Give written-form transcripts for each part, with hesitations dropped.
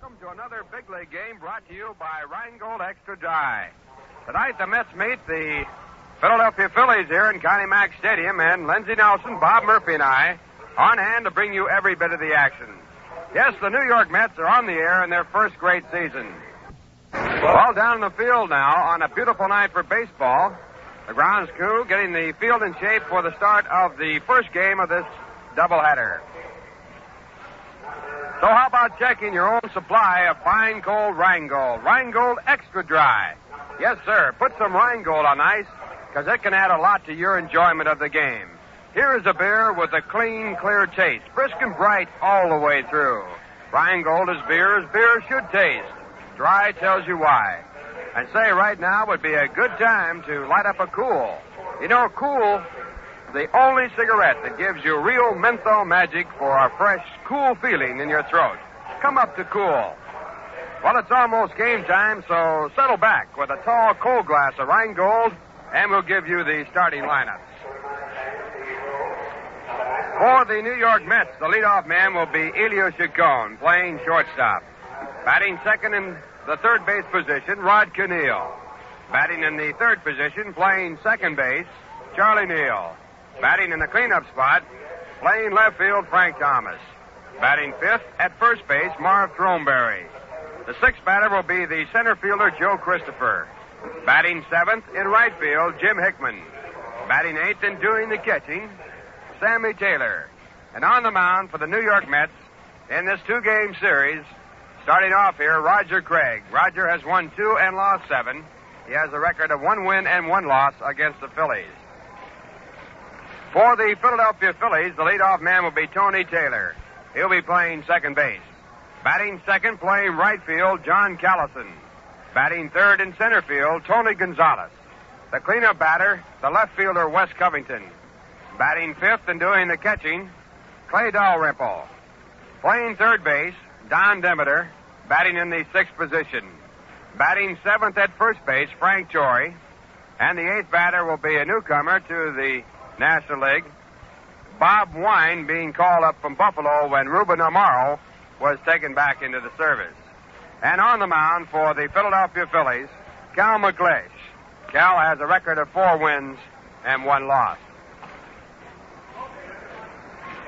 Welcome to another big league game brought to you by Rheingold Extra Dry. Tonight the Mets meet the Philadelphia Phillies here in Connie Mack Stadium, and Lindsey Nelson, Bob Murphy, and I on hand to bring you every bit of the action. Yes, the New York Mets are on the air in their first great season. Well, down in the field now on a beautiful night for baseball. The grounds crew getting the field in shape for the start of the first game of this doubleheader. So how about checking your own supply of fine cold Rheingold? Rheingold Extra Dry. Yes, sir. Put some Rheingold on ice, because it can add a lot to your enjoyment of the game. Here is a beer with a clean, clear taste, brisk and bright all the way through. Rheingold is beer as beer should taste. Dry tells you why. And say right now would be a good time to light up a Cool. You know, Cool, the only cigarette that gives you real menthol magic for a fresh, cool feeling in your throat. Come up to Cool. Well, it's almost game time, so settle back with a tall, cold glass of Rheingold, and we'll give you the starting lineups. For the New York Mets, the leadoff man will be Elio Chacon, playing shortstop. Batting second in the third base position, Rod Conneal. Batting in the third position, playing second base, Charlie Neal. Batting in the cleanup spot, playing left field, Frank Thomas. Batting fifth at first base, Marv Throneberry. The sixth batter will be the center fielder, Joe Christopher. Batting seventh in right field, Jim Hickman. Batting eighth and doing the catching, Sammy Taylor. And on the mound for the New York Mets in this two-game series, starting off here, Roger Craig. Roger has won 2 and lost 7. He has a record of 1 win and 1 loss against the Phillies. For the Philadelphia Phillies, the leadoff man will be Tony Taylor. He'll be playing second base. Batting second, playing right field, John Callison. Batting third in center field, Tony Gonzalez. The cleanup batter, the left fielder, Wes Covington. Batting fifth and doing the catching, Clay Dalrymple. Playing third base, Don Demeter, batting in the sixth position. Batting seventh at first base, Frank Torrey. And the eighth batter will be a newcomer to the National League, Bob Wine, being called up from Buffalo when Ruben Amaro was taken back into the service. And on the mound for the Philadelphia Phillies, Cal McLeish. Cal has a record of 4 wins and 1 loss.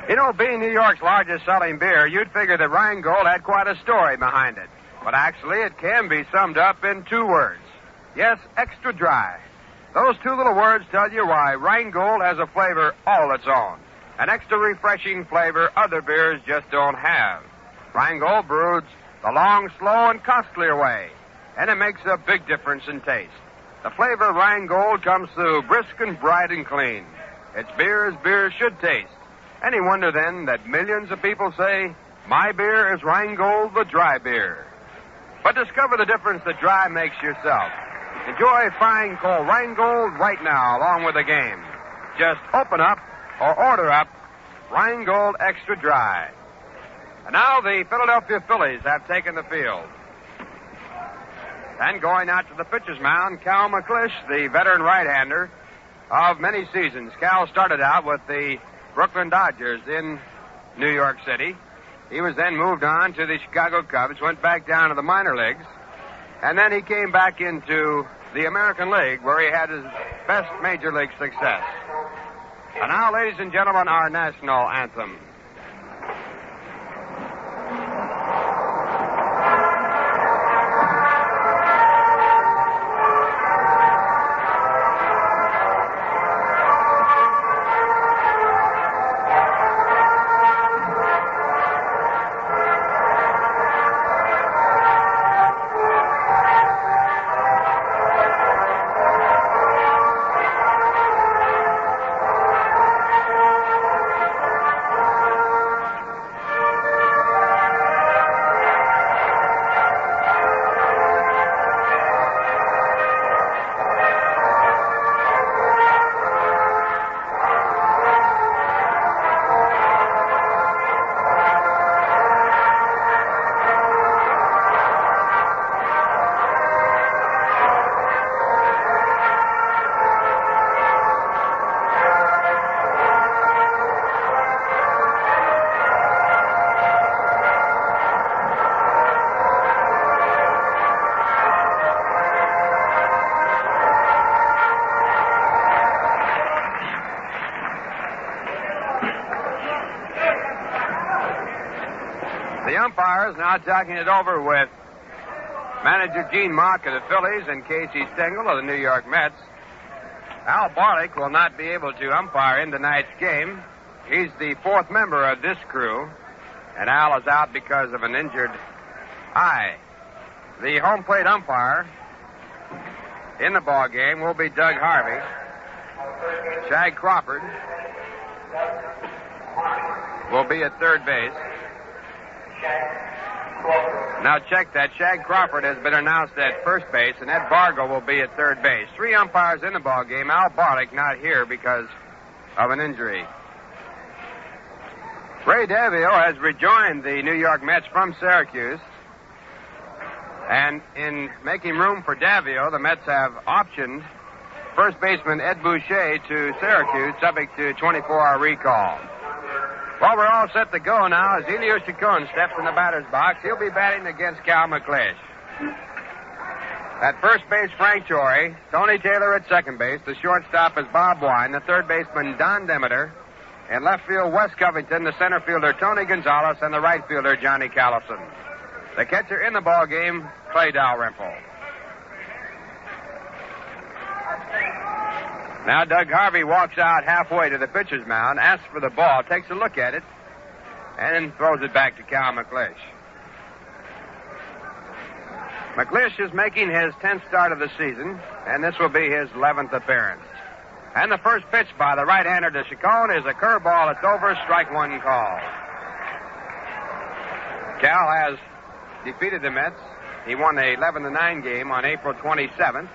You know, being New York's largest selling beer, you'd figure that Rheingold had quite a story behind it. But actually, it can be summed up in 2 words. Yes, extra dry. Those 2 little words tell you why Rheingold has a flavor all its own. An extra refreshing flavor other beers just don't have. Rheingold brewed the long, slow, and costlier way, and it makes a big difference in taste. The flavor of Rheingold comes through brisk and bright and clean. It's beer as beer should taste. Any wonder, then, that millions of people say, my beer is Rheingold, the dry beer. But discover the difference that dry makes yourself. Enjoy fine cold Rheingold right now, along with the game. Just open up or order up Rheingold Extra Dry. And now the Philadelphia Phillies have taken the field. And going out to the pitcher's mound, Cal McLeish, the veteran right-hander of many seasons. Cal started out with the Brooklyn Dodgers in New York City. He was then moved on to the Chicago Cubs, went back down to the minor leagues, and then he came back into the American League, where he had his best major league success. And now, ladies and gentlemen, our national anthem. umpires now talking it over with manager Gene Mack of the Phillies and Casey Stengel of the New York Mets. Al Barlick will not be able to umpire in tonight's game. He's the fourth member of this crew, and Al is out because of an injured eye. The home plate umpire in the ball game will be Doug Harvey. Shag Crawford will be at third base. Now check that. Shag Crawford has been announced at first base, and Ed Bargo will be at third base. 3 umpires in the ball game. Al Barlick not here because of an injury. Ray Davio has rejoined the New York Mets from Syracuse. And in making room for Davio, the Mets have optioned first baseman Ed Boucher to Syracuse, subject to 24-hour recall. Well, we're all set to go now as Elio Chacon steps in the batter's box. He'll be batting against Cal McClish. At first base, Frank Torrey. Tony Taylor at second base. The shortstop is Bob Wine. The third baseman, Don Demeter. In left field, Wes Covington. The center fielder, Tony Gonzalez. And the right fielder, Johnny Callison. The catcher in the ball game, Clay Dalrymple. Now Doug Harvey walks out halfway to the pitcher's mound, asks for the ball, takes a look at it, and then throws it back to Cal McClish. McClish is making his 10th start of the season, and this will be his 11th appearance. And the first pitch by the right-hander to Chacon is a curveball. It's over, strike one call. Cal has defeated the Mets. He won the 11-9 game on April 27th.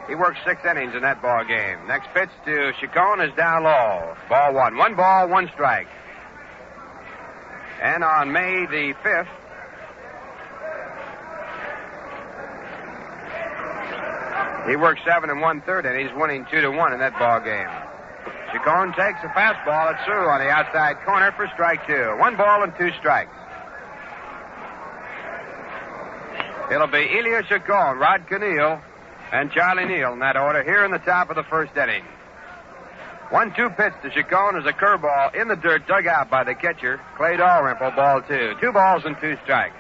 He worked 6 innings in that ball game. Next pitch to Chacon is down low. Ball 1. 1 ball, 1 strike. And on May the 5th, he worked 7 1/3 innings, winning 2-1 in that ball game. Chacon takes a fastball at Sue on the outside corner for strike 2. 1 ball and 2 strikes. It'll be Elio Chacon, Rod Conneal, and Charlie Neal in that order here in the top of the first inning. 1-2 pitch to Chacon is a curveball in the dirt, dug out by the catcher, Clay Dalrymple, ball 2. 2 balls and 2 strikes.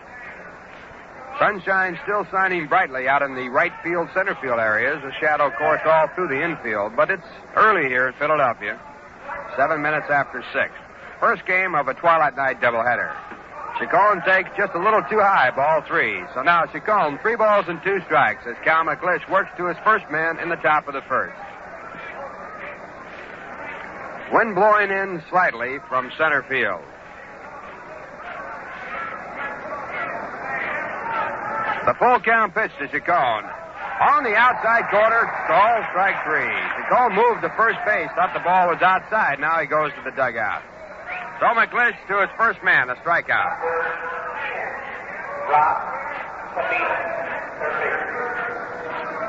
Sunshine still shining brightly out in the right field, center field areas. A shadow course all through the infield, but it's early here in Philadelphia. 7 minutes after 6. First game of a twilight night doubleheader. Chacon takes just a little too high, ball 3. So now Chacon, 3 balls and 2 strikes as Cal McClish works to his first man in the top of the first. Wind blowing in slightly from center field. The full count pitch to Chacon. On the outside corner, call, strike 3. Chacon moved to first base, thought the ball was outside. Now he goes to the dugout. So McClish to his first man, a strikeout.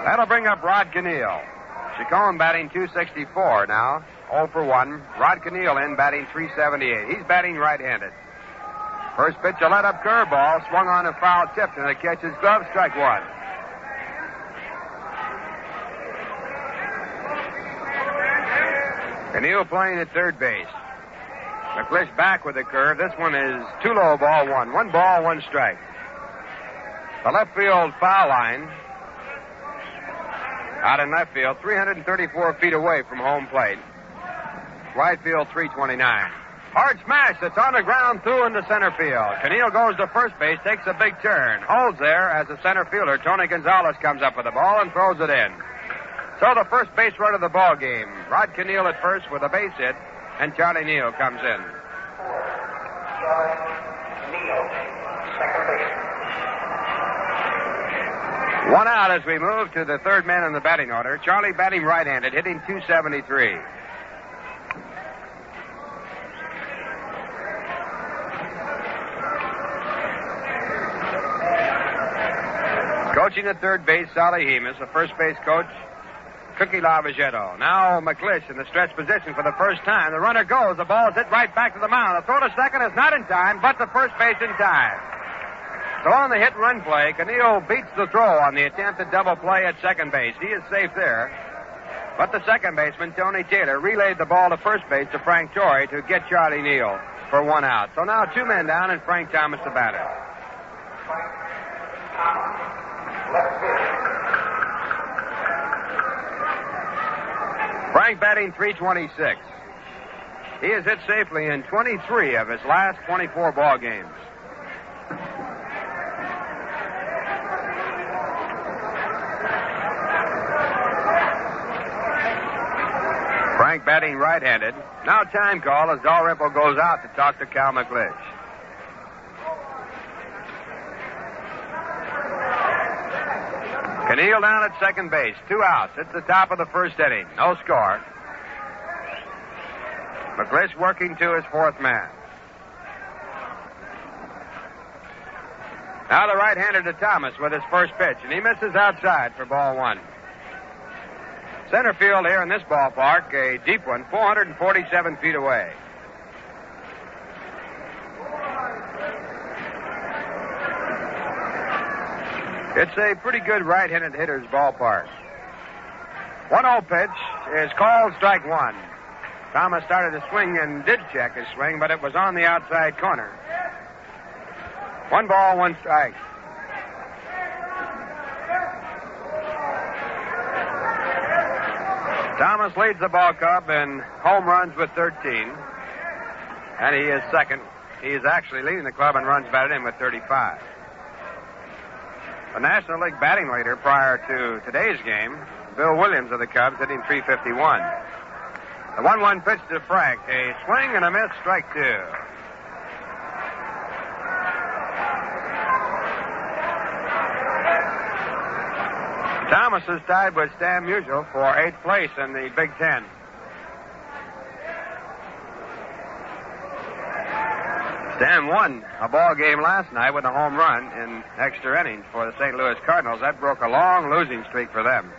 That'll bring up Rod Conneal. Chacon batting .264 now, 0 for 1. Rod Conneal in batting .378. He's batting right-handed. First pitch, a let-up curveball, swung on a foul tip, and it catches glove, strike 1. Conneal playing at third base. McClish back with a curve. This one is too low, ball 1. 1 ball, 1 strike. The left field foul line. Out in left field, 334 feet away from home plate. Right field, 329. Hard smash that's on the ground through into center field. Conneal goes to first base, takes a big turn. Holds there as the center fielder, Tony Gonzalez, comes up with the ball and throws it in. So the first base run of the ball game. Rod Conneal at first with a base hit. And Charlie Neal comes in. Neal, second base. 1 out as we move to the third man in the batting order. Charlie batting right-handed, hitting .273. Coaching at third base, Sally Hemus. The first base coach, Cookie Lavagetto. Now McClish in the stretch position for the first time. The runner goes. The ball is hit right back to the mound. The throw to second is not in time, but the first base in time. So on the hit-and-run play, Conneal beats the throw on the attempted double play at second base. He is safe there. But the second baseman, Tony Taylor, relayed the ball to first base to Frank Torrey to get Charlie Neal. for 1 out. So now 2 men down and Frank Thomas the batter. Frank batting .326. He has hit safely in 23 of his last 24 ball games. Frank batting right-handed. Now time call as Dalrymple goes out to talk to Cal McLeish. Connie down at second base. 2 outs. It's the top of the first inning. No score. McLeish working to his 4th man. Now the right-hander to Thomas with his first pitch, and he misses outside for ball 1. Center field here in this ballpark, a deep one, 447 feet away. It's a pretty good right-handed hitter's ballpark. 1-0 pitch is called strike 1. Thomas started to swing and did check his swing, but it was on the outside corner. 1 ball, 1 strike. Thomas leads the ball club in home runs with 13. And he is second. He is actually leading the club in runs batted in with 35. The National League batting leader prior to today's game, Bill Williams of the Cubs, hitting .351. The 1-1 pitch to Frank. A swing and a miss, strike 2. Thomas is tied with Stan Musial for 8th place in the Big Ten. Stan won a ball game last night with a home run in extra innings for the St. Louis Cardinals. That broke a long losing streak for them.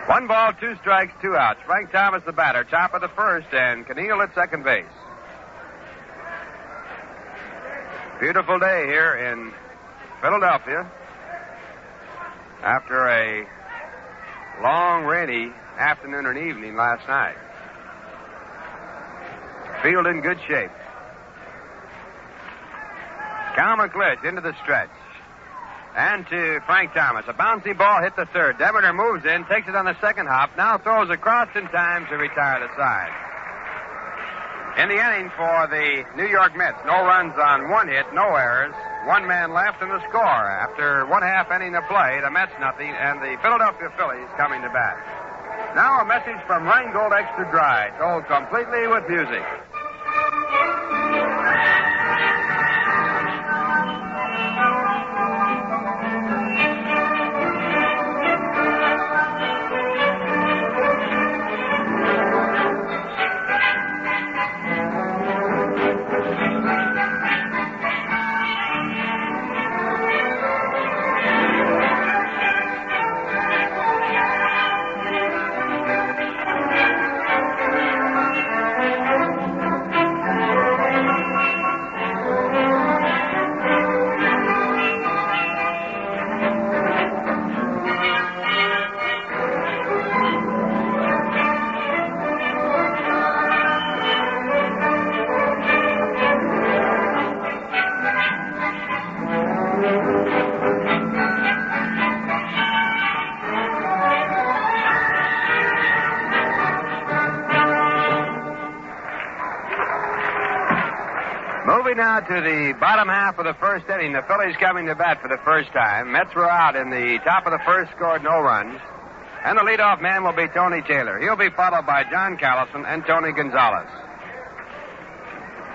1 ball, 2 strikes, 2 outs. Frank Thomas the batter, top of the first, and Connie at second base. Beautiful day here in Philadelphia after a long rainy afternoon and evening last night. Field in good shape. Cal McLeish into the stretch. And to Frank Thomas. A bouncy ball hit the third. Demeter moves in, takes it on the second hop, now throws across in time to retire the side. In the inning for the New York Mets, no runs on 1 hit, no errors. 1 man left in the score. After 1/2 inning of play, the Mets nothing, and the Philadelphia Phillies coming to bat. Now a message from Rheingold Extra Dry, told completely with music. Now to the bottom half of the first inning. The Phillies coming to bat for the first time. Mets were out in the top of the first, scored no runs. And the leadoff man will be Tony Taylor. He'll be followed by John Callison and Tony Gonzalez.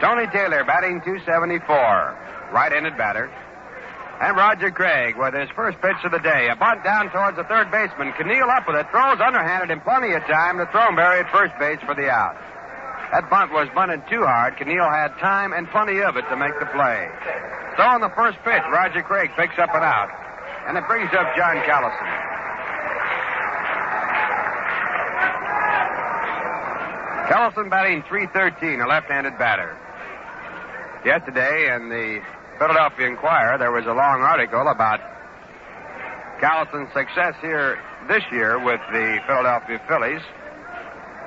Tony Taylor batting .274, right-handed batter. And Roger Craig with his first pitch of the day. A bunt down towards the third baseman. Conneal up with it, throws underhanded in plenty of time to Throneberry at first base for the out. That bunt was bunted too hard. Conneal had time and plenty of it to make the play. So on the first pitch, Roger Craig picks up an out. And it brings up John Callison. Callison batting .313, a left-handed batter. Yesterday in the Philadelphia Inquirer, there was a long article about Callison's success here this year with the Philadelphia Phillies.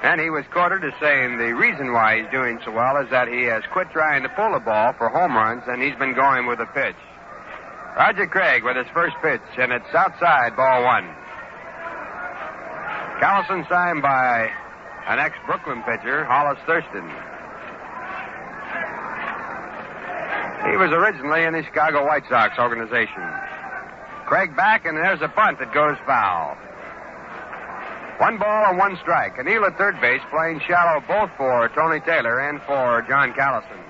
And he was quoted as saying the reason why he's doing so well is that he has quit trying to pull the ball for home runs, and he's been going with the pitch. Roger Craig with his first pitch, and it's outside, ball one. Callison signed by an ex-Brooklyn pitcher, Hollis Thurston. He was originally in the Chicago White Sox organization. Craig back, and there's a bunt that goes foul. 1 ball and 1 strike. O'Neill at third base playing shallow both for Tony Taylor and for John Callison.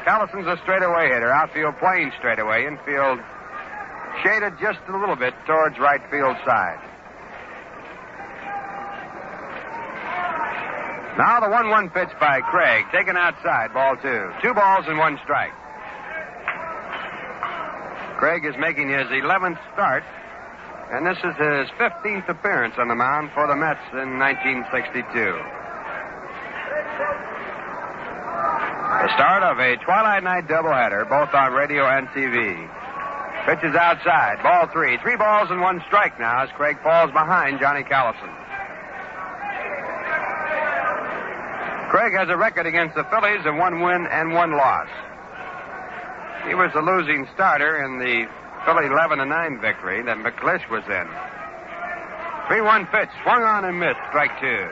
Callison's a straightaway hitter, outfield playing straightaway, infield shaded just a little bit towards right field side. Now the 1-1 pitch by Craig, taken outside, ball 2. 2 balls and 1 strike. Craig is making his 11th start, and this is his 15th appearance on the mound for the Mets in 1962. The start of a Twilight Night doubleheader, both on radio and TV. Pitch is outside, ball 3. 3 balls and 1 strike now as Craig falls behind Johnny Callison. Craig has a record against the Phillies of 1 win and 1 loss. He was the losing starter in the Philly 11-9 victory that McClish was in. 3-1 pitch, swung on and missed, strike 2.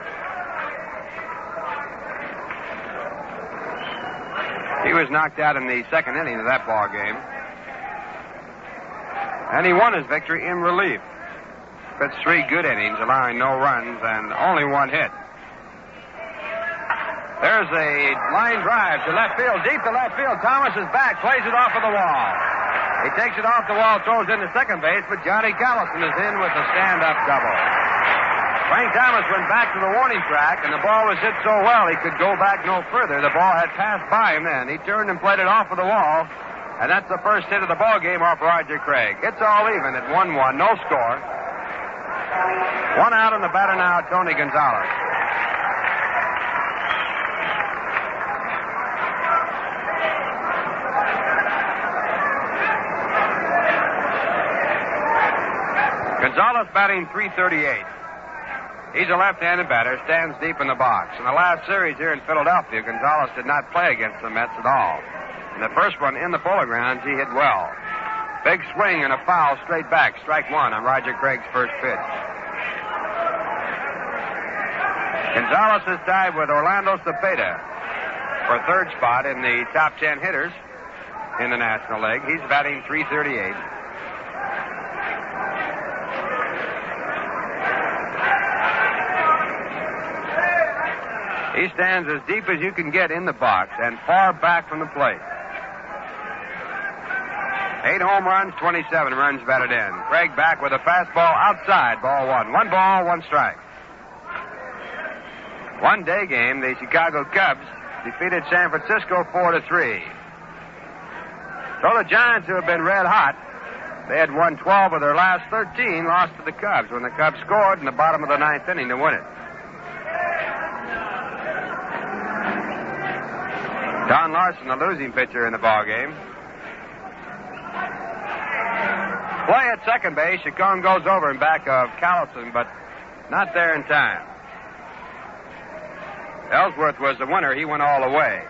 He was knocked out in the second inning of that ball game. And he won his victory in relief. Pitched 3 good innings, allowing no runs and only 1 hit. There's a line drive to left field, deep to left field. Thomas is back, plays it off of the wall. He takes it off the wall, throws into second base, but Johnny Callison is in with a stand-up double. Frank Thomas went back to the warning track, and the ball was hit so well he could go back no further. The ball had passed by him then. He turned and played it off of the wall, and that's the first hit of the ball game off Roger Craig. It's all even at 1-1, no score. 1 out on the batter now, Tony Gonzalez. Gonzalez batting .338. He's a left-handed batter, stands deep in the box. In the last series here in Philadelphia, Gonzalez did not play against the Mets at all. In the first one in the Polo Grounds, he hit well. Big swing and a foul straight back, strike 1 on Roger Craig's first pitch. Gonzalez is tied with Orlando Cepeda for third spot in the top 10 hitters in the National League. He's batting .338. He stands as deep as you can get in the box and far back from the plate. 8 home runs, 27 runs batted in. Craig back with a fastball outside, ball 1. 1 ball, 1 strike. One day game, the Chicago Cubs defeated San Francisco 4-3. So the Giants, who have been red hot, they had won 12 of their last 13, lost to the Cubs when the Cubs scored in the bottom of the 9th inning to win it. Don Larson, the losing pitcher in the ball game. Play at second base. Chacon goes over in back of Callison, but not there in time. Ellsworth was the winner. He went all the way.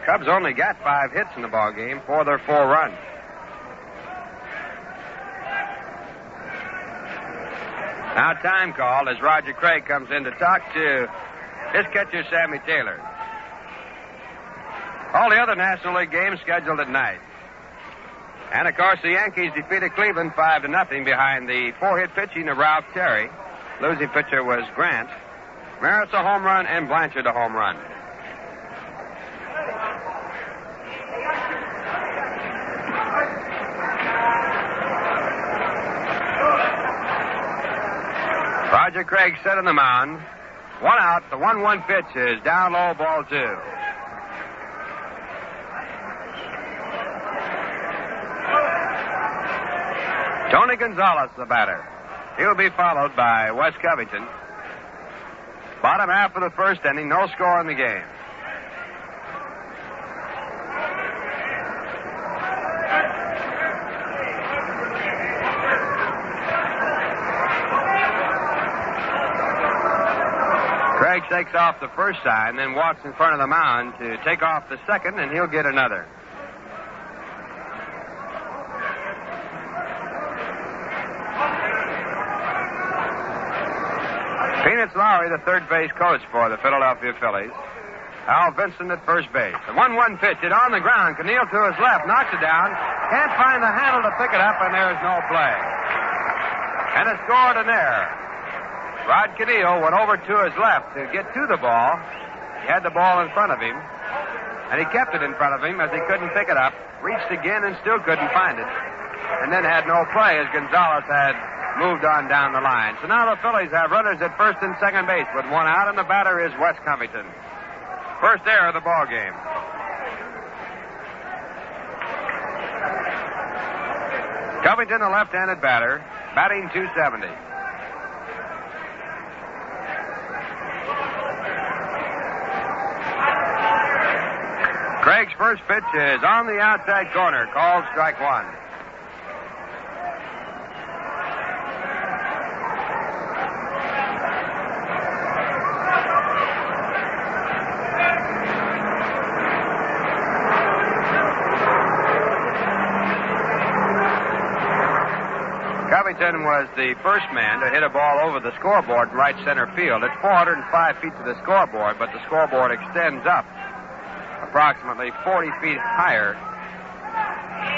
Cubs only got 5 hits in the ball game for their 4 runs. Now time called as Roger Craig comes in to talk to his catcher, Sammy Taylor. All the other National League games scheduled at night. And, of course, the Yankees defeated Cleveland 5-0 behind the 4-hit pitching of Ralph Terry. Losing pitcher was Grant. Merritt's a home run and Blanchard a home run. Roger Craig set on the mound. 1 out. The 1-1 pitch is down low, ball 2. Tony Gonzalez, the batter. He'll be followed by Wes Covington. Bottom half of the first inning, no score in the game. shakes off the first sign, then walks in front of the mound to take off the second, and he'll get another. Peanuts Lowry, the third base coach for the Philadelphia Phillies. Al Vincent at first base. The 1-1 pitch, it on the ground. Conneal to his left, knocks it down. Can't find the handle to pick it up, and there's no play. And it's scored in there. Rod Conneal went over to his left to get to the ball. He had the ball in front of him, and he kept it in front of him as he couldn't pick it up. Reached again and still couldn't find it. And then had no play as Gonzalez had moved on down the line. So now the Phillies have runners at first and second base with one out, and the batter is Wes Covington. First error of the ball game. Covington, a left-handed batter, batting .270. Craig's first pitch is on the outside corner, called strike one. Covington was the first man to hit a ball over the scoreboard in right center field. It's 405 feet to the scoreboard, but the scoreboard extends up approximately 40 feet higher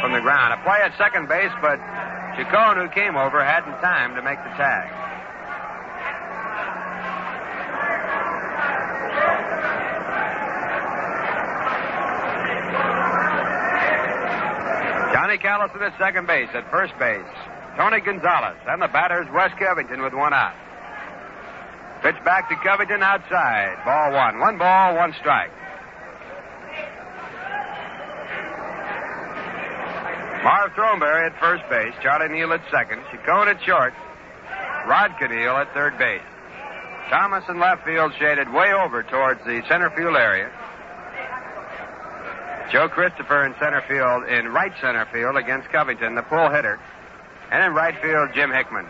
from the ground. A play at second base, but Chacon, who came over, hadn't time to make the tag. Johnny Callison at second base. At first base, Tony Gonzalez, and the batter's Wes Covington with one out. Pitch back to Covington outside. Ball one. 1 ball, 1 strike. Marv Throneberry at first base. Charlie Neal at second. Chacon at short. Rod Conneal at third base. Thomas in left field shaded way over towards the center field area. Joe Christopher in center field, in right center field against Covington, the pull hitter. And in right field, Jim Hickman.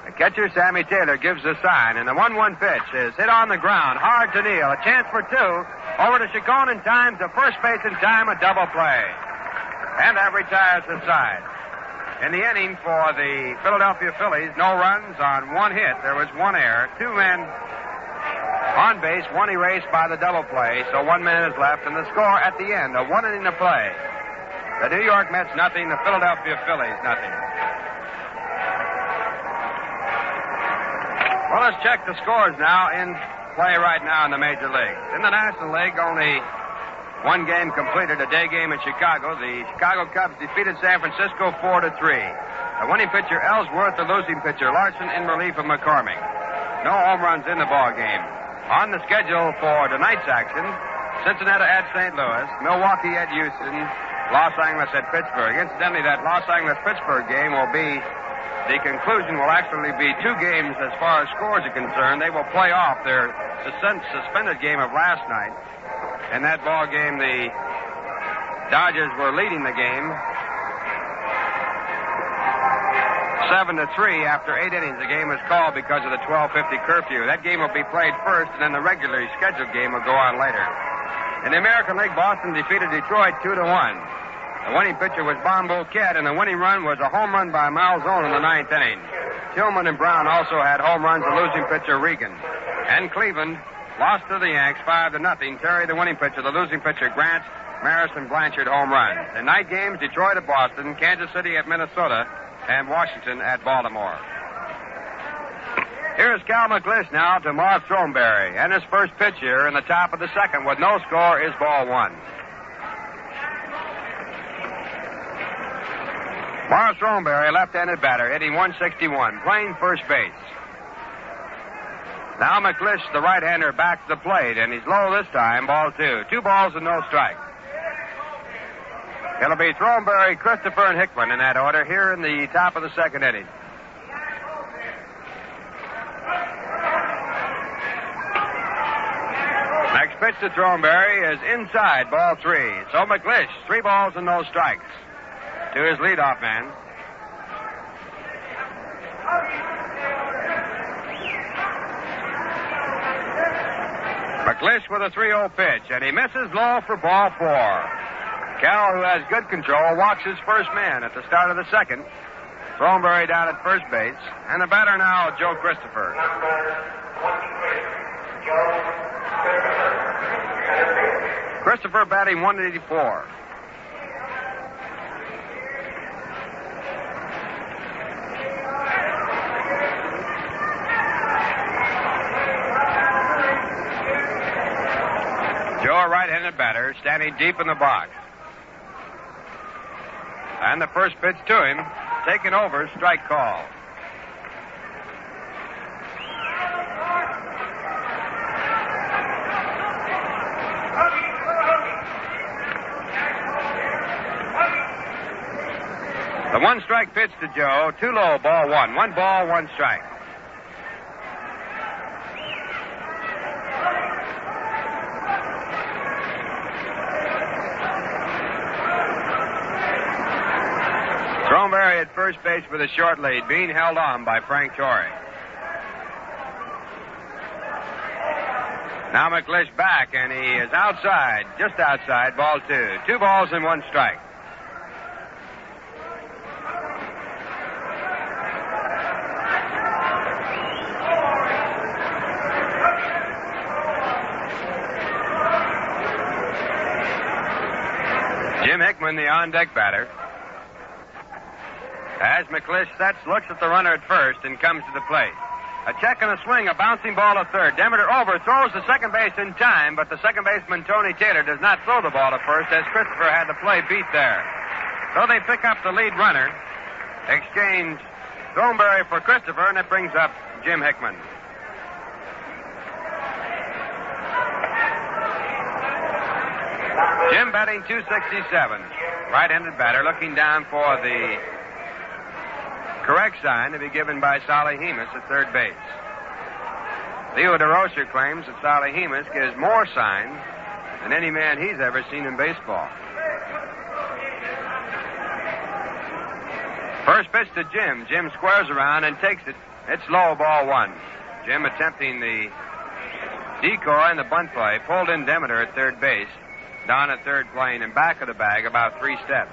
The catcher, Sammy Taylor, gives the sign, and the 1-1 pitch is hit on the ground. Hard to Neal. A chance for two. Over to Chacon in time, to first base in time, a double play. And that retires the side. In the inning for the Philadelphia Phillies, no runs on 1 hit. There was 1 error. 2 men on base, 1 erased by the double play, so 1 minute is left, and the score at the end, a 1 inning to play. The New York Mets nothing, the Philadelphia Phillies nothing. Well, let's check the scores now in play right now in the Major Leagues. In the National League, only 1 game completed, a day game in Chicago. The Chicago Cubs defeated San Francisco 4-3. The winning pitcher, Ellsworth, the losing pitcher, Larson, in relief of McCormick. No home runs in the ball game. On the schedule for tonight's action, Cincinnati at St. Louis, Milwaukee at Houston, Los Angeles at Pittsburgh. Incidentally, that Los Angeles-Pittsburgh game will be, the conclusion will actually be 2 games as far as scores are concerned. They will play off their suspended game of last night. In that ball game, the Dodgers were leading the game 7-3 after 8 innings. The game was called because of the 12:50 curfew. That game will be played first, and then the regularly scheduled game will go on later. In the American League, Boston defeated Detroit 2-1. The winning pitcher was Bombo Kett, and the winning run was a home run by Malzone in the 9th inning. Tillman and Brown also had home runs, the losing pitcher Regan. And Cleveland lost to the Yanks 5-0. Terry, the winning pitcher, the losing pitcher Grant, Maris, and Blanchard home runs. In night games, Detroit at Boston, Kansas City at Minnesota, and Washington at Baltimore. Here's Cal McLish now to Marv Throneberry, and his first pitch here in the top of the second with no score is ball 1. Marv Throneberry, left-handed batter, hitting .161, playing first base. Now McLish, the right-hander, back to the plate, and he's low this time, ball 2. 2 balls and no strikes. It'll be Throneberry, Christopher, and Hickman in that order here in the top of the second inning. Next pitch to Throneberry is inside, ball 3. So McLish, 3 balls and no strikes to his leadoff man. McClish with a 3-0 pitch, and he misses low for ball 4. Cal, who has good control, walks his first man at the start of the second. Thornberry down at first base, and the batter now, Joe Christopher. Number 23, Joe Christopher. Christopher batting 184. Joe, a right-handed batter, standing deep in the box. And the first pitch to him, taken over, strike call. The 1-strike pitch to Joe, 2 low, ball 1. 1 ball, 1 strike. Thornberry at first base with a short lead, being held on by Frank Torrey. Now McClish back, and he is outside, just outside, ball 2. 2 balls and 1 strike. Jim Hickman, the on-deck batter. As McClish sets, looks at the runner at first, and comes to the plate. A check and a swing, a bouncing ball to third. Demeter overthrows the second base in time, but the second baseman, Tony Taylor, does not throw the ball to first, as Christopher had the play beat there. So they pick up the lead runner, exchange Thornberry for Christopher, and it brings up Jim Hickman. Jim batting 267. Right-handed batter, looking down for the correct sign to be given by Solly Hemus at third base. Leo DeRocher claims that Solly Hemus gives more signs than any man he's ever seen in baseball. First pitch to Jim. Jim squares around and takes it. It's low, ball 1. Jim attempting the decoy and the bunt play. Pulled in Demeter at third base. Down at third plane and back of the bag about 3 steps.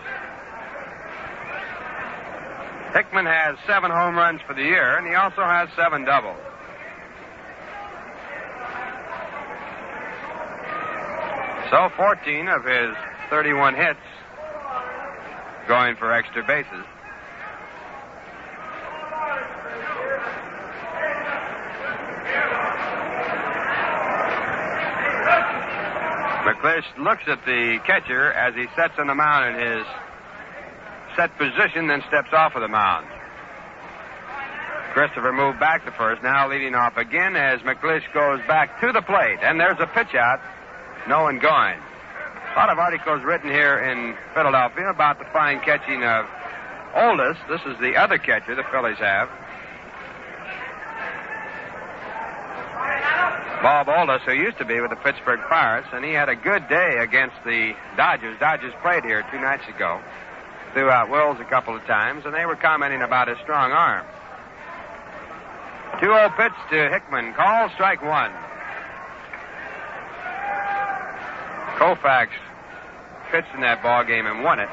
Hickman has 7 home runs for the year, and he also has 7 doubles. So 14 of his 31 hits going for extra bases. McClish looks at the catcher as he sets on the mound in his set position, then steps off of the mound. Christopher moved back to first, now leading off again as McClish goes back to the plate. And there's a pitch out, no one going. A lot of articles written here in Philadelphia about the fine catching of Oldest. This is the other catcher the Phillies have. Bob Oldest, who used to be with the Pittsburgh Pirates, and he had a good day against the Dodgers. Dodgers played here 2 nights ago. Threw out Wills a couple of times, and they were commenting about his strong arm. 2-0 pitch to Hickman. Call, strike 1. Koufax pitched in that ball game and won it.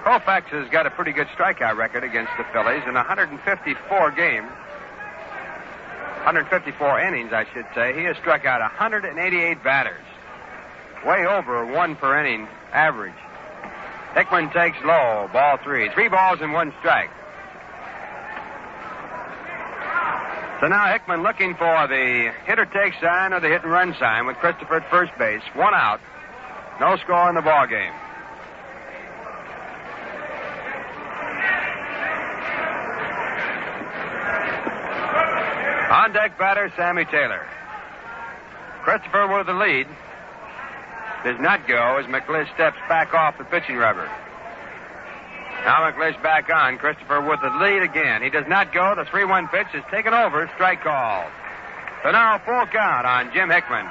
Koufax has got a pretty good strikeout record against the Phillies in 154 games. 154 innings, I should say. He has struck out 188 batters. Way over 1 per inning average. Hickman takes low, ball 3. 3 balls and 1 strike. So now Hickman looking for the hitter takes sign or the hit and run sign with Christopher at first base. 1 out. No score in the ball game. On deck batter, Sammy Taylor. Christopher with the lead. Does not go as McClish steps back off the pitching rubber. Now McClish back on. Christopher with the lead again. He does not go. The 3-1 pitch is taken over. Strike call. So now a full count on Jim Hickman.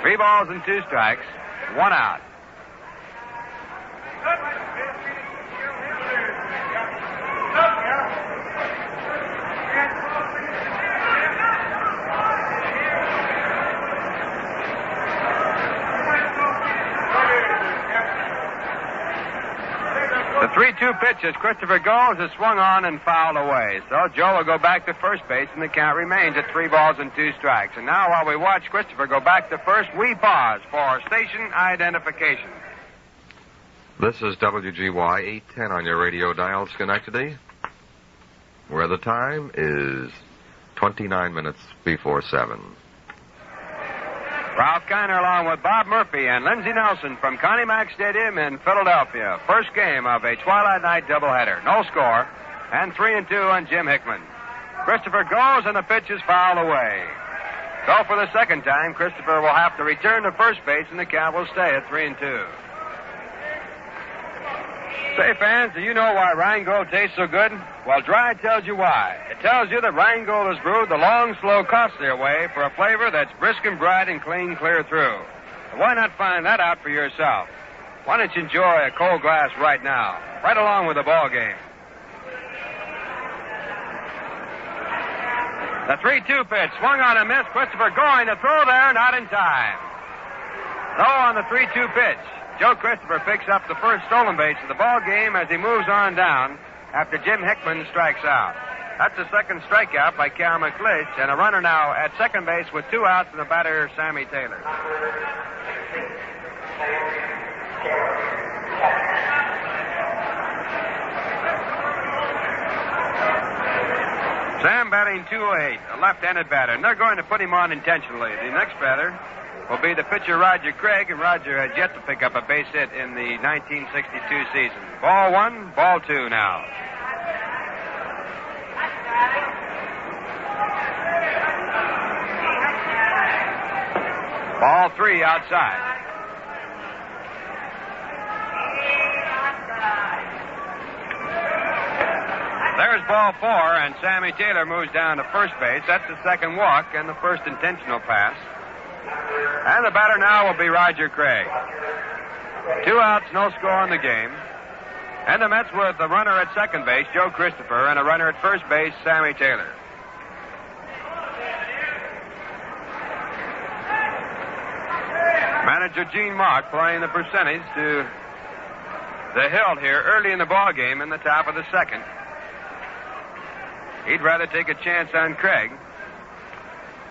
3 balls and 2 strikes. 1 out. The 3-2 pitch as Christopher goes is swung on and fouled away. So Joe will go back to first base, and the count remains at 3 balls and 2 strikes. And now, while we watch Christopher go back to first, we pause for station identification. This is WGY 810 on your radio dial, Schenectady, where the time is 29 minutes before 7. Ralph Kiner along with Bob Murphy and Lindsey Nelson from Connie Mack Stadium in Philadelphia. First game of a Twilight Night doubleheader. No score, and 3-2 on Jim Hickman. Christopher goes, and the pitch is fouled away. So for the second time, Christopher will have to return to first base, and the count will stay at 3-2. Say, fans, do you know why Rheingold tastes so good? Well, Dry tells you why. It tells you that Rheingold is brewed the long, slow, costlier way for a flavor that's brisk and bright and clean clear through. So why not find that out for yourself? Why don't you enjoy a cold glass right now, right along with the ball game? The 3-2 pitch, swung on and missed. Christopher going to throw there, not in time. So on the 3-2 pitch, Joe Christopher picks up the first stolen base of the ball game as he moves on down after Jim Hickman strikes out. That's the second strikeout by Cal McLeish, and a runner now at second base with 2 outs and the batter, Sammy Taylor. Sam batting 2-8, a left-handed batter, and they're going to put him on intentionally. The next batter will be the pitcher Roger Craig, and Roger has yet to pick up a base hit in the 1962 season. Ball 1, ball 2 now. Ball 3 outside. There's ball 4, and Sammy Taylor moves down to first base. That's the second walk and the first intentional pass. And the batter now will be Roger Craig. 2 outs, no score in the game. And the Mets with a runner at second base, Joe Christopher, and a runner at first base, Sammy Taylor. Manager Gene Mack playing the percentage to the hilt here early in the ball game in the top of the second. He'd rather take a chance on Craig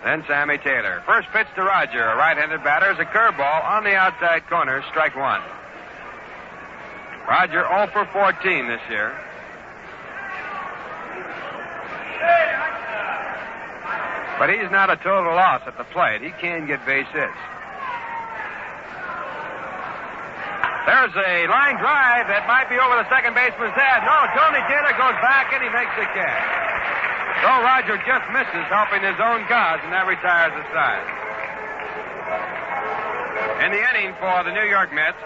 than Sammy Taylor. First pitch to Roger, a right-handed batter, is a curveball on the outside corner, strike 1. Roger 0 for 14 this year. But he's not a total loss at the plate. He can get base hits. There's a line drive that might be over the second baseman's head. No, Tony Taylor goes back and he makes the catch. So Roger just misses, helping his own cause, and that retires the side. In the inning for the New York Mets,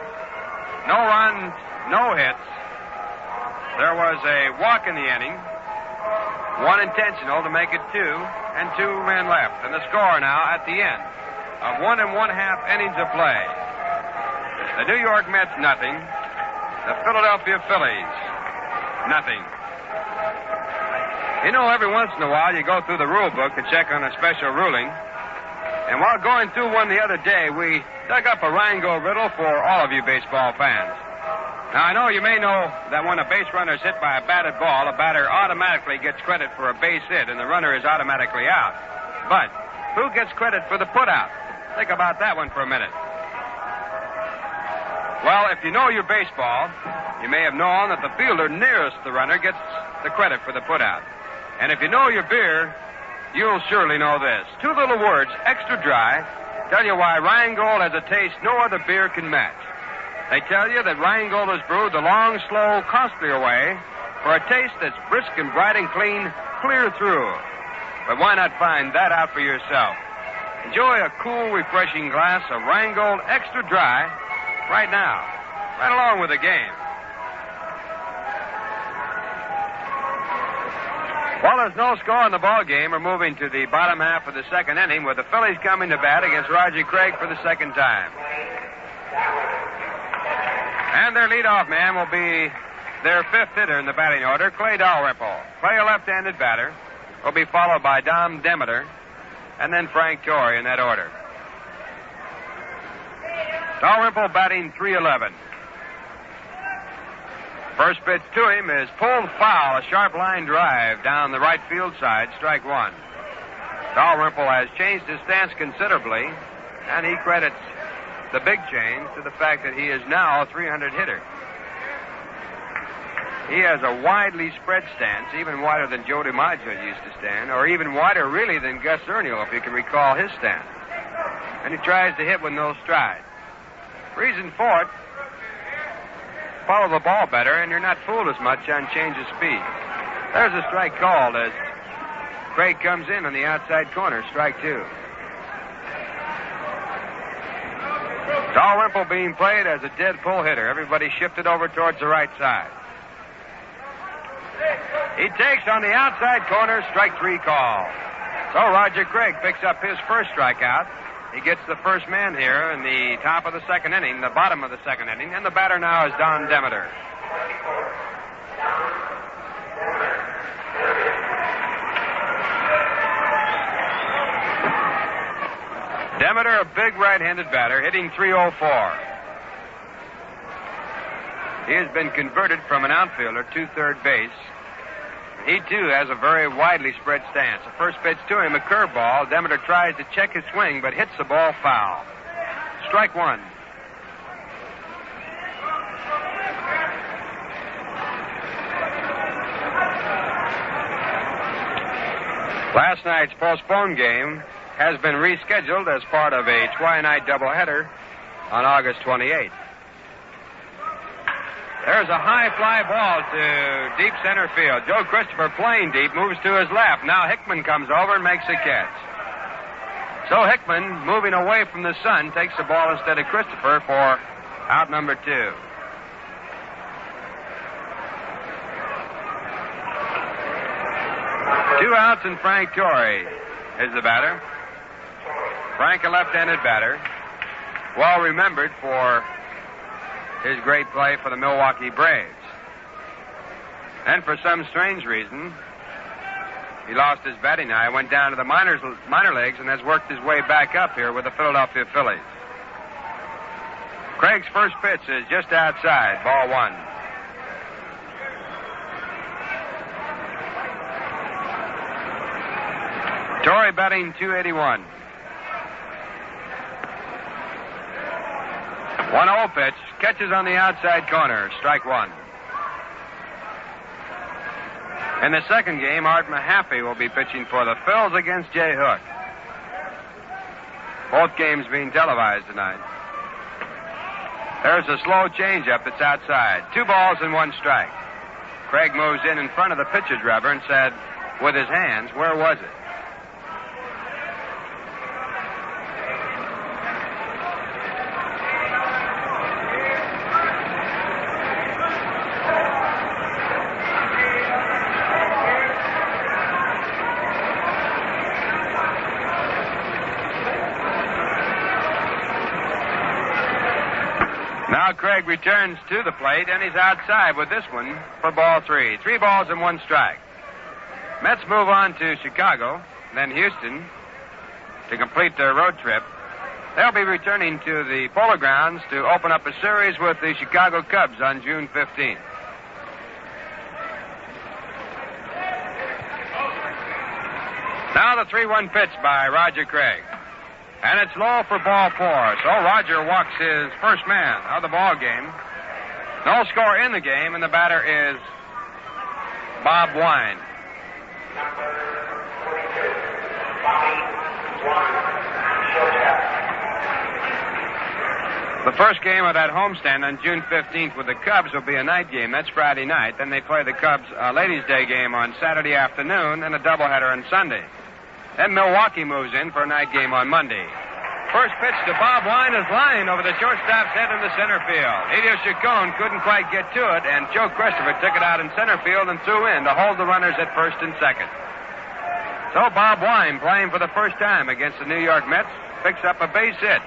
no runs, no hits. There was a walk in the inning, 1 intentional to make it 2, and 2 men left. And the score now at the end of 1 1/2 innings of play. The New York Mets, nothing. The Philadelphia Phillies, nothing. You know, every once in a while you go through the rule book to check on a special ruling. And while going through one the other day, we dug up a Rheingold riddle for all of you baseball fans. Now, I know you may know that when a base runner is hit by a batted ball, a batter automatically gets credit for a base hit, and the runner is automatically out. But who gets credit for the putout? Think about that one for a minute. Well, if you know your baseball, you may have known that the fielder nearest the runner gets the credit for the putout. And if you know your beer, you'll surely know this. 2 little words, extra dry, tell you why Rheingold has a taste no other beer can match. They tell you that Rheingold is brewed the long, slow, costlier way for a taste that's brisk and bright and clean, clear through. But why not find that out for yourself? Enjoy a cool, refreshing glass of Rheingold Extra Dry right now, right along with the game. Well, there's no score in the ball game. We're moving to the bottom half of the second inning with the Phillies coming to bat against Roger Craig for the second time. And their leadoff man will be their 5th hitter in the batting order, Clay Dalrymple. Clay, a left-handed batter, will be followed by Dom Demeter and then Frank Torrey in that order. Dalrymple batting .311. First pitch to him is pulled foul, a sharp line drive down the right field side, strike one. Dalrymple has changed his stance considerably, and he credits the big change to the fact that he is now a 300 hitter. He has a widely spread stance, even wider than Joe DiMaggio used to stand, or even wider really than Gus Erniel, if you can recall his stance. And he tries to hit with no stride. Reason for it, follow the ball better, and you're not fooled as much on change of speed. There's a strike called as Craig comes in on the outside corner, strike two. Dalrymple being played as a dead pull hitter. Everybody shifted over towards the right side. He takes on the outside corner, strike three call. So Roger Craig picks up his first strikeout. He gets the first man here in the top of the second inning, the bottom of the second inning, and the batter now is Don Demeter. Demeter, a big right-handed batter, hitting .304. He has been converted from an outfielder to third base. He, too, has a very widely spread stance. The first pitch to him, a curveball. Demeter tries to check his swing, but hits the ball foul. Strike one. Last night's postponed game has been rescheduled as part of a twilight doubleheader on August 28th. There's a high fly ball to deep center field. Joe Christopher playing deep, moves to his left. Now Hickman comes over and makes a catch. So Hickman, moving away from the sun, takes the ball instead of Christopher for out number two. Two outs and Frank Torrey is the batter. Frank, a left-handed batter, well remembered for his great play for the Milwaukee Braves. And for some strange reason, he lost his batting eye, went down to the minor leagues, and has worked his way back up here with the Philadelphia Phillies. Craig's first pitch is just outside, ball one. Torrey batting .281. 1-0 pitch, catches on the outside corner, strike one. In the second game, Art Mahaffey will be pitching for the Phils against Jay Hook. Both games being televised tonight. There's a slow changeup that's outside. 2 balls and 1 strike. Craig moves in front of the pitcher's rubber and said, with his hands, where was it? Now Craig returns to the plate, and he's outside with this one for ball 3. 3 balls and 1 strike. Mets move on to Chicago, then Houston to complete their road trip. They'll be returning to the Polo Grounds to open up a series with the Chicago Cubs on June 15th. Now the 3-1 pitch by Roger Craig. And it's low for ball 4. So Roger walks his first man of the ball game. No score in the game, and the batter is Bob Wine. The first game of that homestand on June 15th with the Cubs will be a night game. That's Friday night. Then they play the Cubs Ladies' Day game on Saturday afternoon and a doubleheader on Sunday. Then Milwaukee moves in for a night game on Monday. First pitch to Bob Wine is lined over the shortstop's head in the center field. Elio Chacon couldn't quite get to it, and Joe Christopher took it out in center field and threw in to hold the runners at first and second. So Bob Wine, playing for the first time against the New York Mets, picks up a base hit.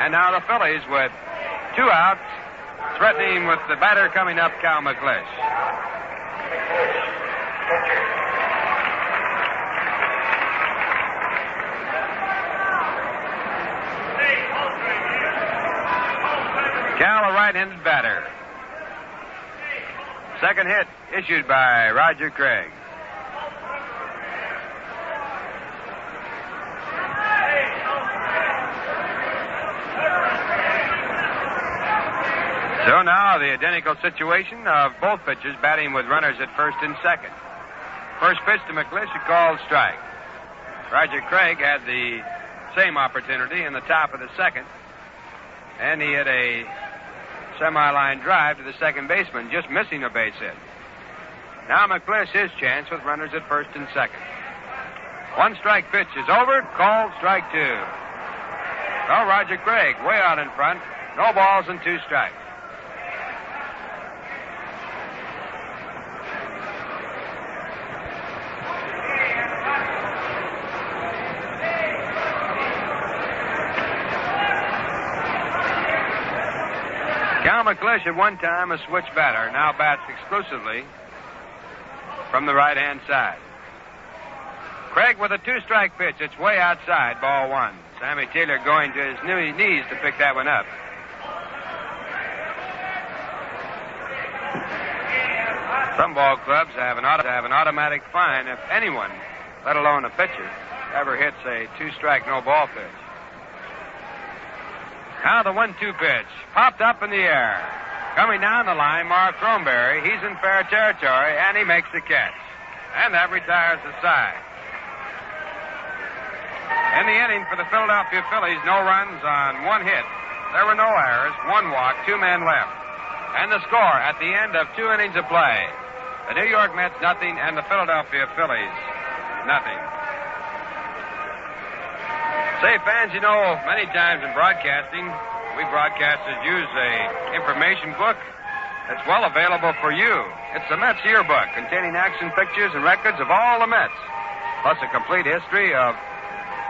And now the Phillies with 2 outs, threatening with the batter coming up, Cal McClish. Cal, a right-handed batter. Second hit issued by Roger Craig. So now the identical situation of both pitchers batting with runners at first and second. First pitch to McClish, a called strike. Roger Craig had the same opportunity in the top of the second, and he hit a semi-line drive to the second baseman, just missing a base hit. Now McClish his chance with runners at first and second. One strike pitch is over, called strike two. Well, Roger Craig way out in front, no balls and two strikes. Cal McClish, at one time a switch batter, now bats exclusively from the right-hand side. Craig with a two-strike pitch. It's way outside, ball one. Sammy Taylor going to his knees to pick that one up. Some ball clubs have an automatic fine if anyone, let alone a pitcher, ever hits a two-strike, no-ball pitch. Now the 1-2 pitch. Popped up in the air. Coming down the line, Mark Throneberry. He's in fair territory, and he makes the catch. And that retires the side. In the inning for the Philadelphia Phillies, no runs on one hit. There were no errors, one walk, two men left. And the score at the end of 2 innings of play. The New York Mets, nothing, and the Philadelphia Phillies, nothing. Say, fans, you know, many times in broadcasting, we broadcasters use a information book that's well available for you. It's the Mets yearbook, containing action pictures and records of all the Mets, plus a complete history of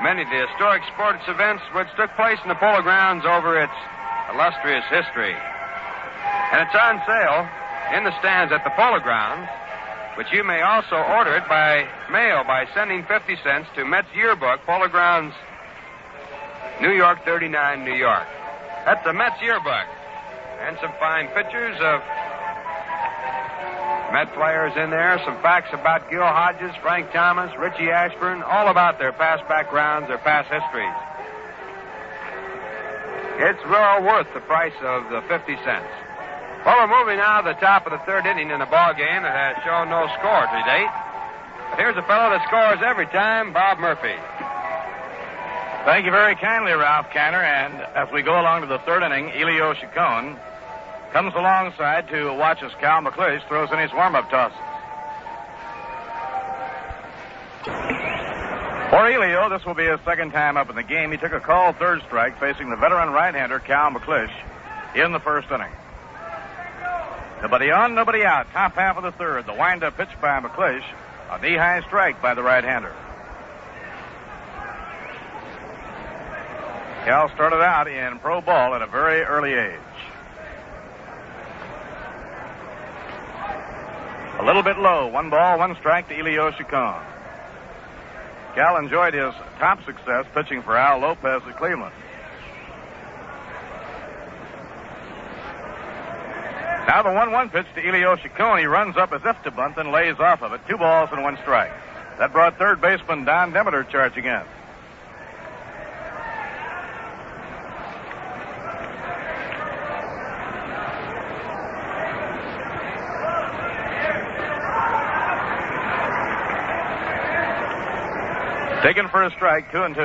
many of the historic sports events which took place in the Polo Grounds over its illustrious history. And it's on sale in the stands at the Polo Grounds, which you may also order it by mail by sending 50 cents to Mets Yearbook, Polo Grounds, New York 39, New York. That's the Mets Yearbook. And some fine pictures of Met players in there, some facts about Gil Hodges, Frank Thomas, Richie Ashburn, all about their past backgrounds, their past histories. It's well worth the price of the 50 cents. Well, we're moving now to the top of the third inning in a ball game that has shown no score to date. But here's a fellow that scores every time, Bob Murphy. Thank you very kindly, Ralph Canner. And as we go along to the third inning, Elio Chacon comes alongside to watch as Cal McClish throws in his warm-up tosses. For Elio, this will be his second time up in the game. He took a called third strike facing the veteran right-hander Cal McClish in the first inning. Nobody on, nobody out. Top half of the third. The wind-up pitch by McClish. A knee-high strike by the right-hander. Cal started out in pro ball at a very early age. A little bit low. 1 ball, 1 strike to Elio Chacon. Cal enjoyed his top success pitching for Al Lopez at Cleveland. Now the 1-1 pitch to Elio Chacon. He runs up as if to bunt, then lays off of it. 2 balls and 1 strike. That brought third baseman Don Demeter charging in. Taken for a strike, 2-2.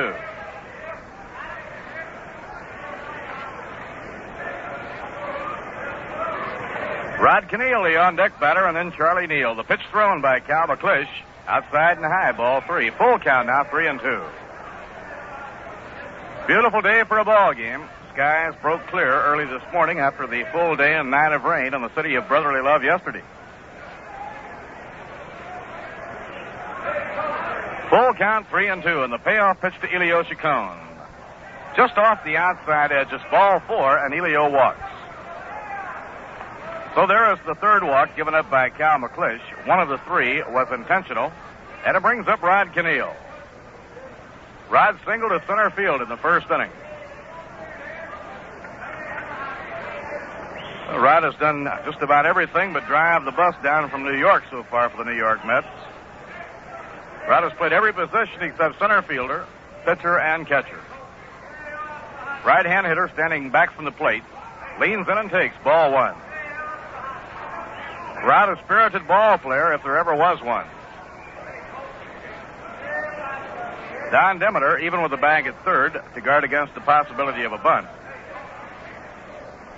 Rod Connie, the on-deck batter, and then Charlie Neal. The pitch thrown by Cal McClish. Outside and high, ball 3. Full count now, 3-2. Beautiful day for a ball game. Skies broke clear early this morning after the full day and night of rain in the city of brotherly love yesterday. Full count, 3-2, and the payoff pitch to Elio Chacon. Just off the outside edge, it's ball 4, and Elio walks. So there is the third walk given up by Cal McClish. 1 of the 3 was intentional, and it brings up Rod Connie. Rod singled to center field in the first inning. Rod has done just about everything but drive the bus down from New York so far for the New York Mets. Rod has played every position except center fielder, pitcher, and catcher. Right-hand hitter standing back from the plate. Leans in and takes ball one. Rod a spirited ball player if there ever was one. Don Demeter, even with the bag at third, to guard against the possibility of a bunt.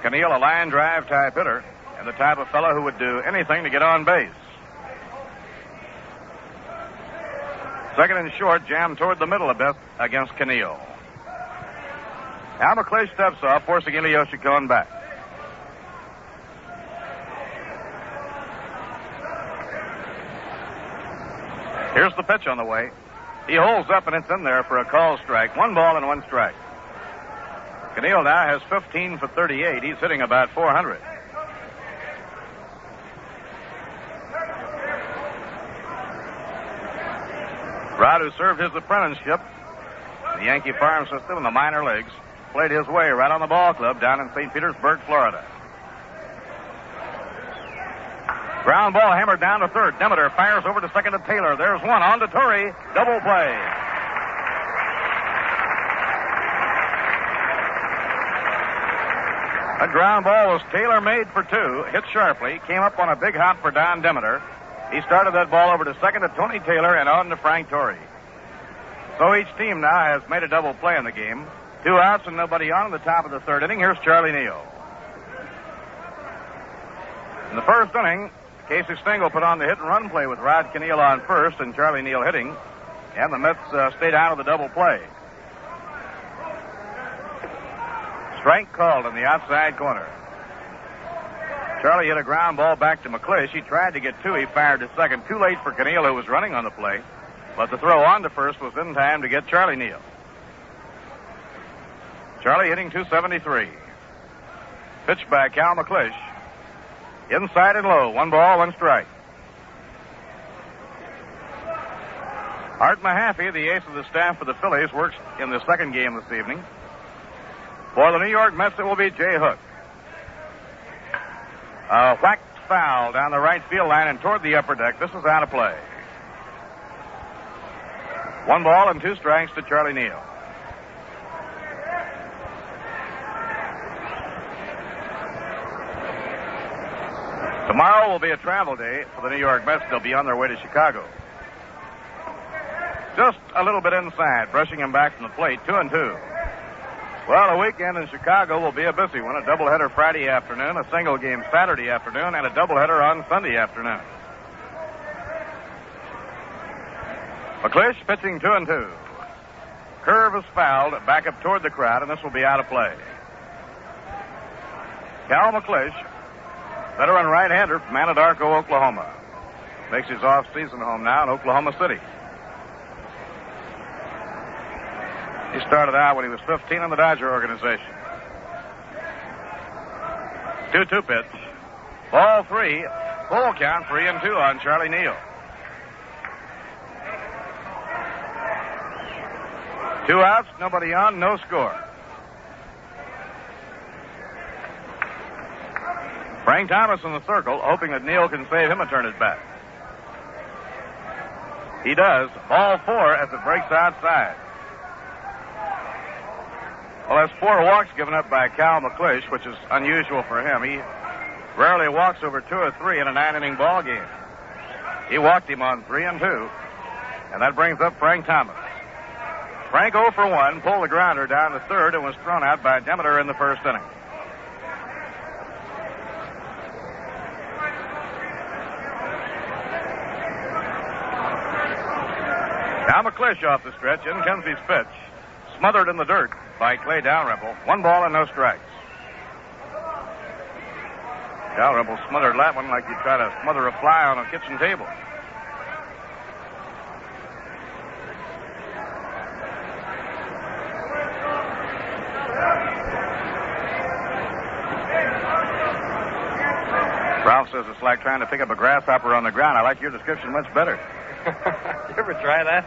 Connie, a line drive type hitter, and the type of fellow who would do anything to get on base. Second and short, jammed toward the middle a bit against Connie. Now McClish steps off, forcing Ilya Chacon back. Here's the pitch on the way. He holds up, and it's in there for a call strike. 1 ball and 1 strike. Connie now has 15 for 38. He's hitting about 400. Rod, who served his apprenticeship in the Yankee farm system in the minor leagues, played his way right on the ball club down in St. Petersburg, Florida. Ground ball hammered down to third. Demeter fires over to second to Taylor. There's one on to Torrey. Double play. A ground ball was tailor-made for two. Hit sharply. Came up on a big hop for Don Demeter. He started that ball over to second to Tony Taylor and on to Frank Torrey. So each team now has made a double play in the game. 2 outs and nobody on in the top of the third inning. Here's Charlie Neal. In the first inning, Casey Stengel put on the hit-and-run play with Rod Connie on first and Charlie Neal hitting, and the Mets stayed out of the double play. Strike called in the outside corner. Charlie hit a ground ball back to McClish. He tried to get 2. He fired to second. Too late for Connie, who was running on the play, but the throw on to first was in time to get Charlie Neal. Charlie hitting 273. Pitch by Cal McClish. Inside and low. 1 ball, 1 strike. Art Mahaffey, the ace of the staff for the Phillies, works in the second game this evening. For the New York Mets, it will be Jay Hook. A whacked foul down the right field line and toward the upper deck. This is out of play. 1 ball and 2 strikes to Charlie Neal. Tomorrow will be a travel day for the New York Mets. They'll be on their way to Chicago. Just a little bit inside, brushing him back from the plate, 2-2. Well, a weekend in Chicago will be a busy one. A doubleheader Friday afternoon, a single game Saturday afternoon, and a doubleheader on Sunday afternoon. McClish pitching 2-2. Curve is fouled back up toward the crowd, and this will be out of play. Cal McClish, veteran right-hander from Anadarko, Oklahoma. Makes his off-season home now in Oklahoma City. He started out when he was 15 in the Dodger organization. 2-2 pitch. Ball 3. Full count, 3-2 on Charlie Neal. 2 outs, nobody on, no score. Frank Thomas in the circle, hoping that Neal can save him a turn at bat. He does. Ball 4 as it breaks outside. Well, that's 4 walks given up by Cal McClish, which is unusual for him. He rarely walks over 2 or 3 in a 9-inning ball game. He walked him on 3-2, and that brings up Frank Thomas. Frank 0 for 1, pulled the grounder down to third and was thrown out by Demeter in the first inning. Now McClish off the stretch. In comes his pitch. Smothered in the dirt by Clay Dalrymple. 1 ball and no strikes. Dalrymple smothered that one like you try to smother a fly on a kitchen table. Ralph says it's like trying to pick up a grasshopper on the ground. I like your description much better. You ever try that?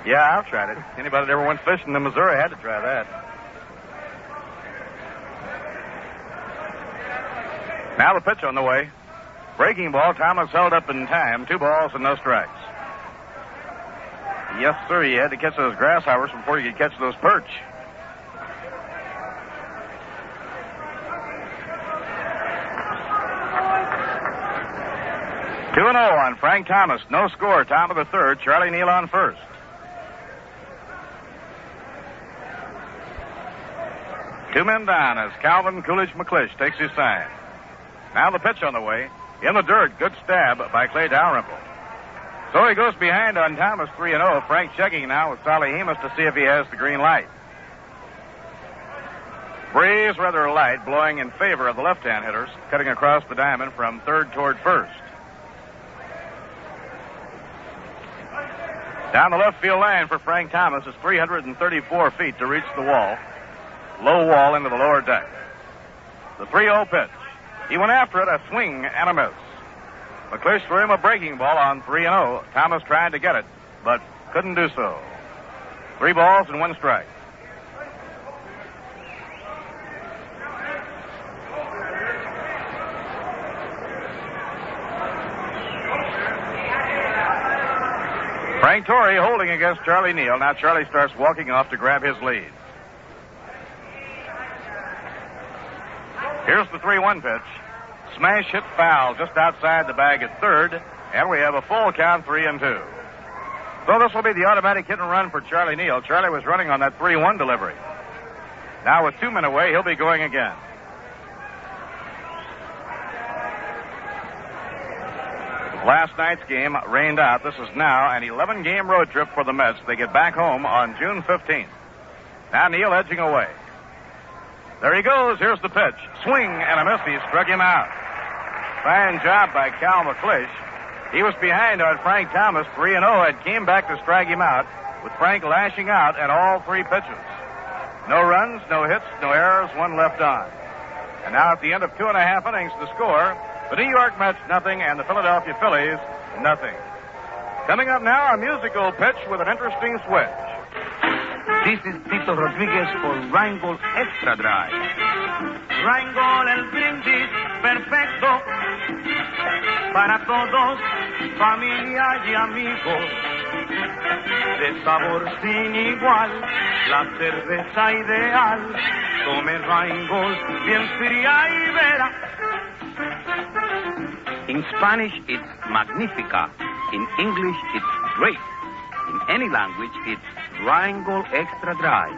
Yeah, I've tried it. Anybody that ever went fishing in Missouri had to try that. Now the pitch on the way. Breaking ball. Thomas held up in time. 2 balls and no strikes. Yes, sir. He had to catch those grasshoppers before he could catch those perch. Two and 0 on Frank Thomas. No score. Top of the third. Charlie Neal on first. Two men down as Calvin Coolidge McClish takes his sign. Now the pitch on the way. In the dirt. Good stab by Clay Dalrymple. So he goes behind on Thomas 3-0. Frank checking now with Solly Hemus to see if he has the green light. Breeze rather light, blowing in favor of the left-hand hitters, cutting across the diamond from third toward first. Down the left field line for Frank Thomas is 334 feet to reach the wall. Low wall into the lower deck. The 3-0 pitch. He went after it, a swing and a miss. McClish threw him a breaking ball on 3-0. Thomas tried to get it, but couldn't do so. 3 balls and 1 strike. Frank Torrey holding against Charlie Neal. Now Charlie starts walking off to grab his lead. Here's the 3-1 pitch. Smash hit foul just outside the bag at third, and we have a full count 3-2. So this will be the automatic hit and run for Charlie Neal. Charlie was running on that 3-1 delivery. Now with 2 men away, he'll be going again. Last night's game rained out. This is now an 11-game road trip for the Mets. They get back home on June 15th. Now Neal edging away. There he goes. Here's the pitch. Swing and a miss. He struck him out. Fine job by Cal McClish. He was behind on Frank Thomas 3-0 and came back to strike him out with Frank lashing out at all 3 pitches. No runs, no hits, no errors, 1 left on. And now at the end of 2.5 innings, the score, the New York Mets nothing and the Philadelphia Phillies nothing. Coming up now, a musical pitch with an interesting switch. This is Tito Rodriguez for Rheingold Extra Dry. Rheingold, el brindis perfecto para todos, familia y amigos. De sabor sin igual, la cerveza ideal. Tome Rheingold bien fría y vera. In Spanish, it's Magnifica. In English, it's great. In any language, it's Rheingold Extra Dry.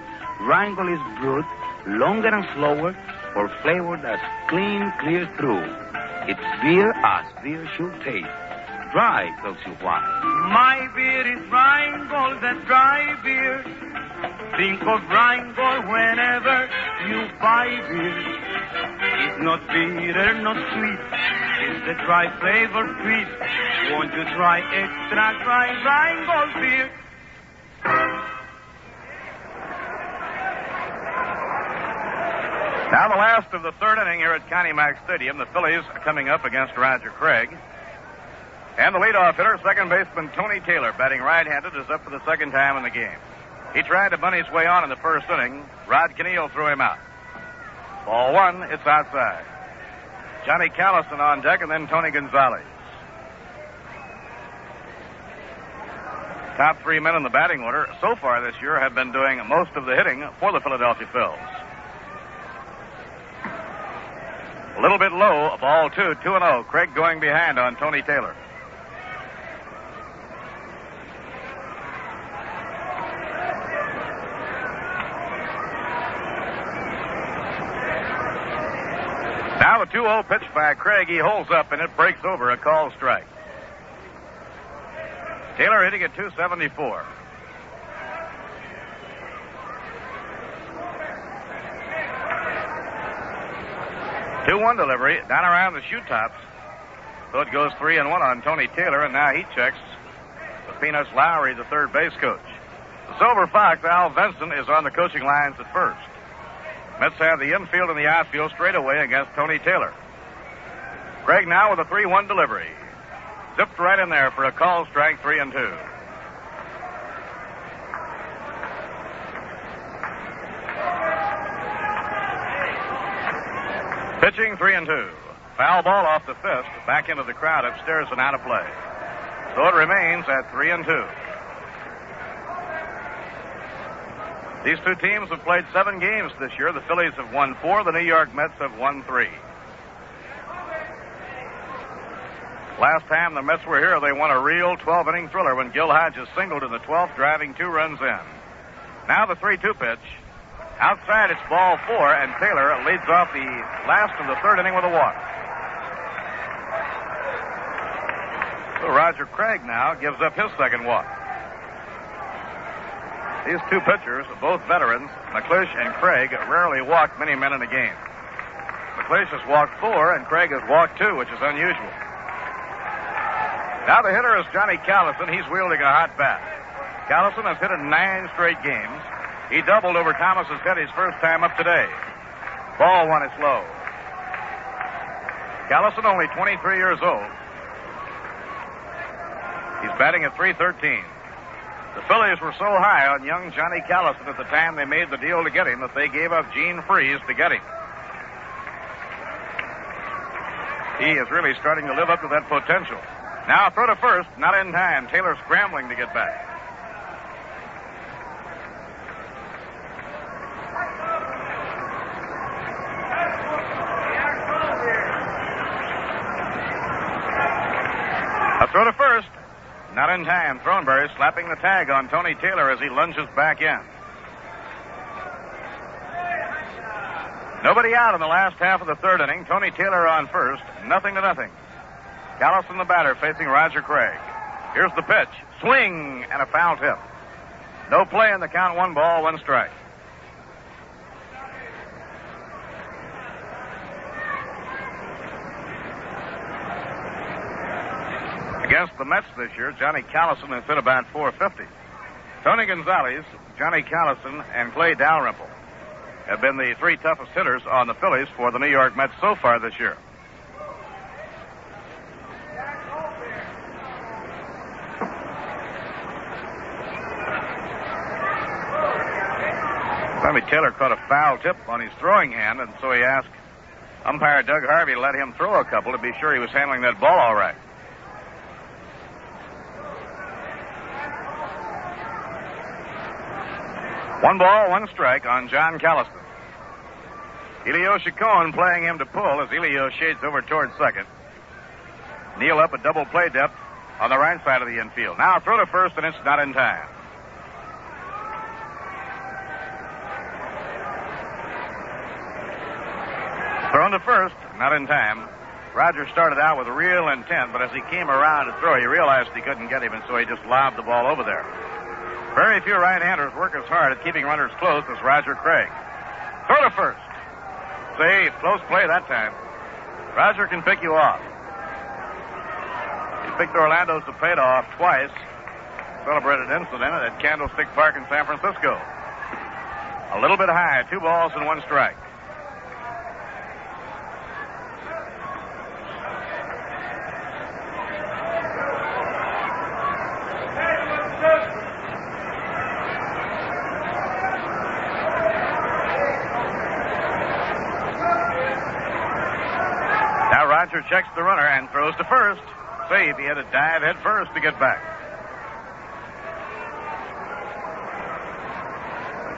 Rheingold is brewed longer and slower for flavor that's clean, clear through. It's beer as beer should taste. Dry tells you why. My beer is Rheingold, that dry beer. Think of Rheingold whenever you buy beer. It's not bitter, not sweet. It's the dry flavor treat. Won't you try extra dry Rheingold beer? Now the last of the third inning here at Connie Mack Stadium. The Phillies are coming up against Roger Craig. And the leadoff hitter, second baseman Tony Taylor, batting right-handed, is up for the second time in the game. He tried to bunt his way on in the first inning. Rod Keneal threw him out. Ball 1, it's outside. Johnny Callison on deck, and then Tony Gonzalez. Top 3 men in the batting order so far this year have been doing most of the hitting for the Philadelphia Phils. A little bit low, ball 2, 2-0. Craig going behind on Tony Taylor. Now the 2-0 pitch by Craig. He holds up and it breaks over, a called strike. Taylor hitting at 274. Two-one delivery down around the shoe tops. So it goes 3-1 on Tony Taylor, and now he checks with Peanuts Lowry, the third base coach. The Silver Fox, Al Vinson, is on the coaching lines at first. Mets have the infield and the outfield straight away against Tony Taylor. Craig now with a 3-1 delivery. Zipped right in there for a call strike, 3-2. Pitching 3-2. Foul ball off the fist, back into the crowd upstairs and out of play. So it remains at 3-2. These two teams have played 7 games this year. The Phillies have won 4. The New York Mets have won 3. Last time the Mets were here, they won a real 12-inning thriller when Gil Hodges singled in the 12th, driving 2 runs in. Now the 3-2 pitch. Outside, it's ball 4, and Taylor leads off the last of the 3rd inning with a walk. So Roger Craig now gives up his 2nd walk. These two pitchers, both veterans, McClish and Craig, rarely walk many men in a game. McClish has walked 4, and Craig has walked 2, which is unusual. Now the hitter is Johnny Callison. He's wielding a hot bat. Callison has hit in 9 straight games. He doubled over Thomas's head his first time up today. Ball 1 is low. Callison only 23 years old. He's batting at .313. The Phillies were so high on young Johnny Callison at the time they made the deal to get him that they gave up Gene Freese to get him. He is really starting to live up to that potential. Now throw to first, not in time. Taylor scrambling to get back. A throw to first. Not in time. Thornberry slapping the tag on Tony Taylor as he lunges back in. Nobody out in the last half of the 3rd inning. Tony Taylor on first. 0-0. Callison the batter facing Roger Craig. Here's the pitch. Swing and a foul tip. No play in the count. 1 ball, 1 strike. Against the Mets this year, Johnny Callison has hit about .450. Tony Gonzalez, Johnny Callison, and Clay Dalrymple have been the 3 toughest hitters on the Phillies for the New York Mets so far this year. Tommy Taylor caught a foul tip on his throwing hand, and so he asked umpire Doug Harvey to let him throw a couple to be sure he was handling that ball all right. One ball, 1 strike on John Callison. Elio Chacon playing him to pull as Elio shades over towards second. Neal up at double play depth on the right side of the infield. Now throw to first, and it's not in time. Thrown to first, not in time. Roger started out with real intent, but as he came around to throw, he realized he couldn't get him, and so he just lobbed the ball over there. Very few right-handers work as hard at keeping runners close as Roger Craig. Throw to first. See, close play that time. Roger can pick you off. He picked Orlando Cepeda off twice. Celebrated incident at Candlestick Park in San Francisco. A little bit high, 2 balls and 1 strike. Roger checks the runner and throws to first. Safe. He had to dive head first to get back.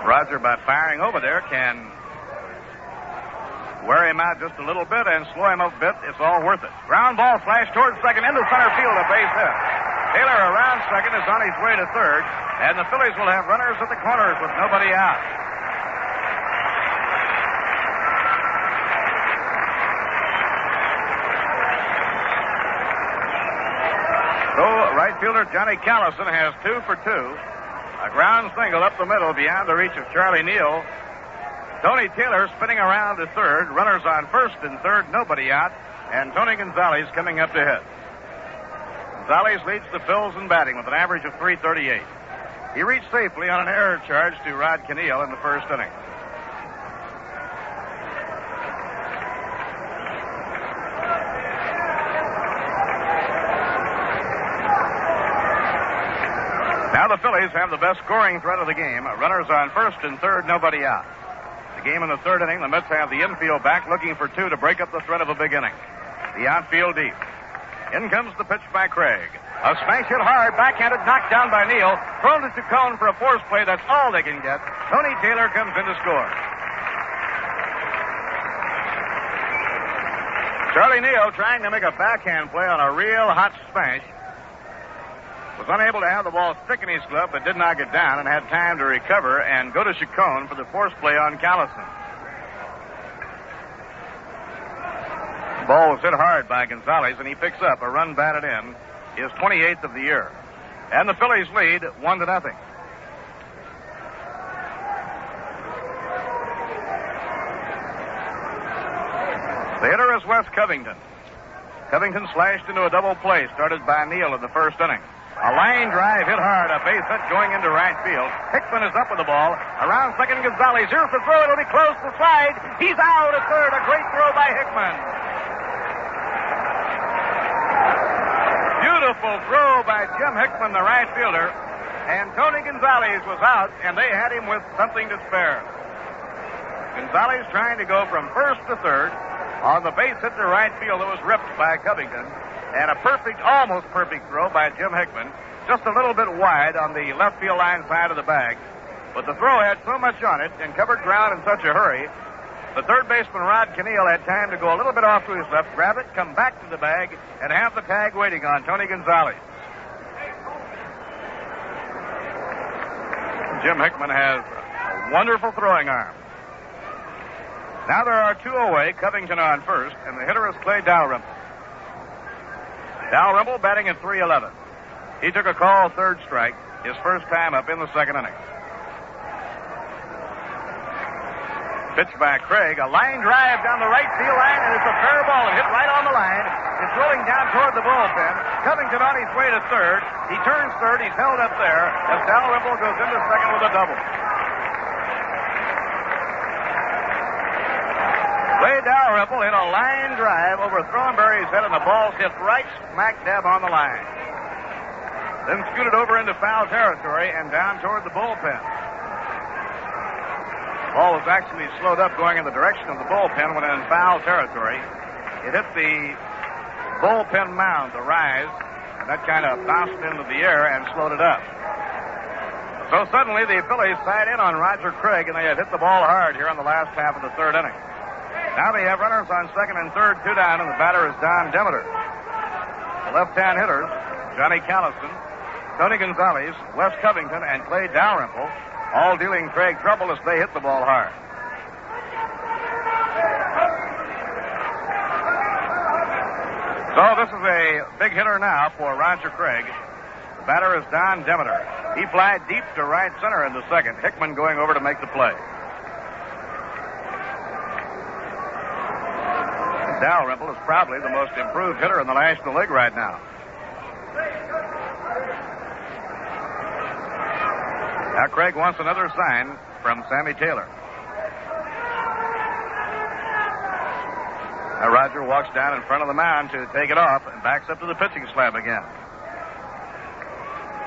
Roger, by firing over there, can wear him out just a little bit and slow him up a bit. It's all worth it. Ground ball flash towards second into center field, a base hit. Taylor around second is on his way to third, and the Phillies will have runners at the corners with nobody out. So, right fielder Johnny Callison has 2 for 2. A ground single up the middle beyond the reach of Charlie Neal. Tony Taylor spinning around to third. Runners on first and third, nobody out. And Tony Gonzalez coming up to hit. Gonzalez leads the Phils in batting with an average of .338. He reached safely on an error charge to Rod Conneal in the first inning. Now the Phillies have the best scoring threat of the game. Runners on first and third, nobody out. The game in the third inning, the Mets have the infield back looking for 2 to break up the threat of a big inning. The outfield deep. In comes the pitch by Craig. A smash hit hard, backhanded, knocked down by Neal. Thrown to Chacon for a force play. That's all they can get. Tony Taylor comes in to score. Charlie Neal, trying to make a backhand play on a real hot smash, was unable to have the ball stick in his glove, but did knock it down and had time to recover and go to Chacon for the force play on Callison. The ball was hit hard by Gonzalez, and he picks up a run batted in, his 28th of the year. And the Phillies lead 1-0. The hitter is Wes Covington. Covington slashed into a double play started by Neal in the first inning. A line drive hit hard, a base hit going into right field. Hickman is up with the ball. Around second, Gonzalez. Here's the throw. It'll be close to slide. He's out at third. A great throw by Hickman. Beautiful throw by Jim Hickman, the right fielder. And Tony Gonzalez was out, and they had him with something to spare. Gonzalez trying to go from first to third on the base hit to right field that was ripped by Covington. And a perfect, almost perfect throw by Jim Hickman. Just a little bit wide on the left field line side of the bag. But the throw had so much on it and covered ground in such a hurry, the third baseman Rod Conneal had time to go a little bit off to his left, grab it, come back to the bag, and have the tag waiting on Tony Gonzalez. Jim Hickman has a wonderful throwing arm. Now there are two away, Covington on first, and the hitter is Clay Dalrymple. Dalrymple batting at .311. He took a call third strike, his first time up in the second inning. Pitch by Craig, a line drive down the right field line, and it's a fair ball. It hit right on the line. It's rolling down toward the bullpen. Covington on his way to third. He turns third. He's held up there as Dalrymple goes into second with a double. Clay Dalrymple hit a line drive over Thornberry's head, and the ball hit right smack dab on the line. Then scooted over into foul territory and down toward the bullpen. The ball was actually slowed up going in the direction of the bullpen when in foul territory. It hit the bullpen mound, the rise, and that kind of bounced into the air and slowed it up. So suddenly the Phillies side in on Roger Craig, and they had hit the ball hard here in the last half of the third inning. Now they have runners on second and third, two down, and the batter is Don Demeter. The left-hand hitters, Johnny Callison, Tony Gonzalez, Wes Covington, and Clay Dalrymple, all dealing Craig trouble as they hit the ball hard. So this is a big hitter now for Roger Craig. The batter is Don Demeter. He flied deep to right center in the second. Hickman going over to make the play. Dalrymple is probably the most improved hitter in the National League right now. Now Craig wants another sign from Sammy Taylor. Now Roger walks down in front of the mound to take it off and backs up to the pitching slab again.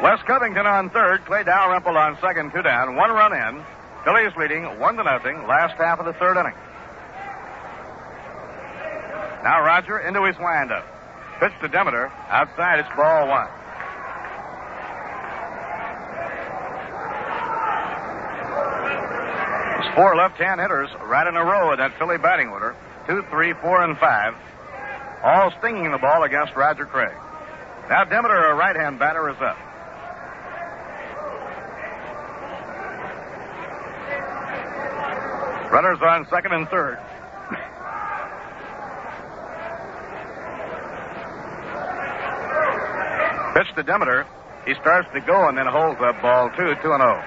Wes Covington on third, Clay Dalrymple on second, two down, one run in. Phillies leading 1-0, last half of the third inning. Now Roger into his windup. Pitch to Demeter. Outside, it's ball one. There's four left-hand hitters right in a row in that Philly batting order. 2, 3, 4, and 5. All stinging the ball against Roger Craig. Now Demeter, a right-hand batter, is up. Runners on second and third. Pitch to Demeter. He starts to go and then holds up ball 2, 2-0.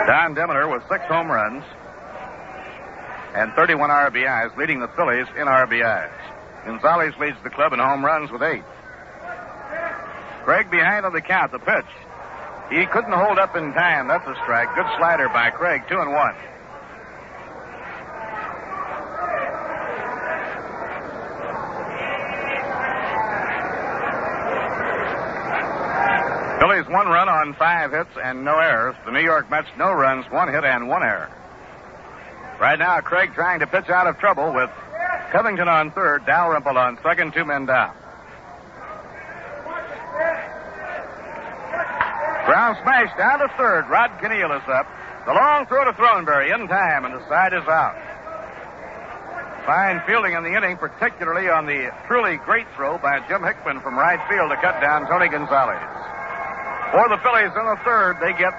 Don Demeter with 6 home runs and 31 RBIs, leading the Phillies in RBIs. Gonzalez leads the club in home runs with 8. Craig behind on the count. The pitch. He couldn't hold up in time. That's a strike. Good slider by Craig. 2-1. Phillies 1 run on 5 hits and no errors. The New York Mets, no runs, 1 hit and 1 error. Right now, Craig trying to pitch out of trouble with Covington on third, Dalrymple on second, 2 men down. Ground smash down to third. Rod Conneal is up. The long throw to Throneberry in time, and the side is out. Fine fielding in the inning, particularly on the truly great throw by Jim Hickman from right field to cut down Tony Gonzalez. For the Phillies in the third, they get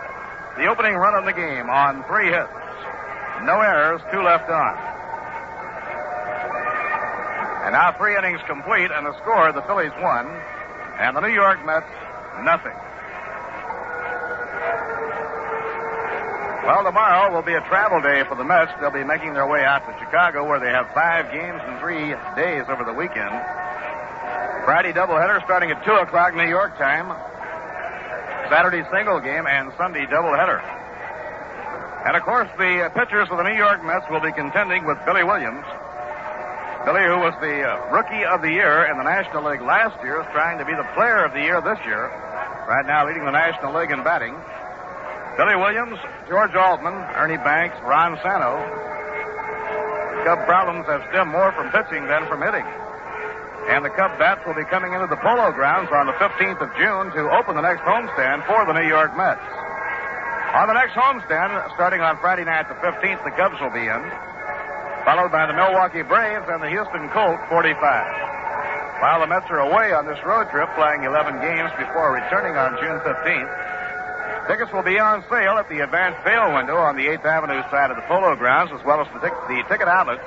the opening run of the game on 3 hits. No errors, 2 left on. And now 3 innings complete, and the score, the Phillies 1, and the New York Mets, nothing. Well, tomorrow will be a travel day for the Mets. They'll be making their way out to Chicago, where they have 5 games in 3 days over the weekend. Friday doubleheader starting at 2 o'clock New York time. Saturday single game and Sunday doubleheader. And, of course, the pitchers of the New York Mets will be contending with Billy Williams. Billy, who was the Rookie of the Year in the National League last year, is trying to be the Player of the Year this year. Right now leading the National League in batting. Billy Williams, George Altman, Ernie Banks, Ron Santo. Cub problems have stemmed more from pitching than from hitting. And the Cub bats will be coming into the Polo Grounds on the 15th of June to open the next homestand for the New York Mets. On the next homestand, starting on Friday night the 15th, the Cubs will be in, followed by the Milwaukee Braves and the Houston Colts, 45. While the Mets are away on this road trip, playing 11 games before returning on June 15th, tickets will be on sale at the advanced sale window on the 8th Avenue side of the Polo Grounds, as well as the ticket outlets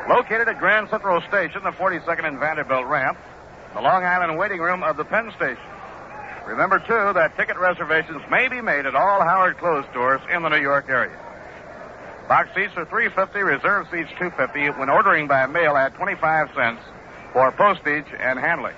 located at Grand Central Station, the 42nd and Vanderbilt ramp, the Long Island waiting room of the Penn Station. Remember, too, that ticket reservations may be made at all Howard Clothes stores in the New York area. Box seats are $3.50, reserve seats $2.50. When ordering by mail, add 25 cents for postage and handling.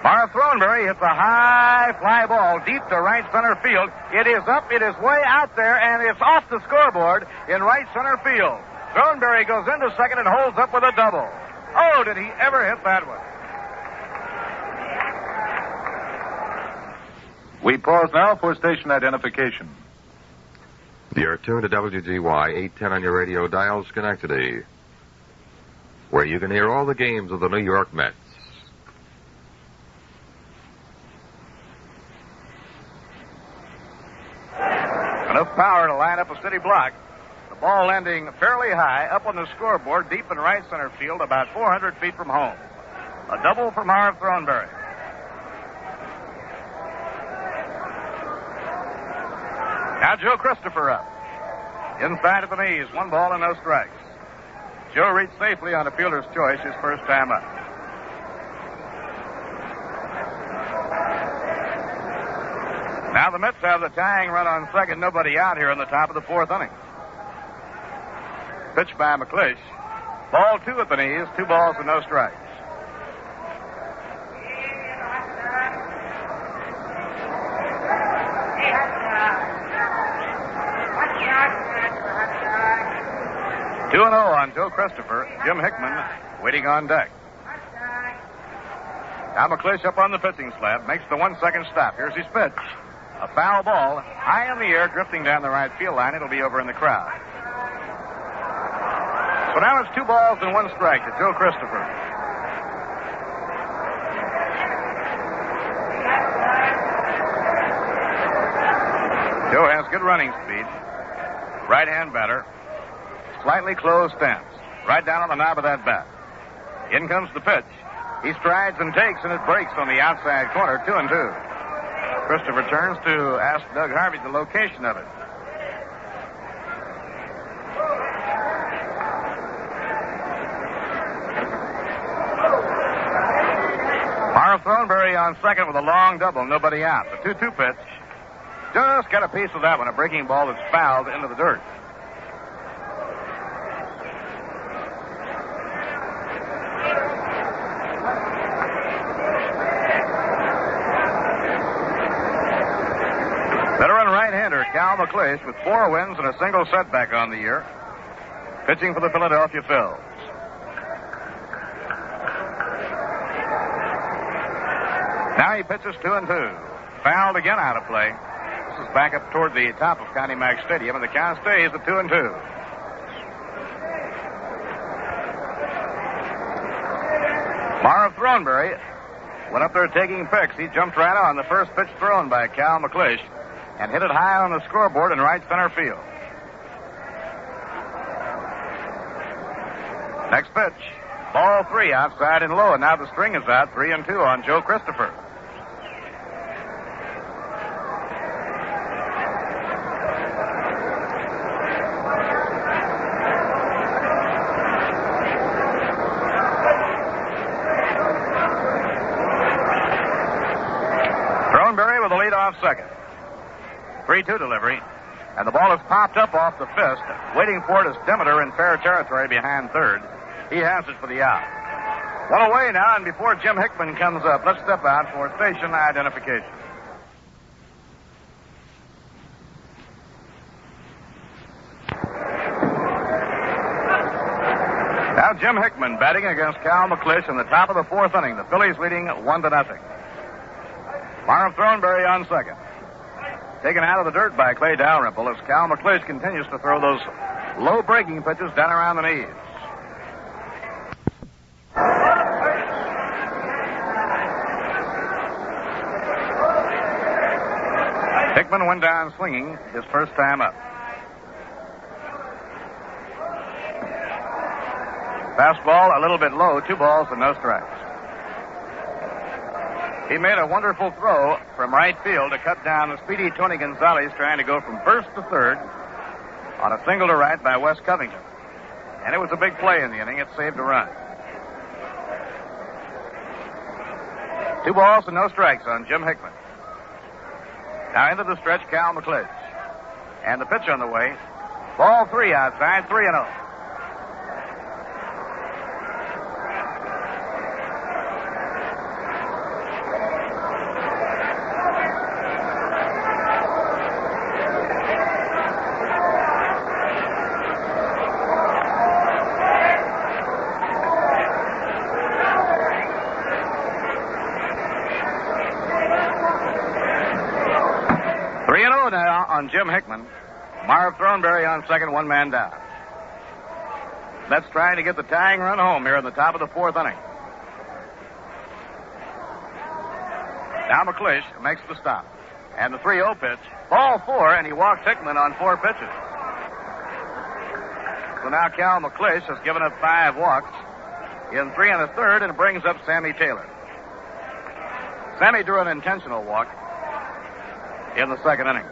Mara Throneberry hits a high fly ball deep to right center field. It is up, it is way out there, and it's off the scoreboard in right center field. Throneberry goes into second and holds up with a double. Oh, did he ever hit that one? We pause now for station identification. You're tuned to WGY 810 on your radio dial, Schenectady, where you can hear all the games of the New York Mets. Enough power to line up a city block. The ball landing fairly high up on the scoreboard, deep in right center field, about 400 feet from home. A double from Harv Throneberry. Now Joe Christopher up. Inside of the knees, 1 ball and no strikes. Joe reached safely on a fielder's choice his first time up. Now the Mets have the tying run on second, nobody out here in the top of the 4th inning. Pitch by McClish. Ball 2 at the knees, 2 balls and no strikes. Two 2-0 on Joe Christopher. Jim Hickman waiting on deck. Now McClish up on the pitching slab, makes the 1-second stop. Here's his pitch. A foul ball, high in the air, drifting down the right field line. It'll be over in the crowd. So now it's 2 balls and 1 strike to Joe Christopher. Joe has good running speed. Right-hand batter. Slightly closed stance. Right down on the knob of that bat. In comes the pitch. He strides and takes, and it breaks on the outside corner, 2-2. Christopher turns to ask Doug Harvey the location of it. Mara Throneberry on second with a long double, nobody out. The 2-2 pitch. Just got a piece of that one, a breaking ball that's fouled into the dirt. Veteran right-hander Cal McClish with 4 wins and a single setback on the year, pitching for the Philadelphia Phillies. Now Now he pitches 2-2. Fouled again, out of play. This is back up toward the top of Connie Mack Stadium, and the count stays at 2-2. Marv Throneberry went up there taking picks. He jumped right on the first pitch thrown by Cal McClish and hit it high on the scoreboard in right center field. Next pitch. Ball 3 outside and low, and now the string is out. 3-2 on Joe Christopher. Throneberry with the lead off second. 3-2 delivery. And the ball is popped up off the fist. Waiting for it is Demeter in fair territory behind third. He has it for the out. One away now, and before Jim Hickman comes up, let's step out for station identification. Now Jim Hickman batting against Cal McClish in the top of the fourth inning. The Phillies leading 1-0. Marv Throneberry on second. Taken out of the dirt by Clay Dalrymple as Cal McClish continues to throw those low breaking pitches down around the knees. Hickman went down swinging his first time up. Fastball a little bit low, 2 balls and no strikes. He made a wonderful throw from right field to cut down the speedy Tony Gonzalez trying to go from first to third on a single to right by Wes Covington. And it was a big play in the inning. It saved a run. 2 balls and no strikes on Jim Hickman. Now into the stretch, Cal McClish. And the pitch on the way. Ball 3 outside, 3-0. Now on Jim Hickman. Marv Throneberry on second, 1 man down. That's trying to get the tying run home here in the top of the fourth inning. Now McClish makes the stop. And the 3-0 pitch. Ball 4, and he walks Hickman on 4 pitches. So now Cal McClish has given up 5 walks in 3 1/3, and brings up Sammy Taylor. Sammy drew an intentional walk in the second inning.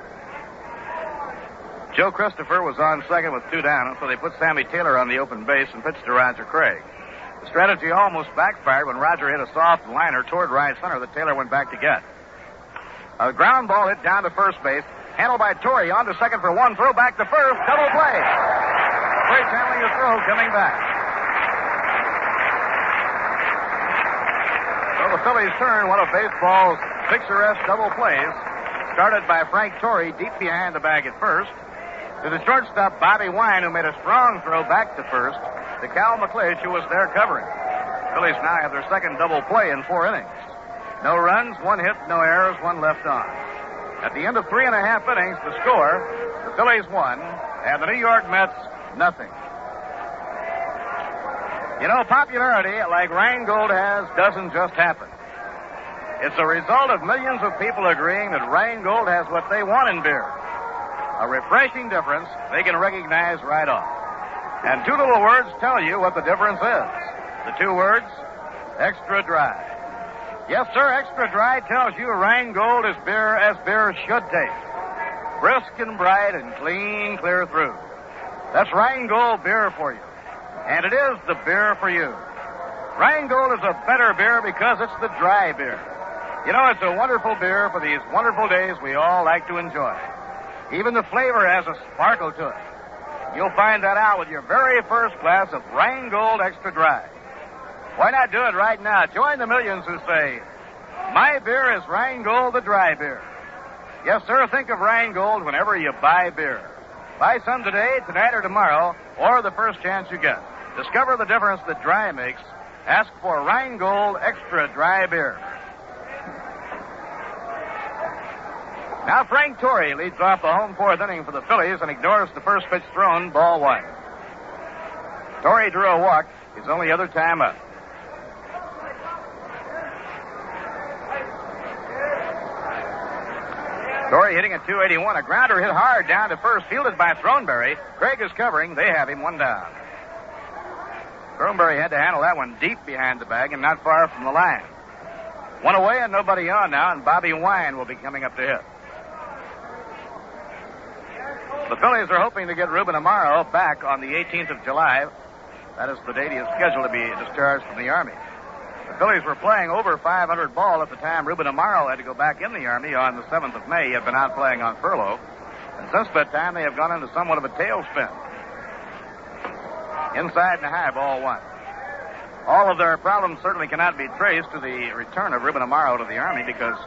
Joe Christopher was on second with 2 down, and so they put Sammy Taylor on the open base and pitched to Roger Craig. The strategy almost backfired when Roger hit a soft liner toward right center that Taylor went back to get. A ground ball hit down to first base, handled by Torrey, on to second for 1, throw back to first, double play. Brace handling the throw, coming back. So the Phillies turn one of baseball's picturesque double plays, started by Frank Torrey deep behind the bag at first, to the shortstop Bobby Wine, who made a strong throw back to first, to Cal McClish, who was there covering. Phillies now have their second double play in 4 innings. No runs, 1 hit, no errors, 1 left on. At the end of 3.5 innings, the score, the Phillies 1, and the New York Mets nothing. You know, popularity, like Rheingold has, doesn't just happen. It's a result of millions of people agreeing that Rheingold has what they want in beer. A refreshing difference they can recognize right off. And 2 little words tell you what the difference is. The 2 words, extra dry. Yes, sir, extra dry tells you Rheingold is beer as beer should taste. Brisk and bright and clean clear through. That's Rheingold beer for you. And it is the beer for you. Rheingold is a better beer because it's the dry beer. You know, it's a wonderful beer for these wonderful days we all like to enjoy. Even the flavor has a sparkle to it. You'll find that out with your very first glass of Rheingold Extra Dry. Why not do it right now? Join the millions who say, my beer is Rheingold the dry beer. Yes, sir, think of Rheingold whenever you buy beer. Buy some today, tonight, or tomorrow, or the first chance you get. Discover the difference that dry makes. Ask for Rheingold Extra Dry Beer. Now Frank Torrey leads off the home fourth inning for the Phillies and ignores the first pitch thrown, ball one. Torrey drew a walk, his only other time up. Torrey hitting at 281. A grounder hit hard down to first, fielded by Throneberry. Craig is covering. They have him one down. Throneberry had to handle that one deep behind the bag and not far from the line. One away and nobody on now, and Bobby Wine will be coming up to hit. The Phillies are hoping to get Ruben Amaro back on the 18th of July. That is the date he is scheduled to be discharged from the Army. The Phillies were playing over 500 ball at the time Ruben Amaro had to go back in the Army on the 7th of May. He had been out playing on furlough. And since that time, they have gone into somewhat of a tailspin. Inside and high, ball one. All of their problems certainly cannot be traced to the return of Ruben Amaro to the Army, because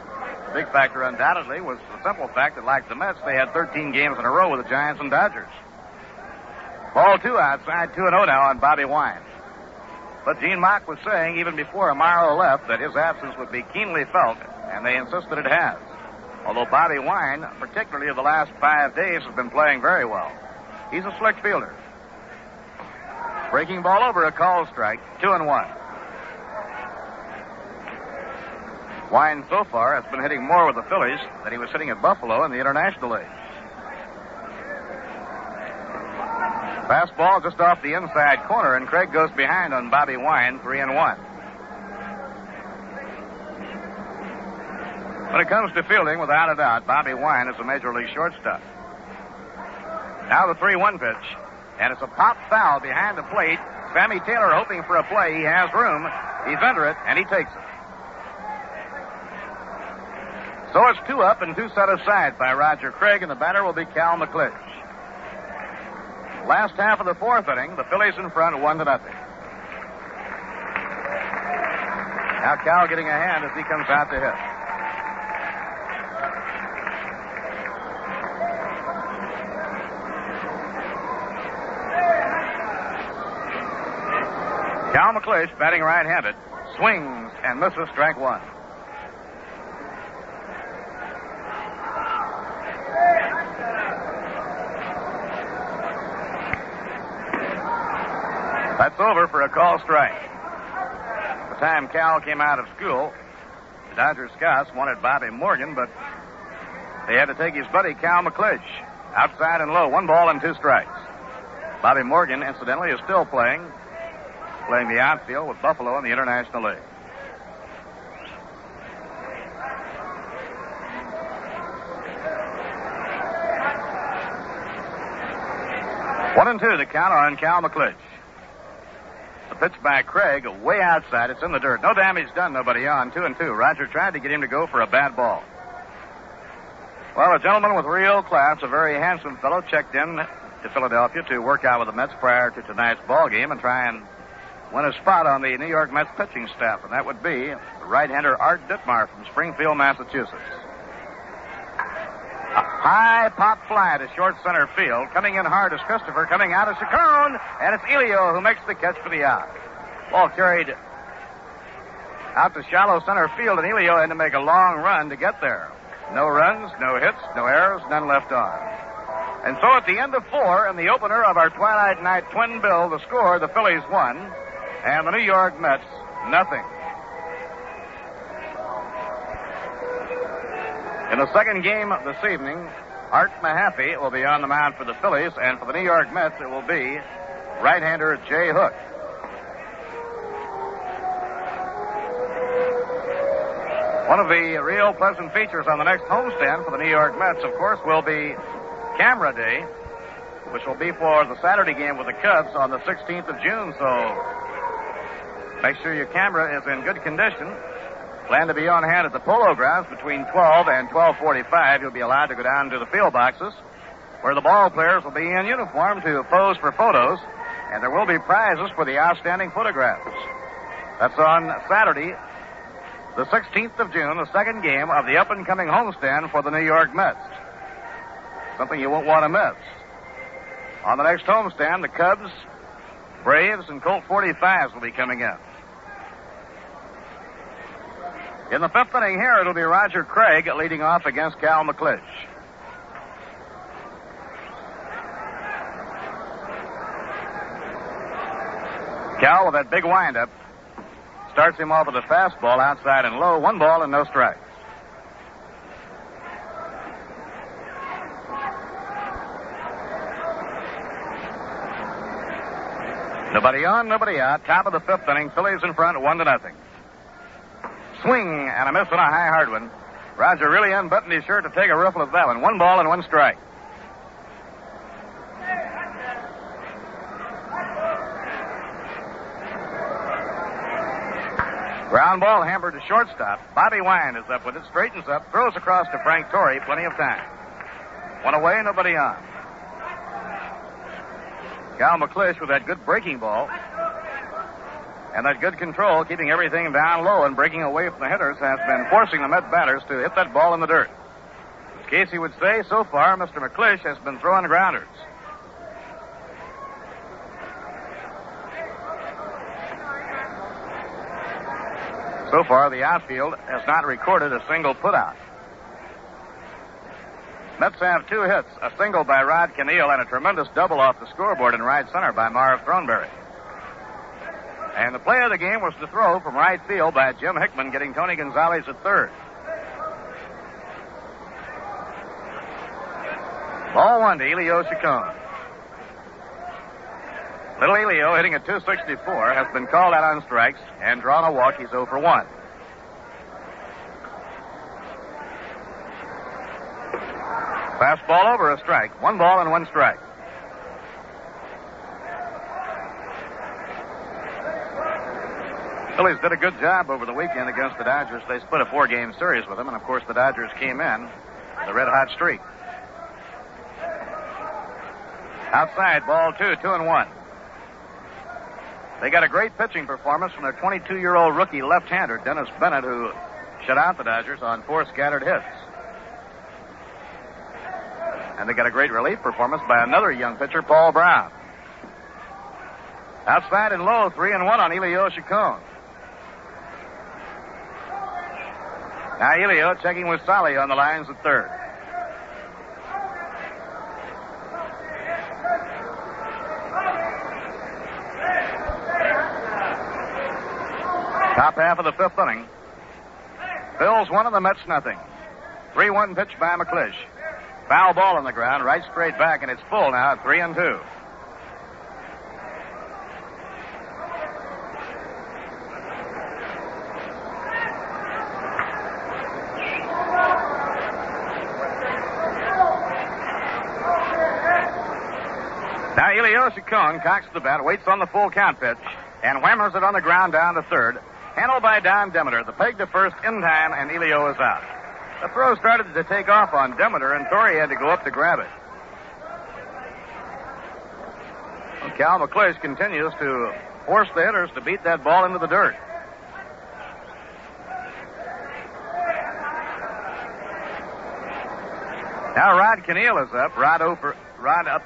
the big factor undoubtedly was the simple fact that, like the Mets, they had 13 games in a row with the Giants and Dodgers. Ball two outside, 2-0 now on Bobby Wine. But Gene Mack was saying even before Amaro left that his absence would be keenly felt, and they insist that it has. Although Bobby Wine, particularly of the last 5 days, has been playing very well. He's a slick fielder. Breaking ball over, a call strike, 2-1. Wine so far has been hitting more with the Phillies than he was hitting at Buffalo in the International League. Fastball just off the inside corner, and Craig goes behind on Bobby Wine, 3-1. When it comes to fielding, without a doubt, Bobby Wine is a major league shortstop. Now the 3-1 pitch, and it's a pop foul behind the plate. Sammy Taylor hoping for a play. He has room. He's under it, and he takes it. So it's 2 up and 2 set aside by Roger Craig, and the batter will be Cal McClish. Last half of the fourth inning, the Phillies in front, 1-0. Now Cal getting a hand as he comes out to hit. Cal McClish, batting right-handed, swings and misses, strike one. That's over for a call strike. The time Cal came out of school, the Dodger scouts wanted Bobby Morgan, but they had to take his buddy Cal McClish. Outside and low, 1 ball and 2 strikes. Bobby Morgan, incidentally, is still playing the outfield with Buffalo in the International League. One and 2, the count on Cal McClish. The pitch by Craig, way outside. It's in the dirt. No damage done, nobody on. 2 and 2. Roger tried to get him to go for a bad ball. Well, a gentleman with real class, a very handsome fellow, checked in to Philadelphia to work out with the Mets prior to tonight's ball game and try and win a spot on the New York Mets pitching staff, and that would be right-hander Art Ditmar from Springfield, Massachusetts. A high pop fly to short center field. Coming in hard is Christopher. Coming out is Chacon, and it's Elio who makes the catch for the out. Ball carried out to shallow center field, and Elio had to make a long run to get there. No runs, no hits, no errors, none left on. And so at the end of 4 in the opener of our Twilight Night twin bill, the score, the Phillies won, and the New York Mets, nothing. In the second game this evening, Art Mahaffey will be on the mound for the Phillies, and for the New York Mets, it will be right-hander Jay Hook. One of the real pleasant features on the next homestand for the New York Mets, of course, will be Camera Day, which will be for the Saturday game with the Cubs on the 16th of June, so make sure your camera is in good condition. Plan to be on hand at the Polo Grounds between 12 and 12:45. You'll be allowed to go down to the field boxes, where the ball players will be in uniform to pose for photos, and there will be prizes for the outstanding photographs. That's on Saturday, the 16th of June, the second game of the up-and-coming homestand for the New York Mets. Something you won't want to miss. On the next homestand, the Cubs, Braves, and Colt 45s will be coming in. In the 5th inning here, it'll be Roger Craig leading off against Cal McClish. Cal with that big windup starts him off with a fastball outside and low. 1 ball and no strikes. Nobody on, nobody out. Top of the 5th inning. Phillies in front, 1-0. Swing and a miss on a high hard one. Roger really unbuttoned his shirt to take a riffle at that one. 1 ball and 1 strike. Ground ball hammered to shortstop. Bobby Wine is up with it, straightens up, throws across to Frank Torrey. Plenty of time. 1 away, nobody on. Cal McClish with that good breaking ball and that good control, keeping everything down low and breaking away from the hitters, has been forcing the Met batters to hit that ball in the dirt. As Casey would say, so far, Mr. McClish has been throwing grounders. So far, the outfield has not recorded a single putout. Mets have 2 hits, a single by Rod Conneal and a tremendous double off the scoreboard in right center by Marv Throneberry. And the play of the game was the throw from right field by Jim Hickman, getting Tony Gonzalez at third. Ball 1 to Elio Chacon. Little Elio, hitting at 264, has been called out on strikes and drawn a walk. He's 0 for 1. Fastball over, a strike. 1 ball and 1 strike. Phillies did a good job over the weekend against the Dodgers. They split a 4-game series with them, and of course the Dodgers came in the red-hot streak. Outside, ball 2, 2-1. They got a great pitching performance from their 22-year-old rookie left-hander, Dennis Bennett, who shut out the Dodgers on 4 scattered hits. And they got a great relief performance by another young pitcher, Paul Brown. Outside and low, 3-1 on Elio Chacon. Now Elio checking with Solly on the lines at third. Top half of the 5th inning. Phil's 1 and the Mets nothing. 3-1 pitch by McClish. Foul ball on the ground, right straight back, and it's full now at 3-2. Now Elio Chacon cocks the bat, waits on the full count pitch, and whammers it on the ground down to third. Handled by Don Demeter. The peg to first in time, and Elio is out. The throw started to take off on Demeter, and Torrey had to go up to grab it. Well, Cal McClish continues to force the hitters to beat that ball into the dirt. Now Rod Conneal is up. Rod up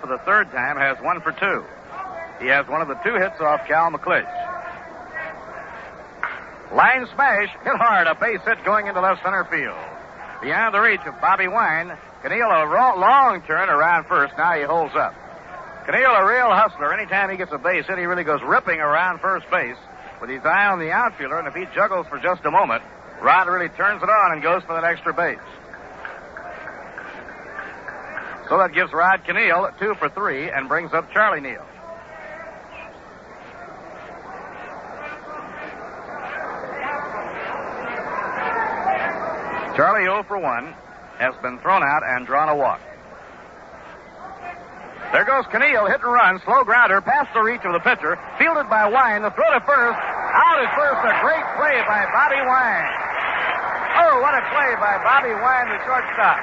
for the 3rd time, has 1 for 2. He has one of the 2 hits off Cal McClish. Line smash, hit hard, a base hit going into left center field. Beyond the reach of Bobby Wine. Conneal a long turn around first. Now he holds up. Conneal a real hustler. Anytime he gets a base hit, he really goes ripping around first base with his eye on the outfielder, and if he juggles for just a moment, Rod really turns it on and goes for that extra base. So that gives Rod Conneal 2 for 3 and brings up Charlie Neal. Charlie 0 for 1 has been thrown out and drawn a walk. There goes Conneal, hit and run, slow grounder, past the reach of the pitcher, fielded by Wine. The throw to first, out at first, a great play by Bobby Wine. Oh, what a play by Bobby Wine, the shortstop.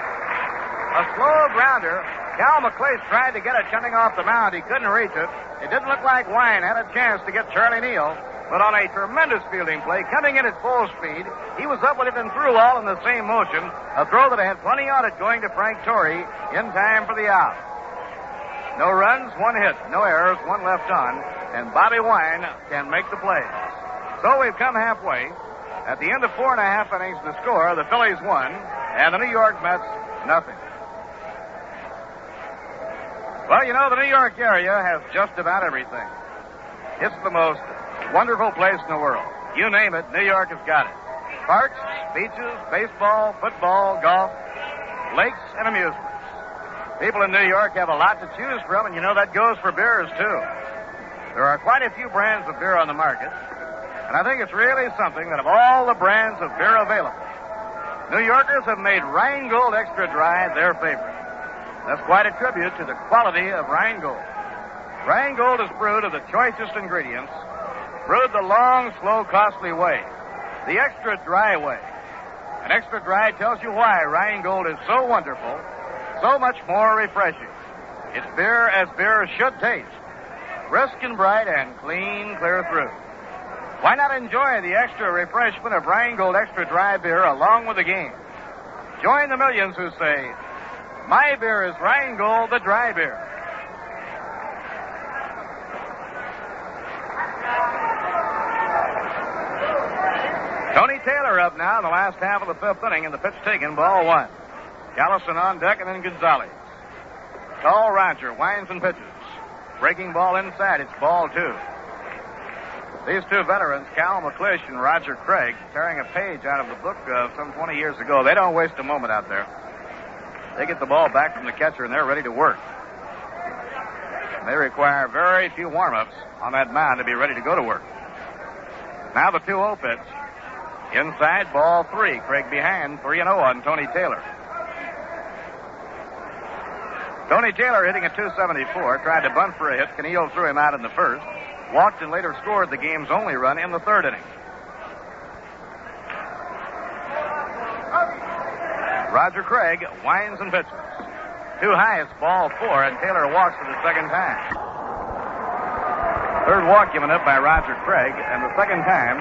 A slow grounder. Cal McClish tried to get it coming off the mound. He couldn't reach it. It didn't look like Wine had a chance to get Charlie Neal. But on a tremendous fielding play, coming in at full speed, he was up with it and through all in the same motion. A throw that had plenty on it going to Frank Torrey in time for the out. No runs, 1 hit, no errors, 1 left on, and Bobby Wine can make the play. So we've come halfway. At the end of 4.5 innings, the score, the Phillies 1, and the New York Mets nothing. Well, you know, the New York area has just about everything. It's the most wonderful place in the world. You name it, New York has got it. Parks, beaches, baseball, football, golf, lakes, and amusements. People in New York have a lot to choose from, and you know that goes for beers, too. There are quite a few brands of beer on the market, and I think it's really something that of all the brands of beer available, New Yorkers have made Rheingold Extra Dry their favorite. That's quite a tribute to the quality of Rheingold. Rheingold is brewed of the choicest ingredients, brewed the long, slow, costly way, the extra dry way. And Extra Dry tells you why Rheingold is so wonderful, so much more refreshing. It's beer as beer should taste. Brisk and bright and clean clear through. Why not enjoy the extra refreshment of Rheingold Extra Dry beer along with the game? Join the millions who say, my beer is Rheingold, the dry beer. Tony Taylor up now in the last half of the fifth inning, and the pitch taken, ball one. Callison on deck, and then Gonzalez. Tall Roger winds and pitches. Breaking ball inside, it's ball two. These two veterans, Cal McClish and Roger Craig, tearing a page out of the book of some 20 years ago. They don't waste a moment out there. They get the ball back from the catcher, and they're ready to work. They require very few warm-ups on that mound to be ready to go to work. Now the 2-0 pitch. Inside, ball three. Craig behind, 3-0 on Tony Taylor. Tony Taylor hitting at 274, tried to bunt for a hit. Canillo threw him out in the first. Walked and later scored the game's only run in the third inning. Roger Craig winds and pitches. Too high, it's ball four, and Taylor walks for the second time. Third walk given up by Roger Craig, and the second time,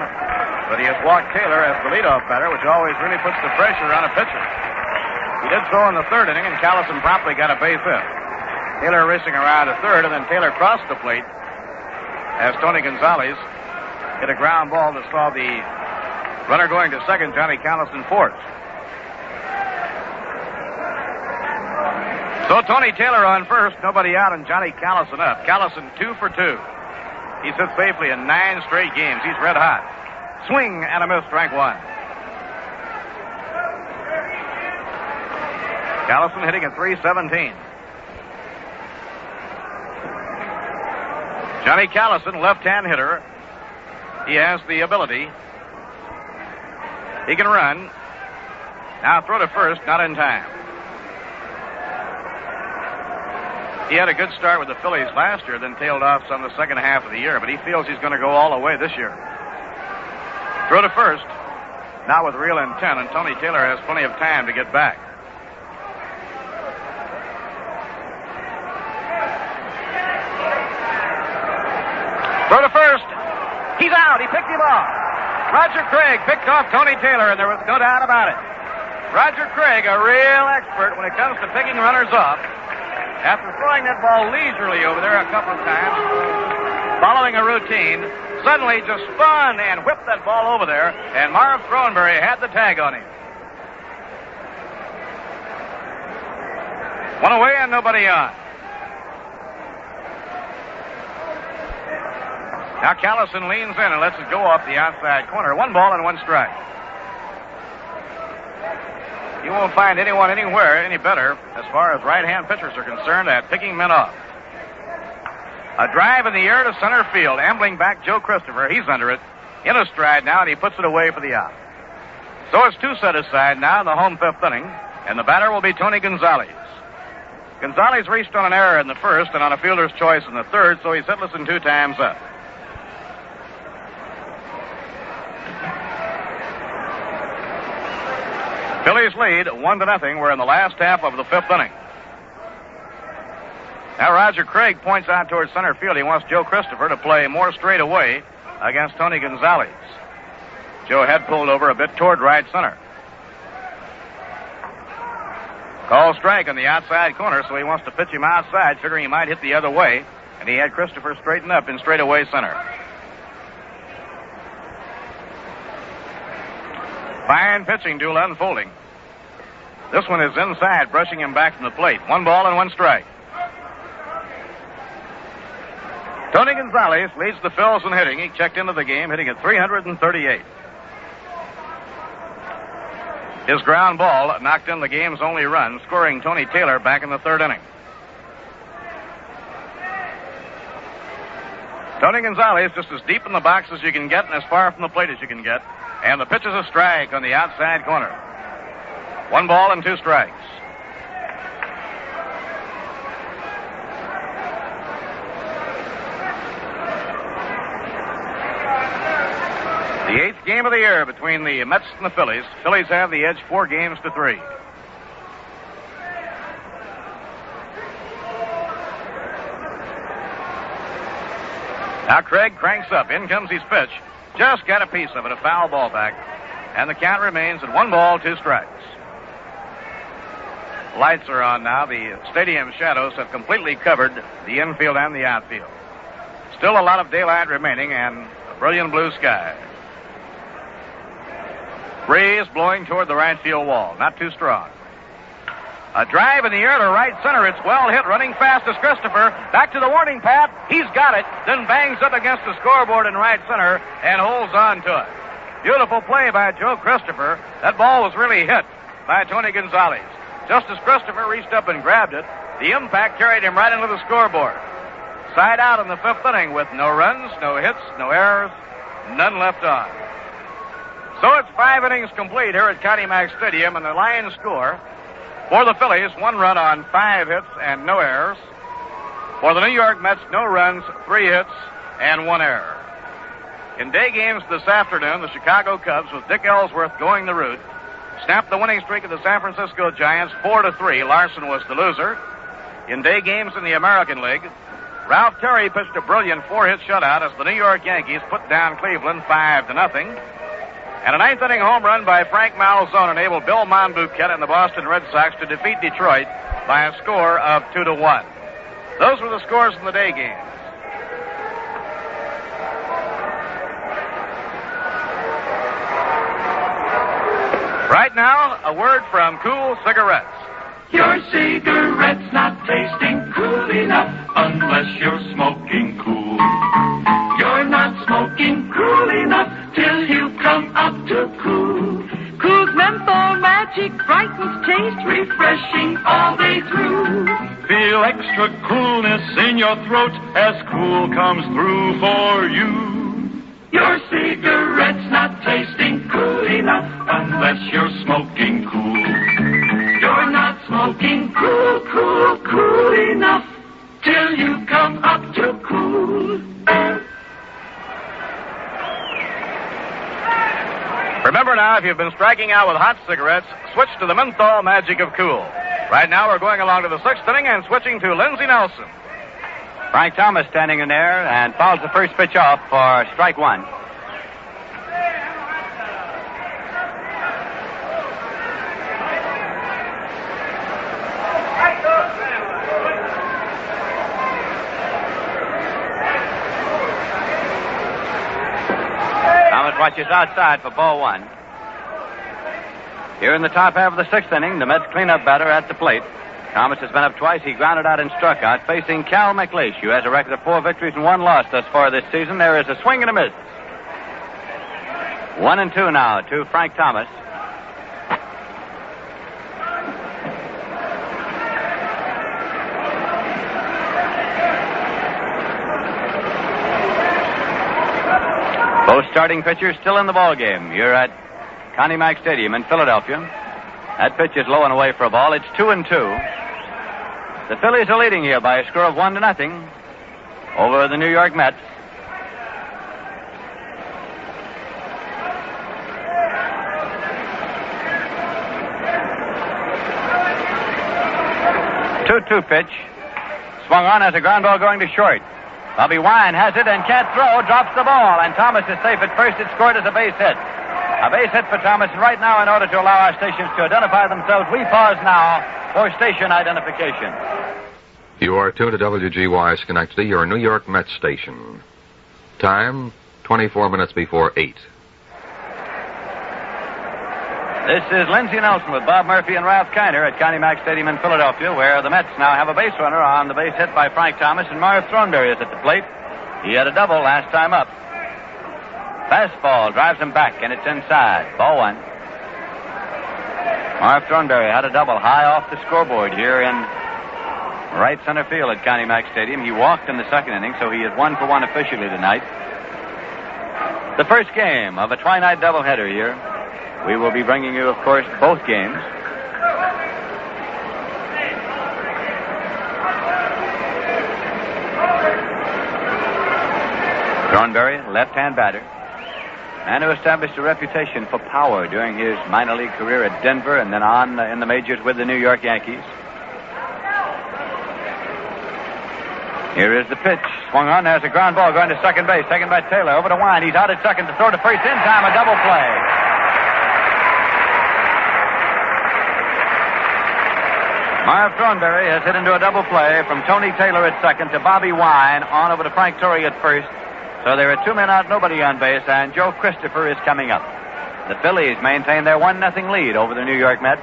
but he has walked Taylor as the leadoff batter, which always really puts the pressure on a pitcher. He did so in the third inning, and Callison promptly got a base hit. Taylor racing around to third, and then Taylor crossed the plate as Tony Gonzalez hit a ground ball that saw the runner going to second, Johnny Callison, fourth. So Tony Taylor on first, nobody out, and Johnny Callison up. Callison 2 for 2. He sits safely in 9 straight games. He's red hot. Swing and a miss, strike one. Callison hitting at 317. Johnny Callison, left-hand hitter. He has the ability. He can run. Now throw to first, not in time. He had a good start with the Phillies last year, then tailed off some the second half of the year, but he feels he's going to go all the way this year. Throw to first, not with real intent, and Tony Taylor has plenty of time to get back. Throw to first. He's out. He picked him off. Roger Craig picked off Tony Taylor, and there was no doubt about it. Roger Craig, a real expert when it comes to picking runners off. After throwing that ball leisurely over there a couple of times, following a routine, suddenly just spun and whipped that ball over there, and Marv Throneberry had the tag on him. One away and nobody on. Now Callison leans in and lets it go off the outside corner. 1 ball and 1 strike. You won't find anyone anywhere any better as far as right-hand pitchers are concerned at picking men off. A drive in the air to center field. Ambling back Joe Christopher. He's under it. In a stride now, and he puts it away for the out. So it's 2 set aside now in the home fifth inning, and the batter will be Tony Gonzalez. Gonzalez reached on an error in the first and on a fielder's choice in the third, so he's hitless and 2 times up. Phillies lead 1-0. We're in the last half of the fifth inning. Now Roger Craig points out towards center field. He wants Joe Christopher to play more straight away against Tony Gonzalez. Joe had pulled over a bit toward right center. Call strike on the outside corner, so he wants to pitch him outside, figuring he might hit the other way, and he had Christopher straighten up in straightaway center. Fine pitching duel unfolding. This one is inside, brushing him back from the plate. 1 ball and 1 strike. Tony Gonzalez leads the Phils in hitting. He checked into the game, hitting at 338. His ground ball knocked in the game's only run, scoring Tony Taylor back in the third inning. Tony Gonzalez just as deep in the box as you can get and as far from the plate as you can get. And the pitch is a strike on the outside corner. 1 ball and 2 strikes. The 8th game of the year between the Mets and the Phillies. Phillies have the edge 4 games to 3. Now Craig cranks up. In comes his pitch. Just got a piece of it, a foul ball back. And the count remains at 1 ball, 2 strikes. Lights are on now. The stadium shadows have completely covered the infield and the outfield. Still a lot of daylight remaining and a brilliant blue sky. Breeze blowing toward the right field wall. Not too strong. A drive in the air to right center. It's well hit. Running fast is Christopher. Back to the warning pad. He's got it. Then bangs up against the scoreboard in right center and holds on to it. Beautiful play by Joe Christopher. That ball was really hit by Tony Gonzalez. Just as Christopher reached up and grabbed it, the impact carried him right into the scoreboard. Side out in the 5th inning with no runs, no hits, no errors, none left on. So it's 5 innings complete here at Connie Mack Stadium, and the Lions score for the Phillies 1 run on 5 hits and no errors. For the New York Mets, no runs, 3 hits, and 1 error. In day games this afternoon, the Chicago Cubs, with Dick Ellsworth going the route, snapped the winning streak of the San Francisco Giants 4-3. Larson was the loser. In day games in the American League, Ralph Terry pitched a brilliant 4-hit shutout as the New York Yankees put down Cleveland 5-0. And a 9th inning home run by Frank Malzone enabled Bill Monbouquet and the Boston Red Sox to defeat Detroit by a score of 2-1. Those were the scores in the day games. Right now, a word from Cool Cigarettes. Your cigarette's not tasting cool enough unless you're smoking cool. You're not smoking cool enough till you come up to cool. Cool's menthol magic brightens taste, refreshing all day through. Feel extra coolness in your throat as cool comes through for you. Your cigarette's not tasting cool enough unless you're smoking cool. You're not smoking cool, cool, cool enough till you come up to cool. Remember now, if you've been striking out with hot cigarettes, switch to the menthol magic of cool. Right now, we're going along to the 6th inning and switching to Lindsey Nelson. Frank Thomas standing in there and fouls the first pitch off for strike 1. Thomas watches outside for ball 1. Here in the top half of the 6th inning, the Mets cleanup batter at the plate. Thomas has been up twice. He grounded out and struck out, facing Cal McLeish, who has a record of 4 victories and 1 loss thus far this season. There is a swing and a miss. 1-2 now to Frank Thomas. Both starting pitchers still in the ball game. You're at Connie Mack Stadium in Philadelphia. That pitch is low and away for a ball. It's 2-2. The Phillies are leading here by a score of 1-0 over the New York Mets. Two-2 pitch. Swung on as a ground ball going to short. Bobby Wine has it and can't throw, drops the ball, and Thomas is safe at first. It's scored as a base hit. A base hit for Thomas. Right now, in order to allow our stations to identify themselves, we pause now for station identification. You are tuned to WGY Schenectady, your New York Mets station. Time, 24 minutes before 8. This is Lindsey Nelson with Bob Murphy and Ralph Kiner at Connie Mack Stadium in Philadelphia, where the Mets now have a base runner on the base hit by Frank Thomas, and Marv Throneberry is at the plate. He had a double last time up. Fastball drives him back, and it's inside. Ball one. Marv Thornberry had a double high off the scoreboard here in right center field at Connie Mack Stadium. He walked in the second inning, so he is 1-for-1 officially tonight. The first game of a twilight doubleheader here. We will be bringing you, of course, both games. Thornberry, left-hand batter. Man who established a reputation for power during his minor league career at Denver and then on in the majors with the New York Yankees. Here is the pitch. Swung on. There's a ground ball going to second base. Taken by Taylor. Over to Wine. He's out at second to throw to first. In time, a double play. Marv Thornberry has hit into a double play from Tony Taylor at second to Bobby Wine on over to Frank Torrey at first. So there are 2 men out, nobody on base, and Joe Christopher is coming up. The Phillies maintain their 1-0 lead over the New York Mets.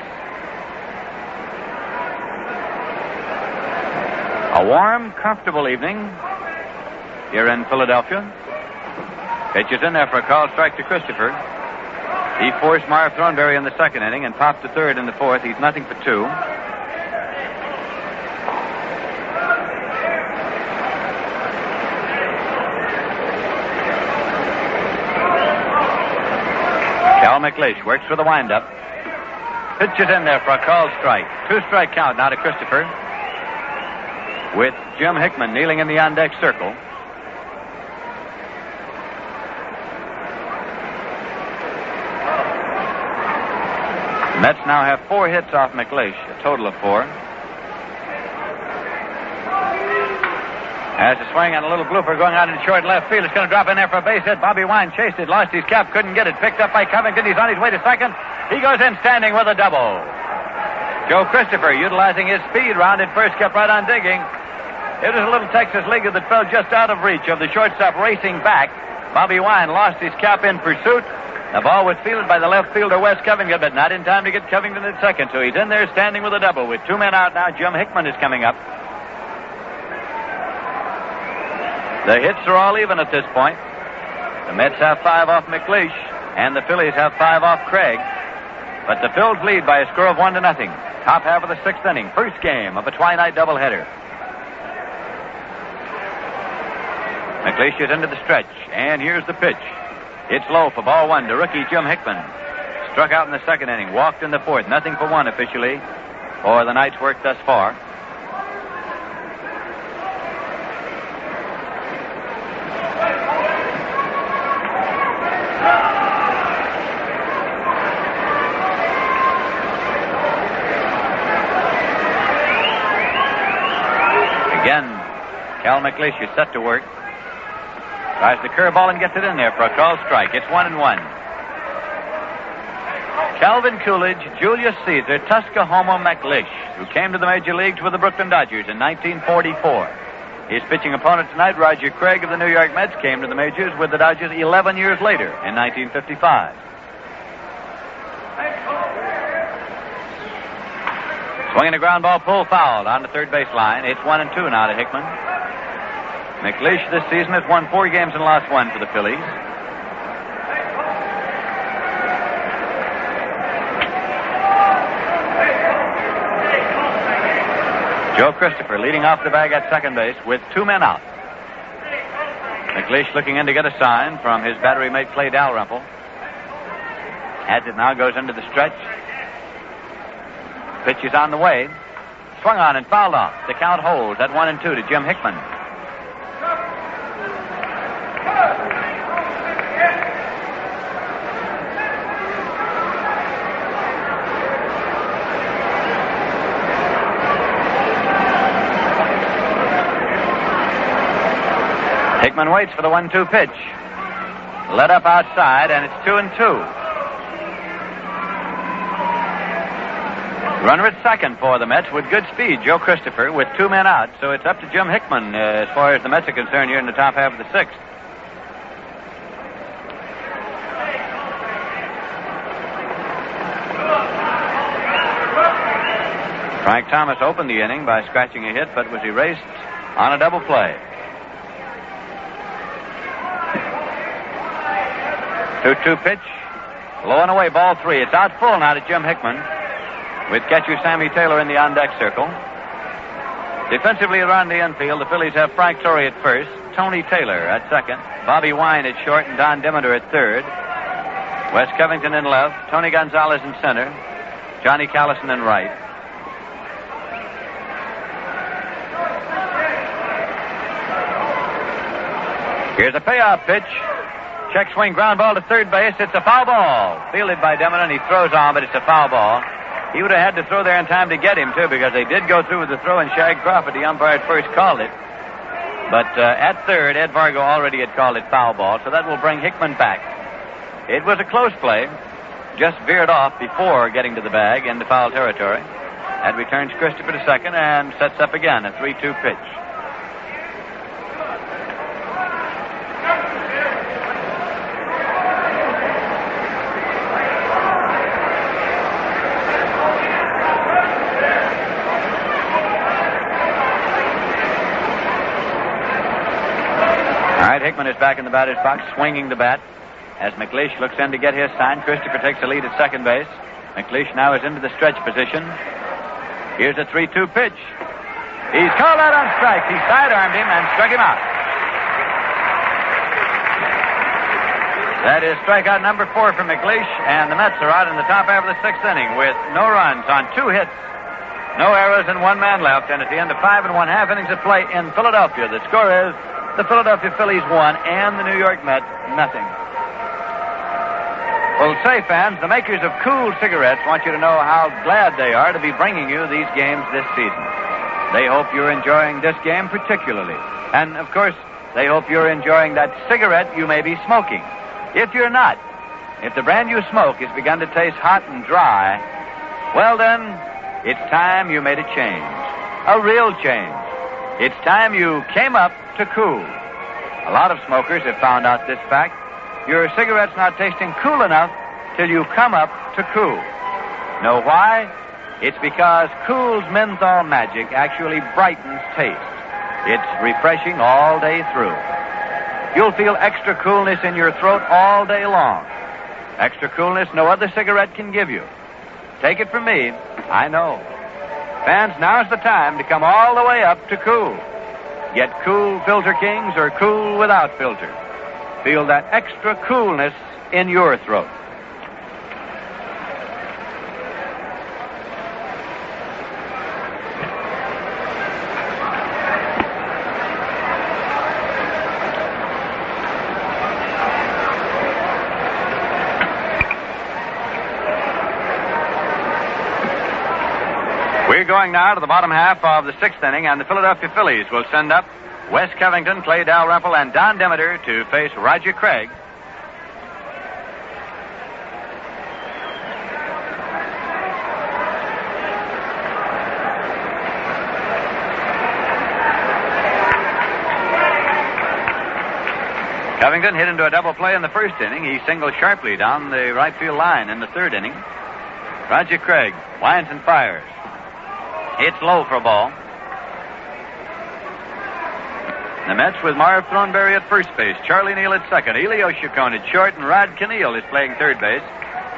A warm, comfortable evening here in Philadelphia. Pitch is in there for a called strike to Christopher. He forced Marv Thornberry in the second inning and popped to third in the fourth. He's 0-for-2. Cal McLeish works for the windup. Pitch is in there for a called strike. 2-strike count now to Christopher, with Jim Hickman kneeling in the on-deck circle. The Mets now have 4 hits off McLeish, a total of 4. Has a swing on a little blooper going out in short left field. It's going to drop in there for a base hit. Bobby Wine chased it, lost his cap, couldn't get it. Picked up by Covington. He's on his way to second. He goes in standing with a double. Joe Christopher, utilizing his speed, rounded first, kept right on digging. It was a little Texas leaguer that fell just out of reach of the shortstop racing back. Bobby Wine lost his cap in pursuit. The ball was fielded by the left fielder, Wes Covington, but not in time to get Covington at second. So he's in there standing with a double. With 2 men out now, Jim Hickman is coming up. The hits are all even at this point. The Mets have 5 off McLeish, and the Phillies have 5 off Craig. But the Phils lead by a score of 1-0. Top half of the 6th inning. First game of a twilight doubleheader. McLeish is into the stretch, and here's the pitch. It's low for ball 1 to rookie Jim Hickman. Struck out in the second inning, walked in the fourth. 0-for-1 officially for the night's work thus far. Again, Cal McLeish is set to work. Tries the curveball and gets it in there for a called strike. It's 1-1. Calvin Coolidge, Julius Caesar, Tuskahoma McLeish, who came to the major leagues with the Brooklyn Dodgers in 1944. His pitching opponent tonight, Roger Craig of the New York Mets, came to the majors with the Dodgers 11 years later in 1955. Swinging a ground ball, pull foul on the third base line. It's 1-2 now to Hickman. McLeish this season has won 4 games and lost 1 for the Phillies. Joe Christopher leading off the bag at second base with 2 men out. McLeish looking in to get a sign from his battery mate Clay Dalrymple. Has it now, goes into the stretch. Pitch is on the way. Swung on and fouled off. The count holds at 1-2 to Jim Hickman. Hickman waits for the 1-2 pitch. Led up outside, and it's 2-2. Runner at second for the Mets with good speed, Joe Christopher, with 2 men out. So it's up to Jim Hickman as far as the Mets are concerned here in the top half of the 6th. Frank Thomas opened the inning by scratching a hit, but was erased on a double play. 2-2 pitch. Low and away, ball 3. It's out full now to Jim Hickman, with catcher Sammy Taylor in the on-deck circle. Defensively around the infield, the Phillies have Frank Torrey at first, Tony Taylor at second, Bobby Wine at short, and Don Demeter at third. Wes Covington in left, Tony Gonzalez in center, Johnny Callison in right. Here's a payoff pitch. Check swing, ground ball to third base. It's a foul ball. Fielded by Demeter, and he throws on, but it's a foul ball. He would have had to throw there in time to get him, too, because they did go through with the throw, and Shag Crawford, the umpire, at first called it. But at third, Ed Vargo already had called it foul ball, so that will bring Hickman back. It was a close play. Just veered off before getting to the bag into foul territory. And returns Christopher to second and sets up again a 3-2 pitch. Hickman is back in the batter's box, swinging the bat. As McLeish looks in to get his sign, Christopher takes the lead at second base. McLeish now is into the stretch position. Here's a 3-2 pitch. He's called out on strike. He sidearmed him and struck him out. That is strikeout number 4 for McLeish, and the Mets are out in the top half of the 6th inning with no runs on 2 hits, no errors, and 1 man left. And at the end of 5 1/2 innings of play in Philadelphia, the score is the Philadelphia Phillies 1 and the New York Mets nothing. Well, say, fans, the makers of Cool cigarettes want you to know how glad they are to be bringing you these games this season. They hope you're enjoying this game particularly. And, of course, they hope you're enjoying that cigarette you may be smoking. If you're not, if the brand you smoke has begun to taste hot and dry, well then, it's time you made a change. A real change. It's time you came up to Cool. A lot of smokers have found out this fact. Your cigarette's not tasting cool enough till you come up to Cool. Know why? It's because Cool's menthol magic actually brightens taste. It's refreshing all day through. You'll feel extra coolness in your throat all day long. Extra coolness no other cigarette can give you. Take it from me, I know. Fans, now's the time to come all the way up to Cool. Get Cool Filter Kings or Cool without filter. Feel that extra coolness in your throat. We're going now to the bottom half of the 6th inning, and the Philadelphia Phillies will send up Wes Covington, Clay Dalrymple, and Don Demeter to face Roger Craig. Covington hit into a double play in the 1st inning. He singled sharply down the right field line in the 3rd inning. Roger Craig winds and fires. It's low for a ball. The Mets with Marv Thornberry at first base, Charlie Neal at second, Elio Chacon at short, and Rod Keneal is playing third base.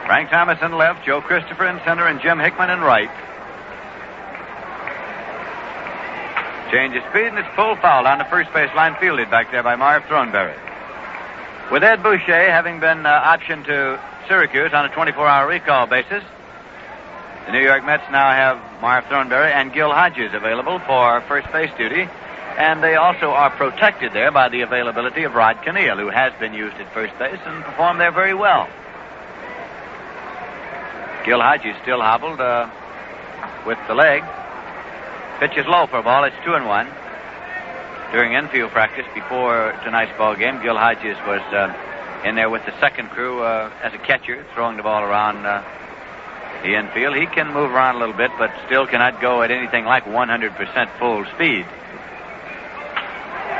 Frank Thomas in left, Joe Christopher in center, and Jim Hickman in right. Change of speed, and it's full foul on the first base line, fielded back there by Marv Thornberry. With Ed Boucher having been optioned to Syracuse on a 24-hour recall basis, the New York Mets now have Marv Thornberry and Gil Hodges available for first base duty, and they also are protected there by the availability of Rod Keneal, who has been used at first base and performed there very well. Gil Hodges still hobbled with the leg. Pitch is low for a ball. It's 2-1. During infield practice before tonight's ball game, Gil Hodges was in there with the second crew as a catcher, throwing the ball around the infield. He can move around a little bit, but still cannot go at anything like 100% full speed.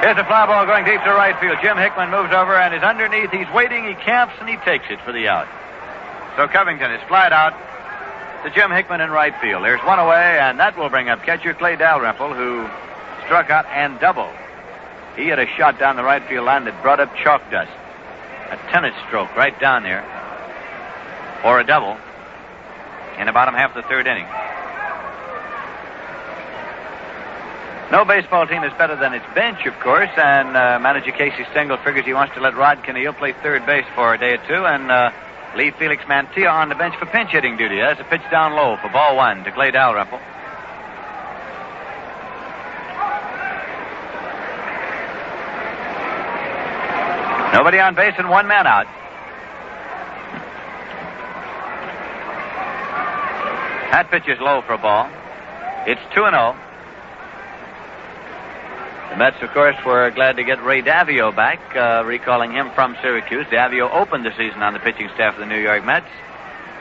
Here's a fly ball going deep to right field. Jim Hickman moves over and is underneath. He's waiting, he camps, and he takes it for the out. So Covington is flied out to Jim Hickman in right field. There's one away, and that will bring up catcher Clay Dalrymple, who struck out and doubled. He had a shot down the right field line that brought up chalk dust. a tennis stroke right down there, or a double, in the bottom half of the third inning. No baseball team is better than its bench, of course, and manager Casey Stengel figures he wants to let Rod Conneal play third base for a day or two and leave Felix Mantilla on the bench for pinch hitting duty. That's a pitch down low for ball one to Clay Dalrymple. Nobody on base and one man out. That pitch is low for a ball. It's 2-0. The Mets, of course, were glad to get Ray Davio back, recalling him from Syracuse. Davio opened the season on the pitching staff of the New York Mets.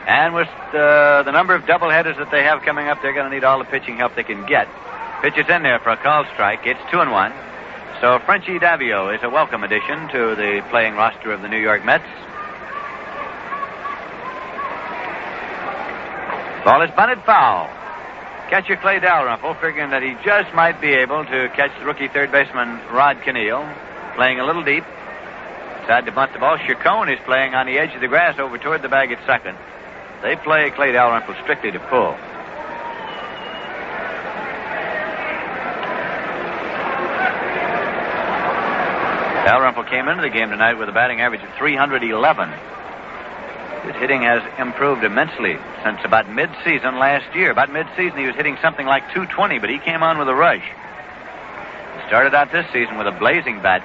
And with the number of doubleheaders that they have coming up, they're going to need all the pitching help they can get. Pitch is in there for a called strike. It's 2-1. So Frenchie Davio is a welcome addition to the playing roster of the New York Mets. Ball is bunted foul. Catcher Clay Dalrymple figuring that he just might be able to catch the rookie third baseman Rod Conneal, playing a little deep. Tried to bunt the ball. Chacon is playing on the edge of the grass over toward the bag at second. They play Clay Dalrymple strictly to pull. Dalrymple came into the game tonight with a batting average of 311. His hitting has improved immensely since about mid-season last year. About mid-season, he was hitting something like 220, but he came on with a rush. He started out this season with a blazing bat.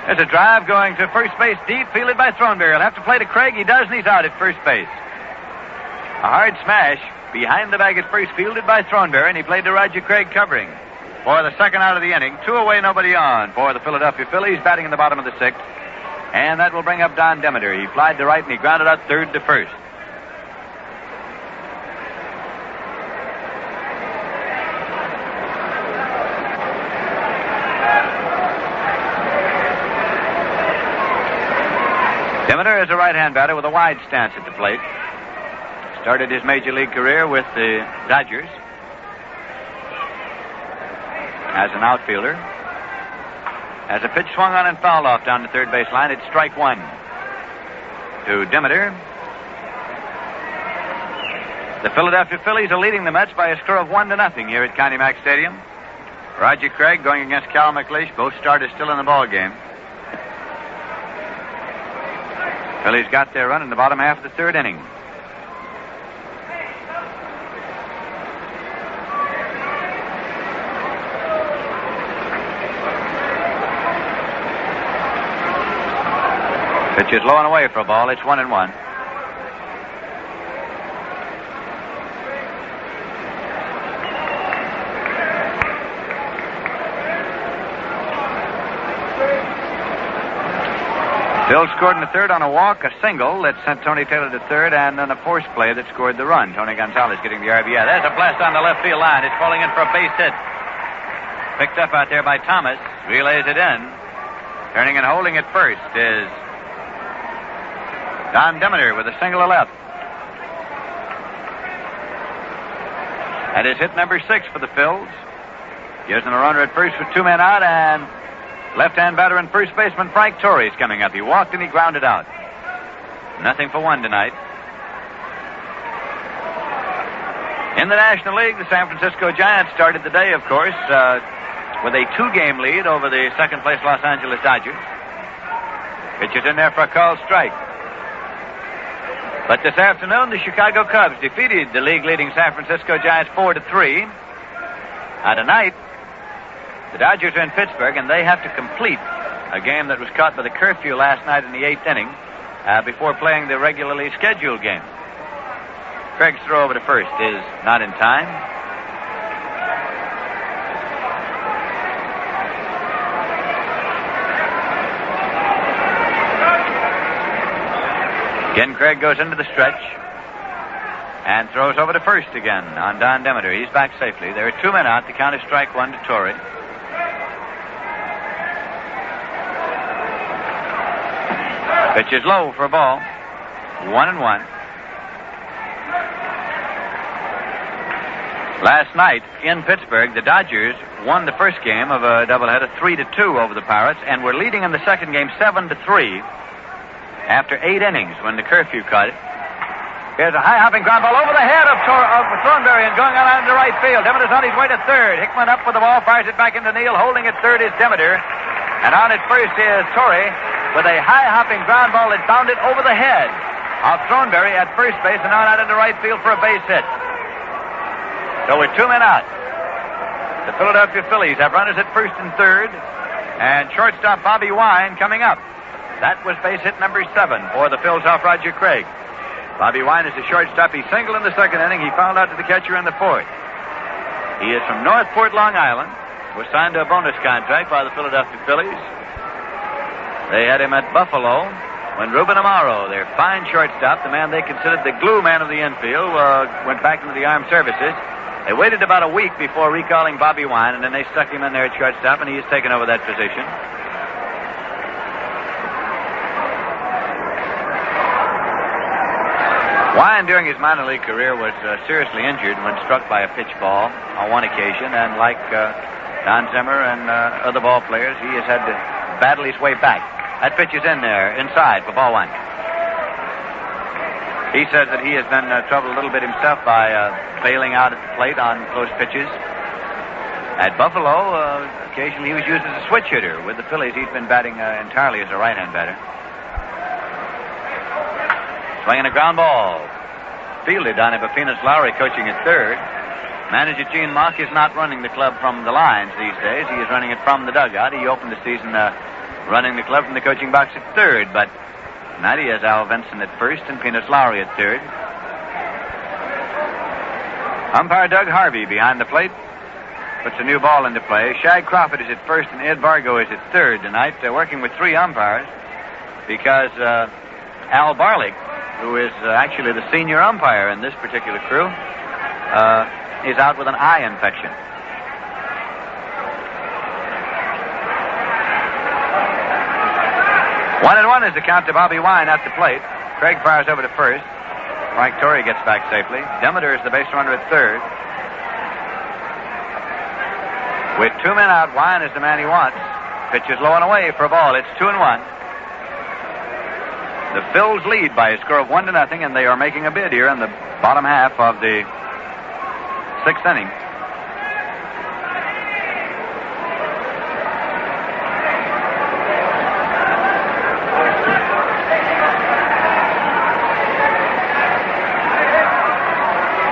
There's a drive going to first base deep, fielded by Throneberry. He'll have to play to Craig. He does, and he's out at first base. A hard smash behind the bag at first, fielded by Throneberry, and he played to Roger Craig covering. For the second out of the inning, 2 away, nobody on for the Philadelphia Phillies, batting in the bottom of the sixth. And that will bring up Don Demeter. He flied to right and he grounded out third to first. Demeter is a right-hand batter with a wide stance at the plate. Started his major league career with the Dodgers as an outfielder. As a pitch swung on and fouled off down the third base line, it's strike one to Demeter. The Philadelphia Phillies are leading the Mets by a score of 1-0 here at Connie Mack Stadium. Roger Craig going against Cal McLeish. Both starters still in the ball game. Phillies got their run in the bottom half of the third inning. Pitch is low and away for a ball. It's 1-1. Bill scored in the third on a walk, a single that sent Tony Taylor to third, and then a force play that scored the run. Tony Gonzalez getting the RBI. There's a blast on the left field line. It's falling in for a base hit. Picked up out there by Thomas. Relays it in. Turning and holding it first is Don Demeter with a single to left. That is hit number 6 for the Phils. Gives them a runner at first with 2 men out, and left-hand batter and first baseman Frank Torres coming up. He walked and he grounded out. 0-1 tonight. In the National League, the San Francisco Giants started the day, of course, with a 2-game lead over the second-place Los Angeles Dodgers. Pitch is in there for a called strike. But this afternoon, the Chicago Cubs defeated the league-leading San Francisco Giants 4-3. Tonight, the Dodgers are in Pittsburgh, and they have to complete a game that was caught by the curfew last night in the 8th inning before playing the regularly scheduled game. Craig's throw over to first is not in time. Again, Craig goes into the stretch and throws over to first again on Don Demeter. He's back safely. There are 2 men out. The count is strike 1 to Torrey. Pitch is low for a ball. 1-1. Last night in Pittsburgh, the Dodgers won the first game of a doubleheader 3-2 over the Pirates, and were leading in the second game 7-3 after 8 innings when the curfew caught it. Here's a high-hopping ground ball over the head of Thornberry and going on into right field. Demeter's on his way to third. Hickman up with the ball, fires it back into Neal. Holding at third is Demeter. And on at first is Torrey with a high-hopping ground ball that bounded over the head of Thornberry at first base and on out into right field for a base hit. So with 2 men out, the Philadelphia Phillies have runners at first and third, and shortstop Bobby Wine coming up. That was base hit number 7 for the Phils off Roger Craig. Bobby Wine is the shortstop. He singled in the second inning. He fouled out to the catcher in the fourth. He is from Northport, Long Island. Was signed to a bonus contract by the Philadelphia Phillies. They had him at Buffalo when Ruben Amaro, their fine shortstop, the man they considered the glue man of the infield, went back into the armed services. They waited about a week before recalling Bobby Wine, and then they stuck him in there at shortstop, and he has taken over that position. Wine, during his minor league career, was seriously injured when struck by a pitch ball on one occasion, and like Don Zimmer and other ball players, he has had to battle his way back. That pitch is in there, inside for ball 1. He says that he has been troubled a little bit himself by bailing out at the plate on close pitches. At Buffalo, occasionally he was used as a switch hitter. With the Phillies, he's been batting entirely as a right-hand batter. Swinging a ground ball. Fielded on Epifanus Lowry, coaching at third. Manager Gene Mack is not running the club from the lines these days. He is running it from the dugout. He opened the season running the club from the coaching box at third, but tonight he has Al Vinson at first and Penis Lowry at third. Umpire Doug Harvey behind the plate puts a new ball into play. Shag Crawford is at first and Ed Vargo is at third tonight, working with 3 umpires because Al Barlick, who is actually the senior umpire in this particular crew, is out with an eye infection. One and one is the count to Bobby Wine at the plate. Craig fires over to first. Frank Torrey gets back safely. Demeter is the base runner at third. With 2 men out, Wine is the man he wants. Pitch is low and away for a ball. It's 2-1. The Phils lead by a score of 1-0, and they are making a bid here in the bottom half of the 6th inning.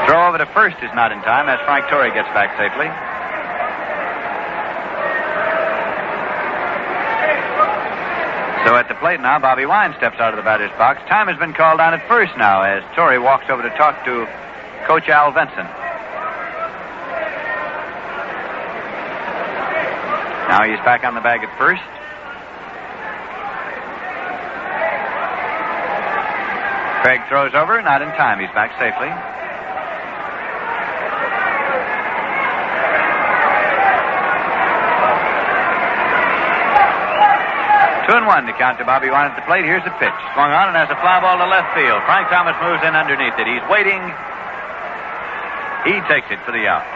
Throw over to first is not in time as Frank Torrey gets back safely. So at the plate now, Bobby Wine steps out of the batter's box. Time has been called on at first now as Torrey walks over to talk to Coach Al Vinson. Now he's back on the bag at first. Craig throws over, not in time. He's back safely. 2-1 to count to Bobby Wine at the plate. Here's the pitch. Swung on and has a fly ball to left field. Frank Thomas moves in underneath it. He's waiting. He takes it for the out.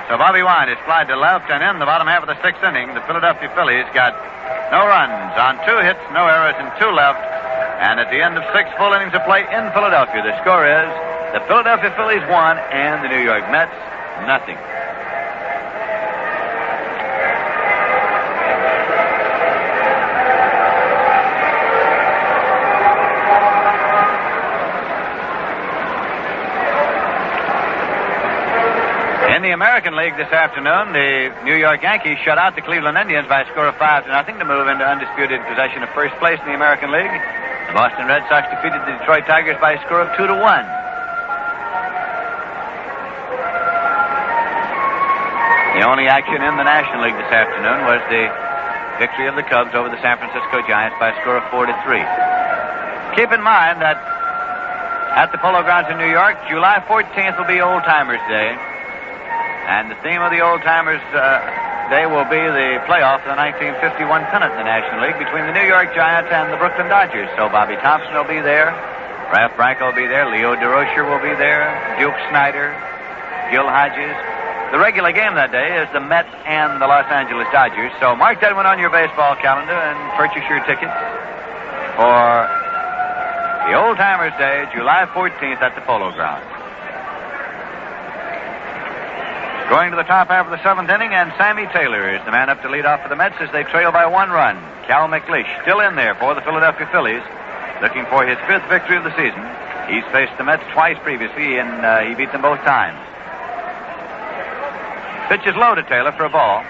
So Bobby Wine is flied to left, and in the bottom half of the 6th inning, the Philadelphia Phillies got no runs on 2 hits, no errors, and 2 left. And at the end of 6 full innings of play in Philadelphia, the score is the Philadelphia Phillies 1 and the New York Mets nothing. In the American League this afternoon, the New York Yankees shut out the Cleveland Indians by a score of 5-0 to move into undisputed possession of first place in the American League. The Boston Red Sox defeated the Detroit Tigers by a score of 2-1. The only action in the National League this afternoon was the victory of the Cubs over the San Francisco Giants by a score of 4-3. Keep in mind that at the Polo Grounds in New York, July 14th will be Old Timers Day. And the theme of the Old Timers Day will be the playoff of the 1951 pennant in the National League between the New York Giants and the Brooklyn Dodgers. So Bobby Thompson will be there, Ralph Branco will be there, Leo DeRocher will be there, Duke Snyder, Gil Hodges, the regular game that day is the Mets and the Los Angeles Dodgers. So mark that one on your baseball calendar and purchase your tickets for the Old Timers Day, July 14th at the Polo Grounds. Going to the top half of the seventh inning, and Sammy Taylor is the man up to lead off for the Mets as they trail by 1 run. Cal McLeish still in there for the Philadelphia Phillies, looking for his 5th victory of the season. He's faced the Mets twice previously, and he beat them both times. Pitch is low to Taylor for a ball.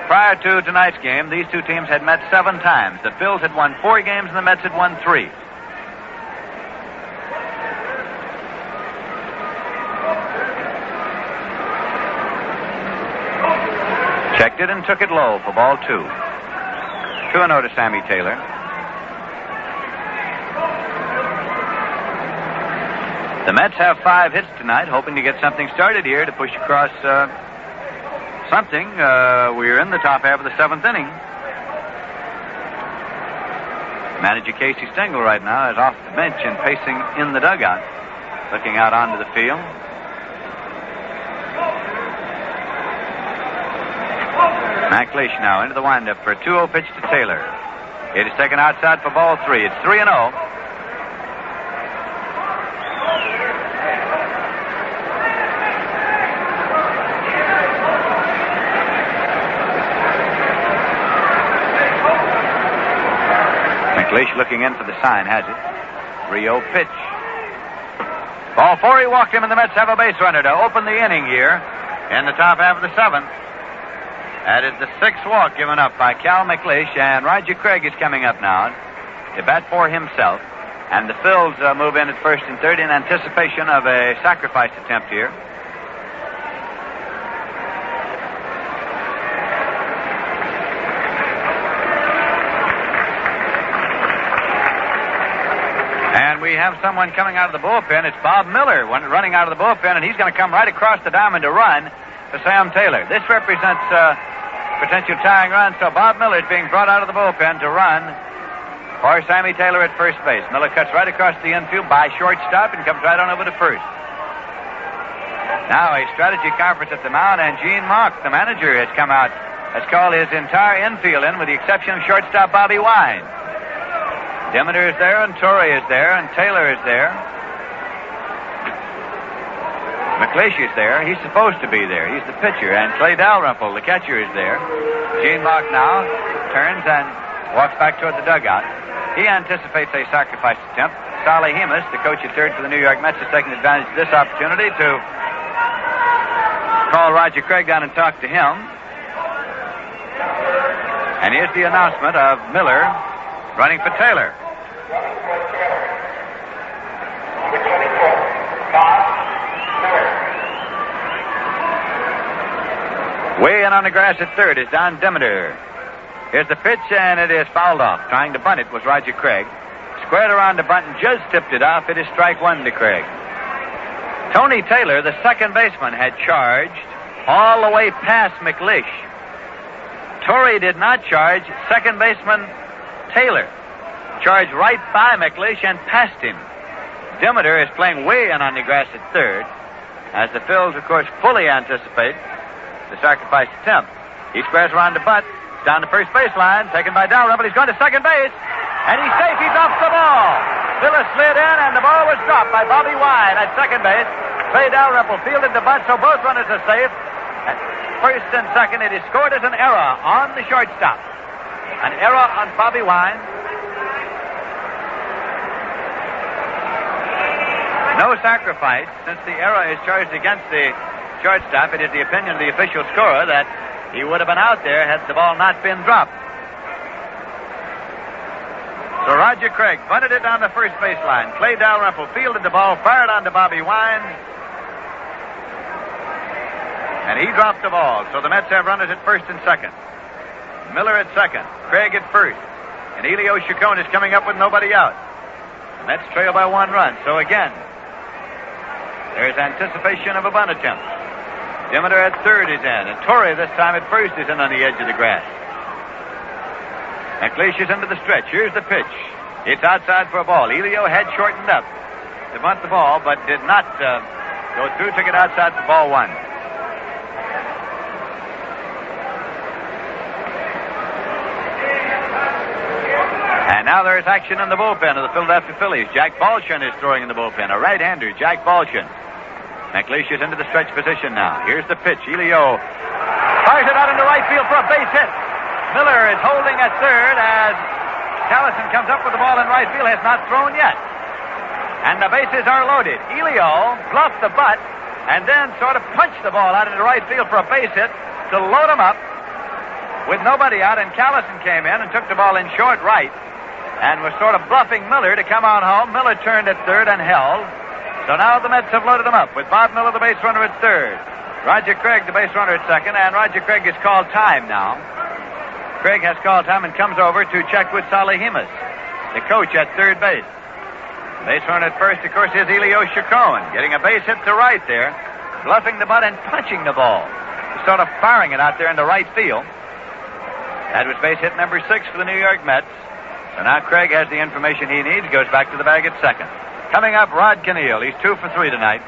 Prior to tonight's game, these two teams had met 7 times. The Phils had won 4 games, and the Mets had won 3. Checked it and took it low for ball 2. 2-0 to Sammy Taylor. The Mets have 5 hits tonight, hoping to get something started here to push across something. We're in the top half of the 7th inning. Manager Casey Stengel right now is off the bench and pacing in the dugout, looking out onto the field. Mack now into the windup for a 2-0 pitch to Taylor. It is taken outside for ball 3. It's 3-0. McLeish looking in for the sign, has it. 3-0 pitch. Ball 4, he walked him, and the Mets have a base runner to open the inning here in the top half of the 7th. That is the 6th walk given up by Cal McLeish, and Roger Craig is coming up now to bat for himself. And the Phils move in at first and third in anticipation of a sacrifice attempt here. And we have someone coming out of the bullpen. It's Bob Miller running out of the bullpen, and he's going to come right across the diamond to run to Sam Taylor. This represents potential tying run, so Bob Miller is being brought out of the bullpen to run for Sammy Taylor at first base. Miller cuts right across the infield by shortstop and comes right on over to first. Now a strategy conference at the mound, and Gene Mack, the manager, has come out, has called his entire infield in with the exception of shortstop Bobby Wine. Demeter is there, and Torrey is there, and Taylor is there. McLeish is there. He's supposed to be there. He's the pitcher. And Clay Dalrymple, the catcher, is there. Gene Mack now turns and walks back toward the dugout. He anticipates a sacrifice attempt. Sally Hemus, the coach at third for the New York Mets, is taking advantage of this opportunity to call Roger Craig down and talk to him. And here's the announcement of Miller running for Taylor. Way in on the grass at third is Don Demeter. Here's the pitch, and it is fouled off. Trying to bunt it was Roger Craig. Squared around the bunt and just tipped it off. It is strike 1 to Craig. Tony Taylor, the second baseman, had charged all the way past McLeish. Torrey did not charge. Second baseman Taylor charged right by McLeish and past him. Demeter is playing way in on the grass at third, as the Phils, of course, fully anticipate the sacrifice attempt. He squares around the butt, down the first baseline, taken by Dalrymple. He's going to second base, and he's safe. He drops the ball. Phillips slid in, and the ball was dropped by Bobby Wine at second base. Clay Dalrymple fielded the butt, so both runners are safe. At first and second, it is scored as an error on the shortstop. An error on Bobby Wine. No sacrifice, since the error is charged against the shortstop. It is the opinion of the official scorer that he would have been out there had the ball not been dropped. So Roger Craig bunted it down the first baseline. Clay Dalrymple fielded the ball, fired onto Bobby Wine, and he dropped the ball. So the Mets have runners at first and second. Miller at second, Craig at first, and Elio Chacon is coming up with nobody out. The Mets trail by 1 run. So again, there's anticipation of a bunt attempt. Demeter at third is in, and Torrey this time at first is in on the edge of the grass. McLeish is into the stretch. Here's the pitch. It's outside for a ball. Elio had shortened up to bunt the ball, but did not go through. Took it outside for ball 1. And now there is action in the bullpen of the Philadelphia Phillies. Jack Balshin is throwing in the bullpen. A right-hander, Jack Balshin. McLeish is into the stretch position now. Here's the pitch. Elio fires it out into right field for a base hit. Miller is holding at third as Callison comes up with the ball in right field. Has not thrown yet. And the bases are loaded. Elio bluffed the butt and then sort of punched the ball out into right field for a base hit to load him up with nobody out. And Callison came in and took the ball in short right and was sort of bluffing Miller to come on home. Miller turned at third and held. So now the Mets have loaded him up with Bob Miller, the base runner, at third. Roger Craig, the base runner, at second. And Roger Craig has called time now. Craig has called time and comes over to check with Salehimas, the coach at third base. Base runner at first, of course, is Elio Chacon, getting a base hit to right there, bluffing the butt and punching the ball, sort of firing it out there into right field. That was base hit number 6 for the New York Mets. So now Craig has the information he needs, goes back to the bag at second. Coming up, Rod Keneal. He's 2 for 3 tonight.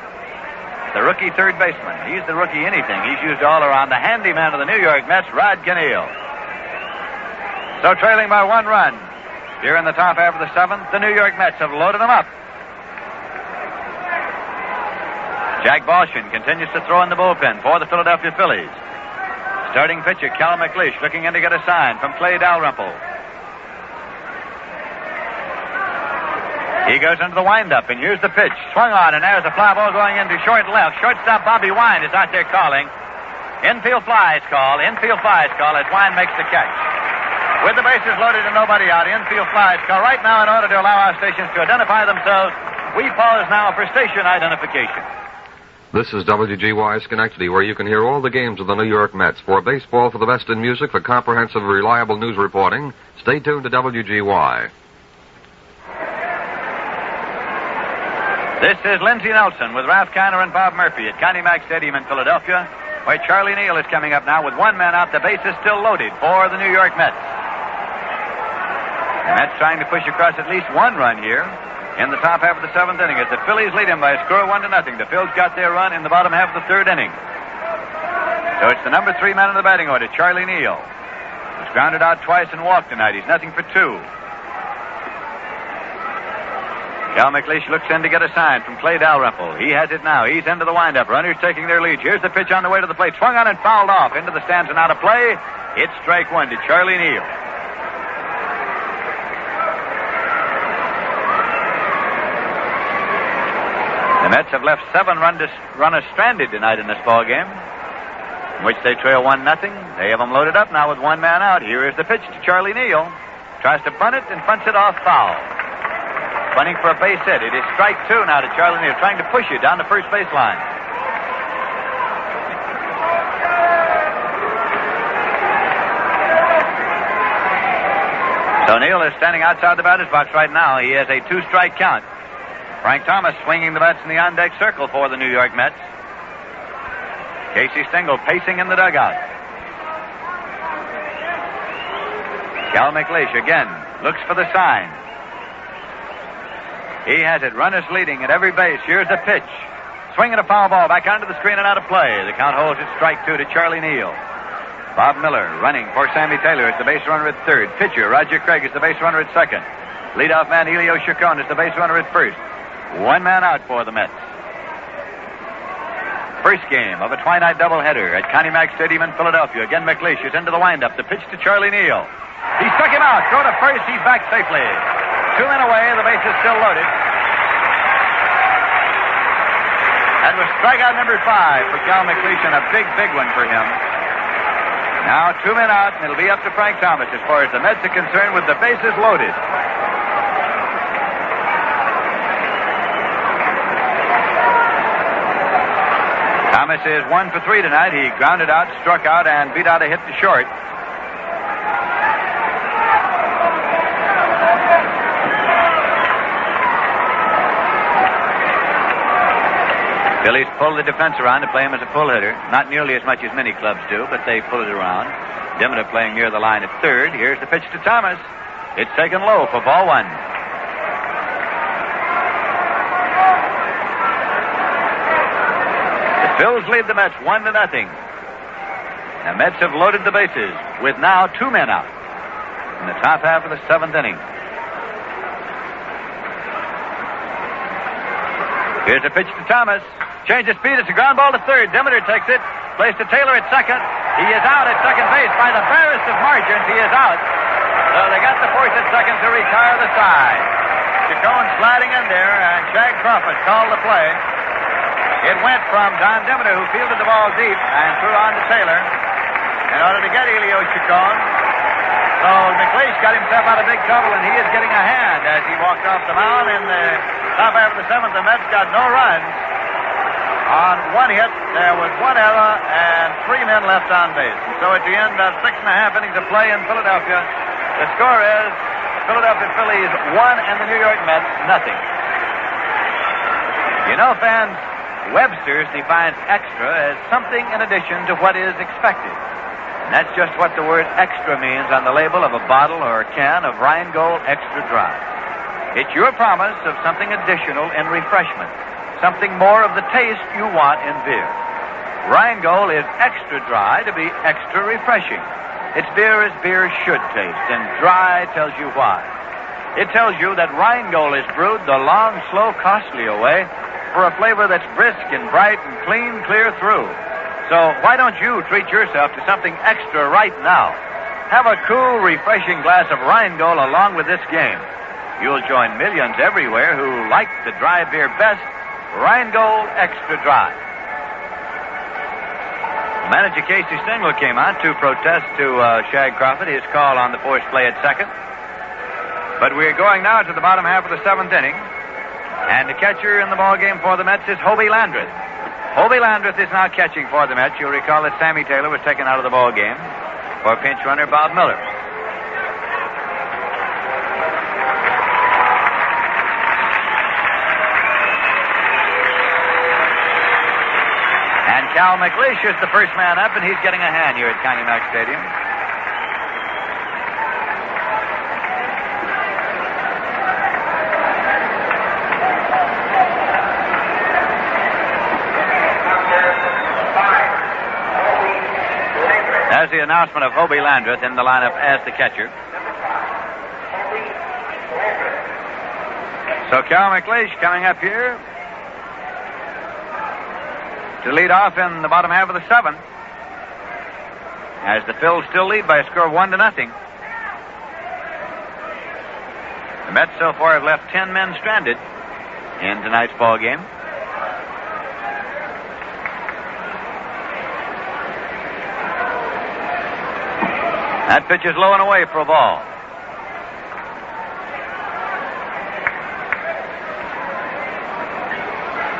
The rookie third baseman. He's the rookie anything. He's used all around. The handyman of the New York Mets, Rod Keneal. So trailing by 1 run. Here in the top half of the 7th, the New York Mets have loaded them up. Jack Balshin continues to throw in the bullpen for the Philadelphia Phillies. Starting pitcher, Cal McLeish, looking in to get a sign from Clay Dalrymple. He goes into the windup, and here's the pitch. Swung on, and there's a fly ball going into short left. Shortstop Bobby Wine is out there calling. Infield fly is called. Infield fly is called as Wine makes the catch. With the bases loaded and nobody out, infield fly is called. Right now, in order to allow our stations to identify themselves, we pause now for station identification. This is WGY Schenectady, where you can hear all the games of the New York Mets. For baseball, for the best in music, for comprehensive, reliable news reporting, stay tuned to WGY. This is Lindsey Nelson with Ralph Kiner and Bob Murphy at Connie Mack Stadium in Philadelphia, where Charlie Neal is coming up now with 1 man out. The base is still loaded for the New York Mets. The Mets trying to push across at least 1 run here in the top half of the 7th inning as the Phillies lead him by a score of 1-0. The Phils got their run in the bottom half of the 3rd inning. So it's the number 3 man in the batting order, Charlie Neal. He's grounded out twice and walked tonight. He's nothing for 2. Cal McLeish looks in to get a sign from Clay Dalrymple. He has it now. He's into the windup. Runners taking their lead. Here's the pitch on the way to the plate. Swung on and fouled off into the stands and out of play. It's strike 1 to Charlie Neal. The Mets have left 7 runners stranded tonight in this ball game, in which they trail 1-0. They have them loaded up now with 1 man out. Here is the pitch to Charlie Neal. Tries to bunt it and bunts it off foul. Bunting for a base hit. It is strike 2 now to Charlie Neal, trying to push it down the first baseline. So Neal is standing outside the batter's box right now. He has a 2-strike count. Frank Thomas swinging the bats in the on-deck circle for the New York Mets. Casey Stengel pacing in the dugout. Cal McLeish again looks for the sign. He has it. Runners leading at every base. Here's the pitch. Swinging a foul ball back onto the screen and out of play. The count holds it strike 2 to Charlie Neal. Bob Miller running for Sammy Taylor is the base runner at 3rd. Pitcher Roger Craig is the base runner at 2nd. Leadoff man Elio Chacon is the base runner at 1st. 1 man out for the Mets. First game of a twilight doubleheader at Connie Mack Stadium in Philadelphia. Again, McLeish is into the windup. The pitch to Charlie Neal. He struck him out. Throw to first. He's back safely. 2 men away. The base is still loaded. That was strikeout number 5 for Cal McLeish, and a big, big one for him. Now 2 men out, and it'll be up to Frank Thomas as far as the Mets are concerned with the bases loaded. Thomas is 1 for 3 tonight. He grounded out, struck out, and beat out a hit to short. Phillies pull the defense around to play him as a pull hitter. Not nearly as much as many clubs do, but they pull it around. Dimmitt playing near the line at 3rd. Here's the pitch to Thomas. It's taken low for ball 1. The Phils lead the Mets 1-0. The Mets have loaded the bases with now 2 men out in the top half of the 7th inning. Here's a pitch to Thomas. Change of speed. It's a ground ball to third. Demeter takes it. Plays to Taylor at second. He is out at second base by the barest of margins. He is out. So they got the force at second to retire the side. Chacon sliding in there, and Shag Crawford called the play. It went from Don Demeter, who fielded the ball deep and threw on to Taylor in order to get Elio Chacon. So McLeish got himself out of big trouble, and he is getting a hand as he walked off the mound. In the top half of the seventh, the Mets got no runs. On one hit, there was one error and 3 men left on base. So at the end of 6.5 innings of play in Philadelphia, the score is Philadelphia Phillies 1 and the New York Mets nothing. You know, fans, Webster's defines extra as something in addition to what is expected. And that's just what the word extra means on the label of a bottle or a can of Rheingold Extra Dry. It's your promise of something additional in refreshment, something more of the taste you want in beer. Rheingold is extra dry to be extra refreshing. It's beer as beer should taste, and dry tells you why. It tells you that Rheingold is brewed the long, slow, costly way for a flavor that's brisk and bright and clean, clear through. So why don't you treat yourself to something extra right now? Have a cool, refreshing glass of Rheingold along with this game. You'll join millions everywhere who like the dry beer best, Rheingold Extra Dry. Manager Casey Stengel came out to protest to Shag Crawford, his call on the forced play at second. But we're going now to the bottom half of the seventh inning. And the catcher in the ball game for the Mets is Hobie Landreth. Hobie Landreth is now catching for the Mets. You'll recall that Sammy Taylor was taken out of the ball game for pinch runner Bob Miller. And Cal McLeish is the first man up, and he's getting a hand here at Connie Mack Stadium. There's the announcement of Hobie Landreth in the lineup as the catcher. So Cal McLeish coming up here to lead off in the bottom half of the seventh, as the Phils still lead by a score of 1-0. The Mets so far have left 10 men stranded in tonight's ball game. That pitch is low and away for a ball.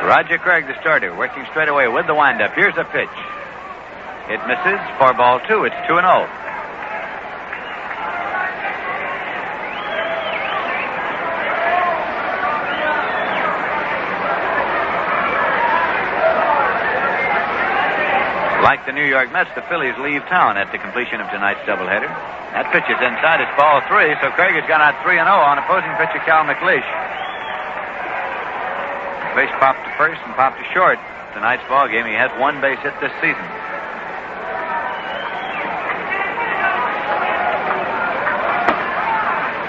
Roger Craig, the starter, working straight away with the windup. Here's a pitch. It misses for ball 2. It's 2-0. Like the New York Mets, the Phillies leave town at the completion of tonight's doubleheader. That pitch is inside. It's ball 3, so Craig has gone out 3-0 on opposing pitcher Cal McLeish. McLeish popped to first and popped to short. Tonight's ball game, he has one base hit this season.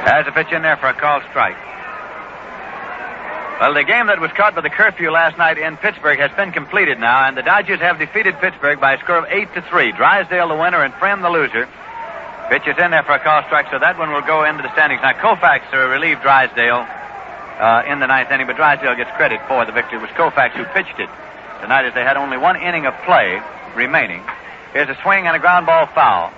There's a pitch in there for a called strike. Well, the game that was caught by the curfew last night in Pittsburgh has been completed now, and the Dodgers have defeated Pittsburgh by a score of 8-3. Drysdale the winner and Friend the loser. Pitch is in there for a call strike, so that one will go into the standings. Now, Koufax relieved Drysdale in the ninth inning, but Drysdale gets credit for the victory. It was Koufax who pitched it tonight, as they had only one inning of play remaining. Here's a swing and a ground ball foul.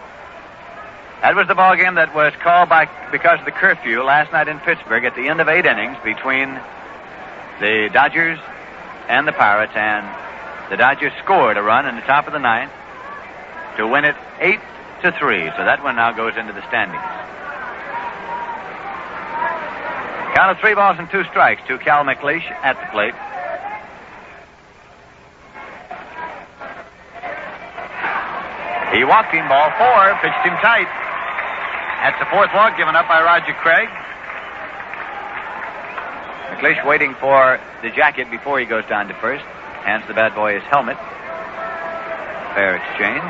That was the ball game that was called because of the curfew last night in Pittsburgh at the end of 8 innings between the Dodgers and the Pirates, and the Dodgers scored a run in the top of the ninth to win it 8-3. So that one now goes into the standings. Count of 3 balls and 2 strikes to Cal McLeish at the plate. He walked him, ball 4, pitched him tight. That's the 4th walk given up by Roger Craig. McLeish waiting for the jacket before he goes down to first. Hands the bad boy his helmet. Fair exchange.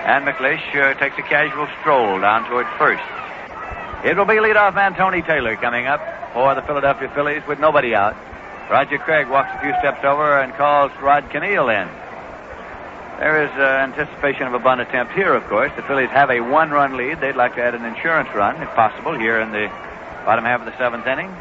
And McLeish takes a casual stroll down toward first. It will be leadoff man Tony Taylor coming up for the Philadelphia Phillies with nobody out. Roger Craig walks a few steps over and calls Rod Conneal in. There is anticipation of a bunt attempt here, of course. The Phillies have a one-run lead. They'd like to add an insurance run, if possible, here in the bottom half of the seventh inning.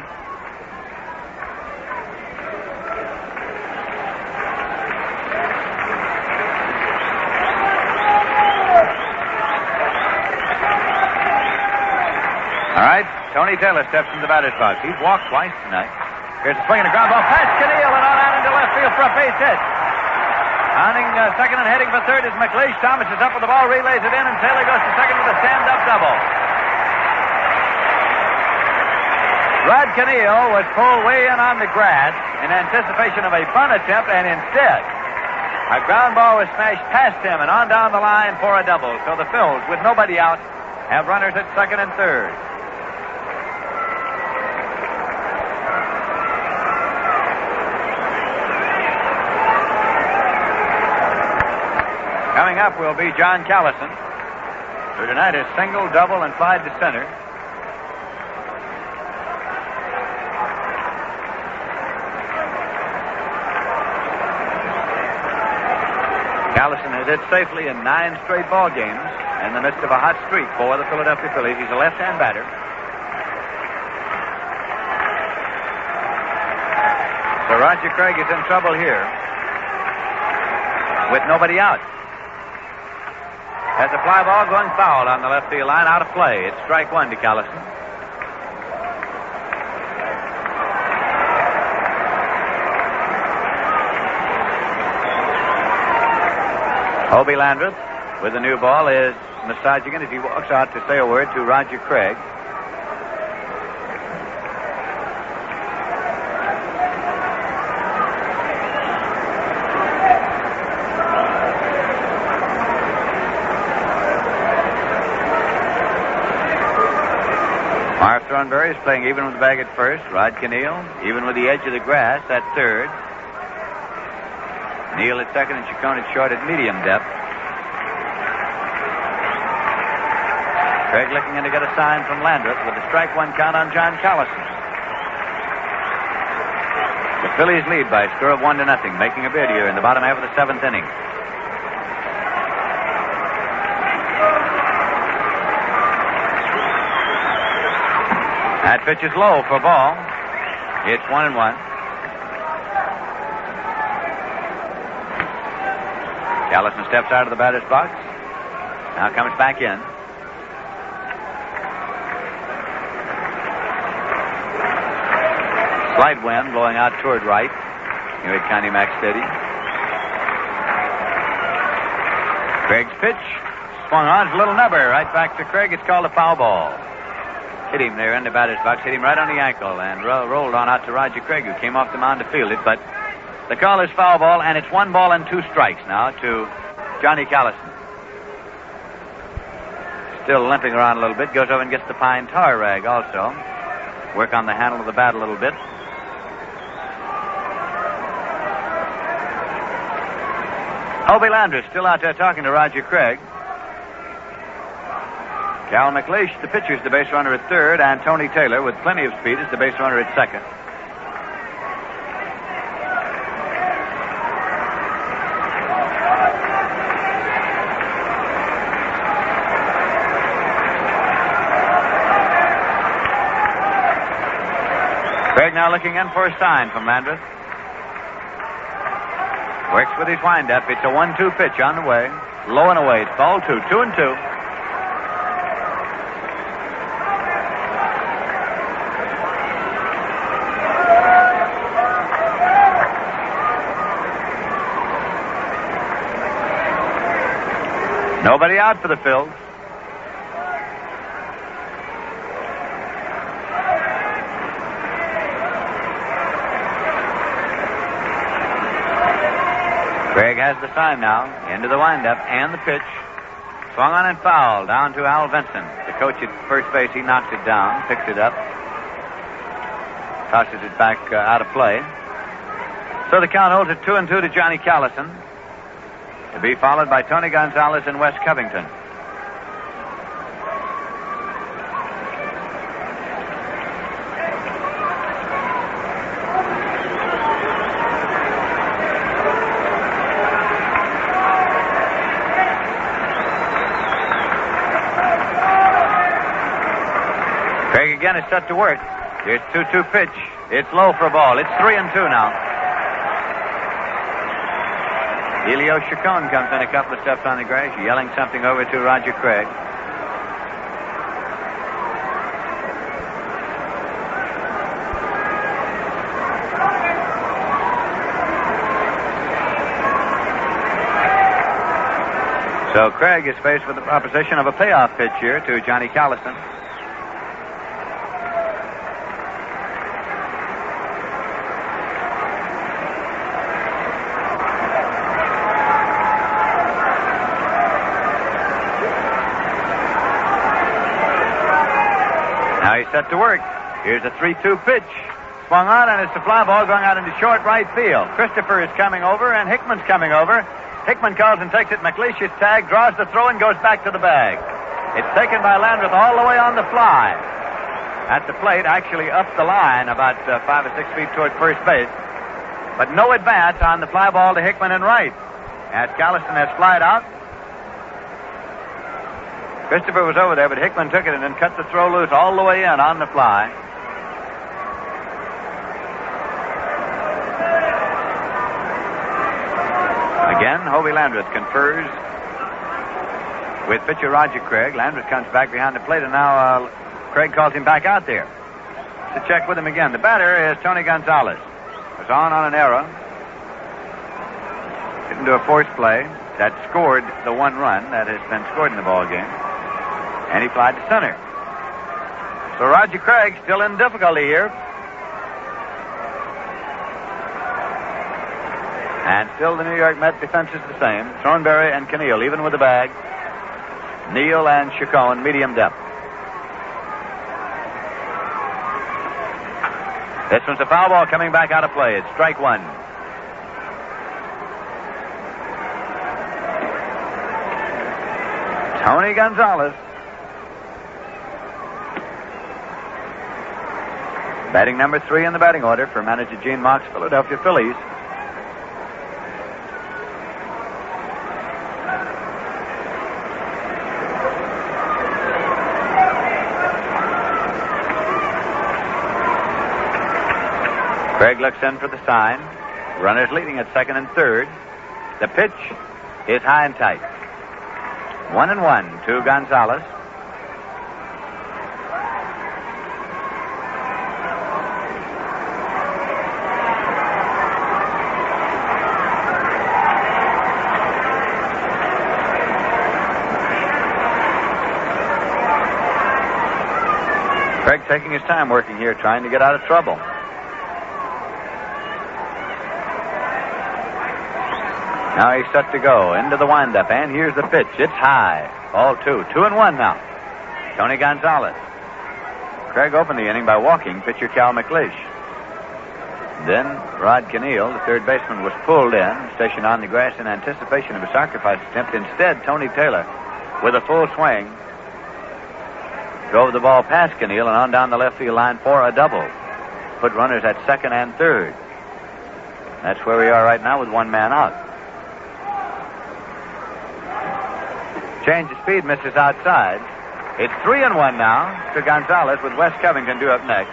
All right, Tony Taylor steps into the batter's box. He's walked twice tonight. Here's a swing and a ground ball past Conneal and on out into left field for a base hit. Rounding second and heading for third is McLeish. Thomas is up with the ball, relays it in, and Taylor goes to second with a stand-up double. Rod Conneal was pulled way in on the grass in anticipation of a bunt attempt, and instead, a ground ball was smashed past him and on down the line for a double. So the Phils, with nobody out, have runners at second and third. Coming up will be John Callison, who tonight is single, double, and flied to center. Callison has hit safely in 9 straight ball games in the midst of a hot streak for the Philadelphia Phillies. He's a left-hand batter. So Roger Craig is in trouble here with nobody out. Has a fly ball going foul on the left field line, out of play. It's strike one to Callison. Obie Landreth, with the new ball, is massaging it as he walks out to say a word to Roger Craig. Marv Thornberry is playing even with the bag at first. Rod Conneal, even with the edge of the grass at third. Neal at second and Chacon at short at medium depth. Craig looking in to get a sign from Landreth with a strike one count on John Callison. The Phillies lead by a score of 1-0, making a bid here in the bottom half of the seventh inning. That pitch is low for ball. It's 1-1. Callison steps out of the batter's box. Now comes back in. Slight wind blowing out toward right here at Connie Mack Stadium. Craig's pitch swung on. It's a little nubber right back to Craig. It's called a foul ball. Hit him there in the batter's box. Hit him right on the ankle and rolled on out to Roger Craig, who came off the mound to field it. But the call is foul ball, and it's 1 ball and 2 strikes now to Johnny Callison. Still limping around a little bit. Goes over and gets the pine tar rag also. Work on the handle of the bat a little bit. Obie Landreth still out there talking to Roger Craig. Cal McLeish, the pitcher, is the base runner at third, and Tony Taylor, with plenty of speed, is the base runner at second. Craig now looking in for a sign from Landreth. Works with his windup. It's a 1-2 pitch on the way. Low and away. It's ball 2. 2-2. Nobody out for the Phils. Craig has the sign now. Into the windup and the pitch. Swung on and foul down to Al Vinson. The coach at first base, he knocks it down, picks it up, tosses it back out of play. So the count holds at 2-2 to Johnny Callison, to be followed by Tony Gonzalez and Wes Covington. again is set to work. Here's 2-2 pitch. It's low for a ball. It's 3-2 now. Elio Chacon comes in a couple of steps on the grass, yelling something over to Roger Craig. So Craig is faced with the proposition of a payoff pitch here to Johnny Calliston. Now he's set to work. Here's a 3-2 pitch. Swung on, and it's a fly ball going out into short right field. Christopher is coming over, and Hickman's coming over. Hickman calls and takes it. McLeish is tagged, draws the throw, and goes back to the bag. It's taken by Landreth all the way on the fly. At the plate, actually up the line about 5 or 6 feet toward first base. But no advance on the fly ball to Hickman and right. As Calliston has flied out. Christopher was over there, but Hickman took it and then cut the throw loose all the way in on the fly. Again, Hobie Landreth confers with pitcher Roger Craig. Landreth comes back behind the plate, and now Craig calls him back out there to check with him again. The batter is Tony Gonzalez. Was on an error. Hit into a force play that scored the one run that has been scored in the ball game. And he flied to center. So Roger Craig still in difficulty here. And still the New York Mets defense is the same. Thornberry and Keneal, even with the bag. Neal and Chacon, medium depth. This one's a foul ball coming back out of play. It's strike one. Tony Gonzalez. Batting number 3 in the batting order for manager Gene Mock's Philadelphia Phillies. Craig looks in for the sign. Runners leading at second and third. The pitch is high and tight. 1-1 to Gonzalez. Craig taking his time working here, trying to get out of trouble. Now he's set to go into the windup, and here's the pitch. It's high. Ball 2. 2-1 now. Tony Gonzalez. Craig opened the inning by walking pitcher Cal McLeish. Then Rod Keneal, the third baseman, was pulled in, stationed on the grass in anticipation of a sacrifice attempt. Instead, Tony Taylor, with a full swing, drove the ball past Keneal and on down the left field line for a double. Put runners at second and third. That's where we are right now with one man out. Change of speed, misses outside. It's 3-1 now to Gonzalez with Wes Covington due up next.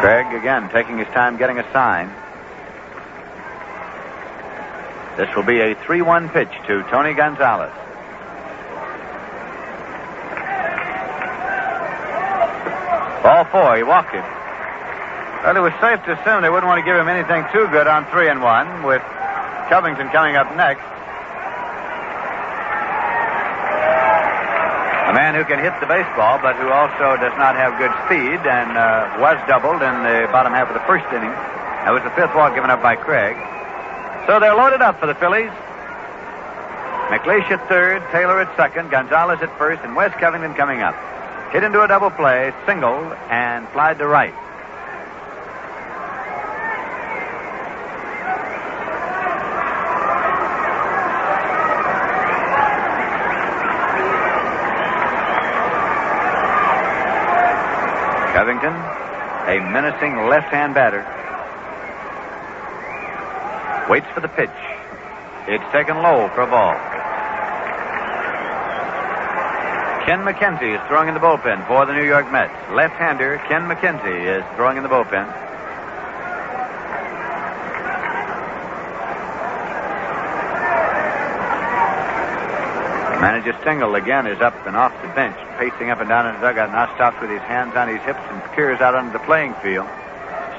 Craig again taking his time getting a sign. This will be a 3-1 pitch to Tony Gonzalez. Ball 4, he walked it. Well, it was safe to assume they wouldn't want to give him anything too good on 3-1 with Covington coming up next. A man who can hit the baseball, but who also does not have good speed and was doubled in the bottom half of the first inning. That was the 5th walk given up by Craig. So they're loaded up for the Phillies. McLeish at third, Taylor at second, Gonzalez at first, and Wes Covington coming up. Hit into a double play, singled, and flied to right. Covington a menacing left-hand batter. Waits for the pitch. It's taken low for a ball. Ken McKenzie is throwing in the bullpen for the New York Mets. Left-hander Ken McKenzie is throwing in the bullpen. Manager Stengel again is up and off the bench, pacing up and down in the dugout. Now stops with his hands on his hips and peers out onto the playing field.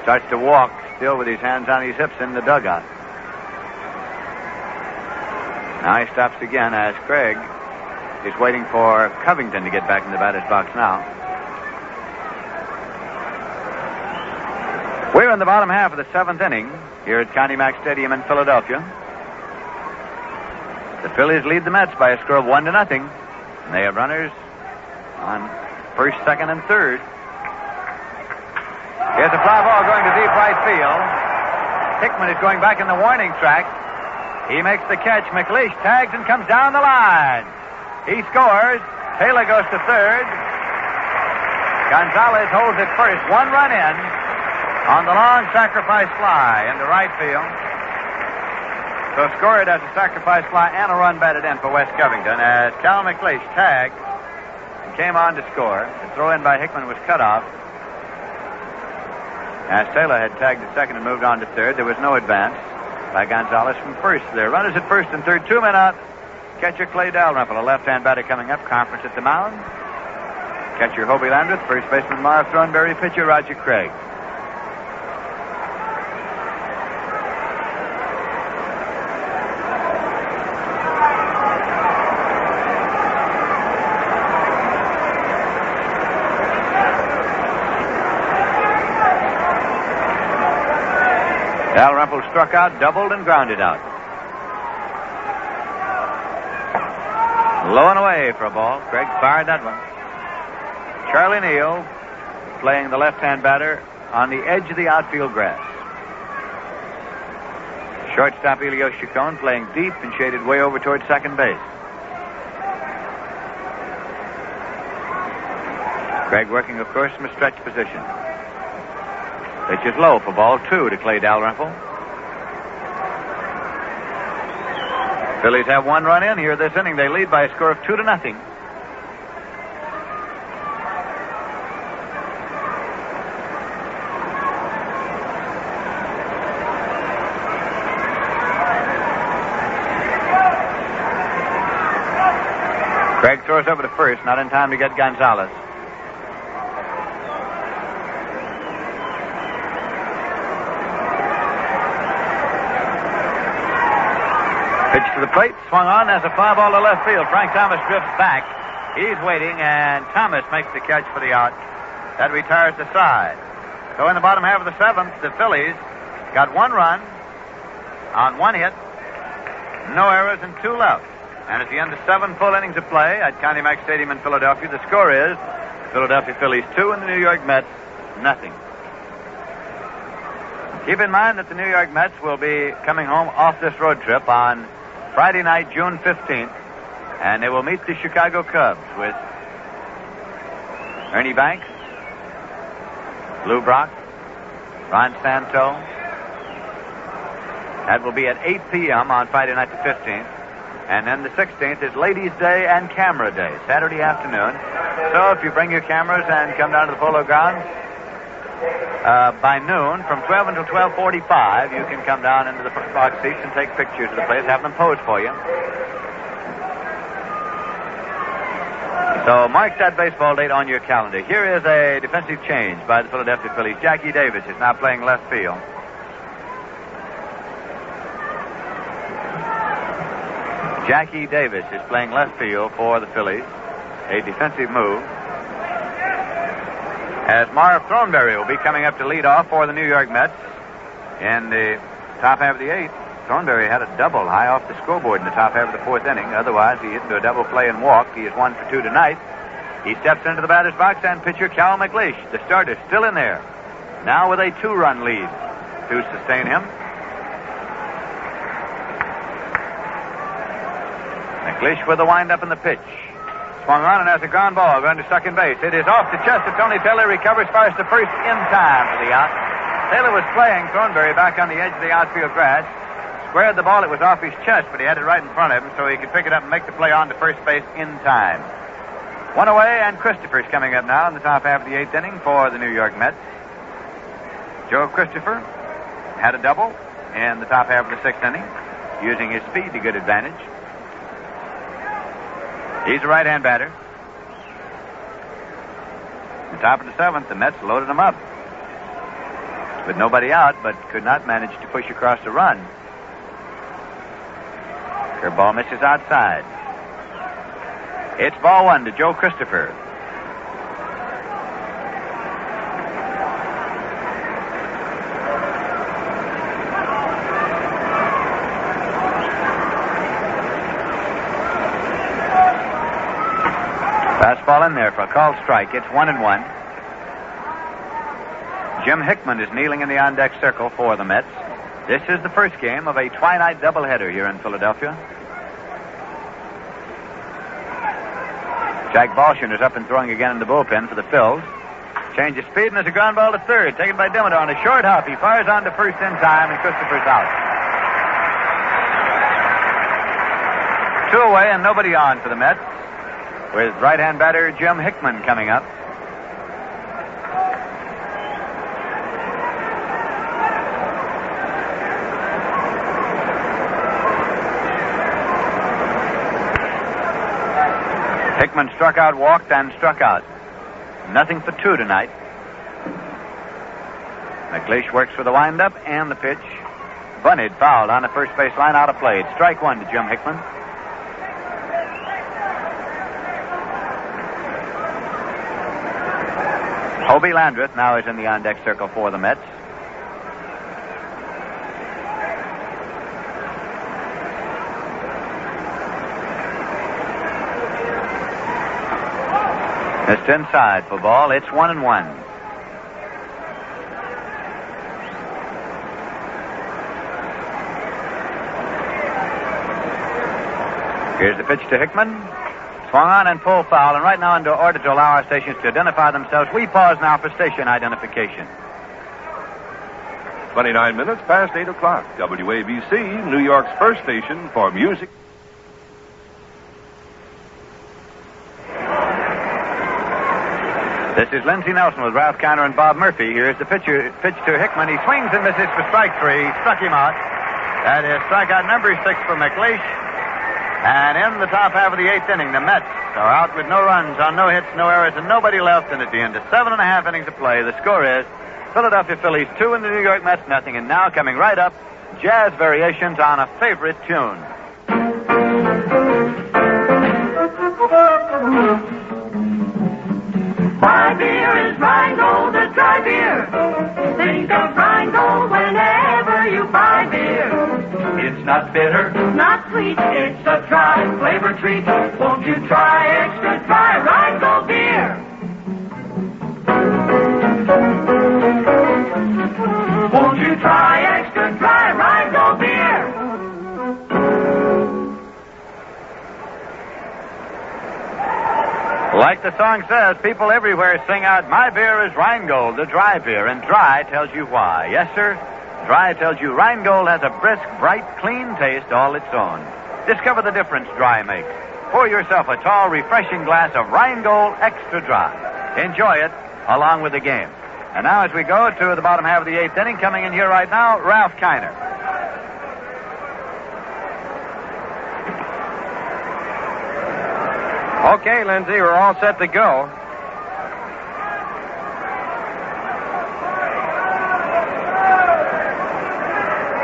Starts to walk, still with his hands on his hips in the dugout. Now he stops again as Craig is waiting for Covington to get back in the batter's box now. We're in the bottom half of the seventh inning here at Connie Mack Stadium in Philadelphia. The Phillies lead the Mets by a score of 1-0. And they have runners on first, second, and third. Here's a fly ball going to deep right field. Hickman is going back in the warning track. He makes the catch. McLeish tags and comes down the line. He scores. Taylor goes to third. Gonzalez holds it first. 1 run in on the long sacrifice fly into right field. So scored as a sacrifice fly and a run batted in for Wes Covington as Cal McLeish tagged and came on to score. The throw in by Hickman was cut off. As Taylor had tagged at second and moved on to third, there was no advance by Gonzalez from first. There runners at first and third, 2 men out. Catcher Clay Dalrymple, a left-hand batter coming up. Conference at the mound. Catcher Hobie Landreth, first baseman Marv Thornberry, pitcher Roger Craig. Dalrymple struck out, doubled, and grounded out. Low and away for a ball. Craig fired that one. Charlie Neal playing the left-hand batter on the edge of the outfield grass. Shortstop Elio Chacon playing deep and shaded way over towards second base. Craig working, of course, from a stretch position. Pitch is low for ball 2 to Clay Dalrymple. Phillies have 1 run in here this inning. They lead by a score of 2-0. Craig throws over to first, not in time to get Gonzalez. Pitch to the plate, swung on as a fly ball to left field. Frank Thomas drifts back. He's waiting, and Thomas makes the catch for the out. That retires the side. So in the bottom half of the seventh, the Phillies got 1 run on 1 hit, no errors, and 2 left. And at the end of 7 full innings of play at Connie Mack Stadium in Philadelphia, the score is Philadelphia Phillies 2 and the New York Mets 0. Keep in mind that the New York Mets will be coming home off this road trip on Friday night, June 15th, and they will meet the Chicago Cubs with Ernie Banks, Lou Brock, Ron Santo. That will be at 8 p.m. on Friday night the 15th. And then the 16th is Ladies' Day and Camera Day, Saturday afternoon. So if you bring your cameras and come down to the Polo Grounds by noon, from 12 until 12:45, you can come down into the box seats and take pictures of the place, have them posed for you. So mark that baseball date on your calendar. Here is a defensive change by the Philadelphia Phillies. Jackie Davis is now playing left field. Jackie Davis is playing left field for the Phillies. A defensive move. As Marv Thornberry will be coming up to lead off for the New York Mets in the top half of the 8th. Thornberry had a double high off the scoreboard in the top half of the 4th inning. Otherwise, he hit into a double play and walked. He is 1 for 2 tonight. He steps into the batter's box, and pitcher Cal McLeish, the starter, still in there. Now with a 2-run lead to sustain him. McLeish with the windup and the pitch. Swung on and has a ground ball going to second base. It is off the chest of Tony Taylor. Recovers, fires to first in time for the out. Taylor was playing Thornberry back on the edge of the outfield grass. Squared the ball. It was off his chest, but he had it right in front of him, so he could pick it up and make the play on to first base in time. One away, and Christopher's coming up now in the top half of the eighth inning for the New York Mets. Joe Christopher had a double in the top half of the sixth inning, using his speed to good advantage. He's a right-hand batter. In the top of the seventh, the Mets loaded him up with nobody out, but could not manage to push across the run. Curveball misses outside. It's ball one to Joe Christopher. Fastball in there for a called strike. It's 1-1. Jim Hickman is kneeling in the on-deck circle for the Mets. This is the first game of a twilight doubleheader here in Philadelphia. Jack Balshin is up and throwing again in the bullpen for the Phillies. Change of speed, and there's a ground ball to third. Taken by Demeter on a short hop. He fires on to first in time, and Christopher's out. 2 away and nobody on for the Mets, with right-hand batter Jim Hickman coming up. Hickman struck out, walked, and struck out. Nothing for 2 tonight. McLeish works for the windup and the pitch. Bunted, fouled on the first base line, out of play. It's strike one to Jim Hickman. Hobie Landreth now is in the on-deck circle for the Mets. Missed inside for ball. It's 1-1. Here's the pitch to Hickman. Swung on and full foul. And right now, in order to allow our stations to identify themselves, we pause now for station identification. 29 minutes past 8 o'clock. WABC, New York's first station for music. This is Lindsey Nelson with Ralph Kiner and Bob Murphy. Here's the pitch to Hickman. He swings and misses for strike 3. Struck him out. That is strikeout number 6 for McLeish. And in the top half of the eighth inning, the Mets are out with no runs on no hits, no errors, and nobody left. And at the end of 7.5 innings of play, the score is Philadelphia Phillies 2 and the New York Mets nothing. And now coming right up, jazz variations on a favorite tune. My beer is Rheingold, a dry beer. Think of Rheingold whenever you buy beer. It's not bitter, Not sweet, it's a dry flavor treat. won't you try extra dry Rheingold beer? Won't you try extra dry Rheingold beer? Like the song says, people everywhere sing out, my beer is Rheingold, the dry beer. And dry tells you why. Yes, sir. Dry tells you Rheingold has a brisk, bright, clean taste all its own. Discover the difference dry makes. Pour yourself a tall, refreshing glass of Rheingold Extra Dry. Enjoy it along with the game. And now as we go to the bottom half of the eighth inning, coming in here right now, Ralph Kiner. Okay, Lindsay, we're all set to go.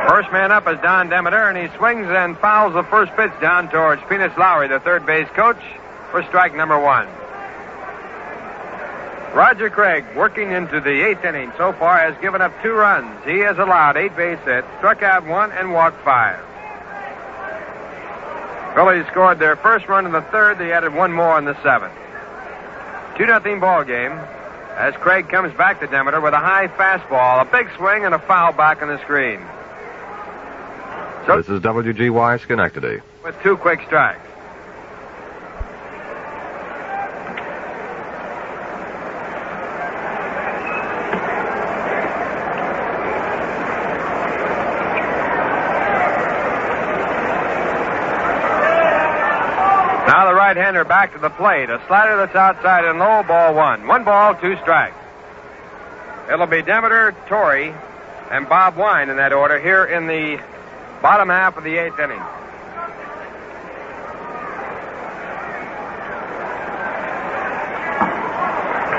First man up is Don Demeter, and he swings and fouls the first pitch down towards Peanuts Lowry, the third base coach, for strike number 1. Roger Craig, working into the eighth inning so far, has given up 2 runs. He has allowed 8 base hits, struck out 1, and walked 5. Phillies scored their first run in the third. They added 1 more in the 7th. 2-0 ball game as Craig comes back to Demeter with a high fastball, a big swing, and a foul back on the screen. So This is WGY Schenectady. with 2 quick strikes. Now the right-hander back to the plate. A slider that's outside and low, ball one. 1 ball, 2 strikes. It'll be Demeter, Torrey, and Bob Wine in that order here in the bottom half of the 8th inning.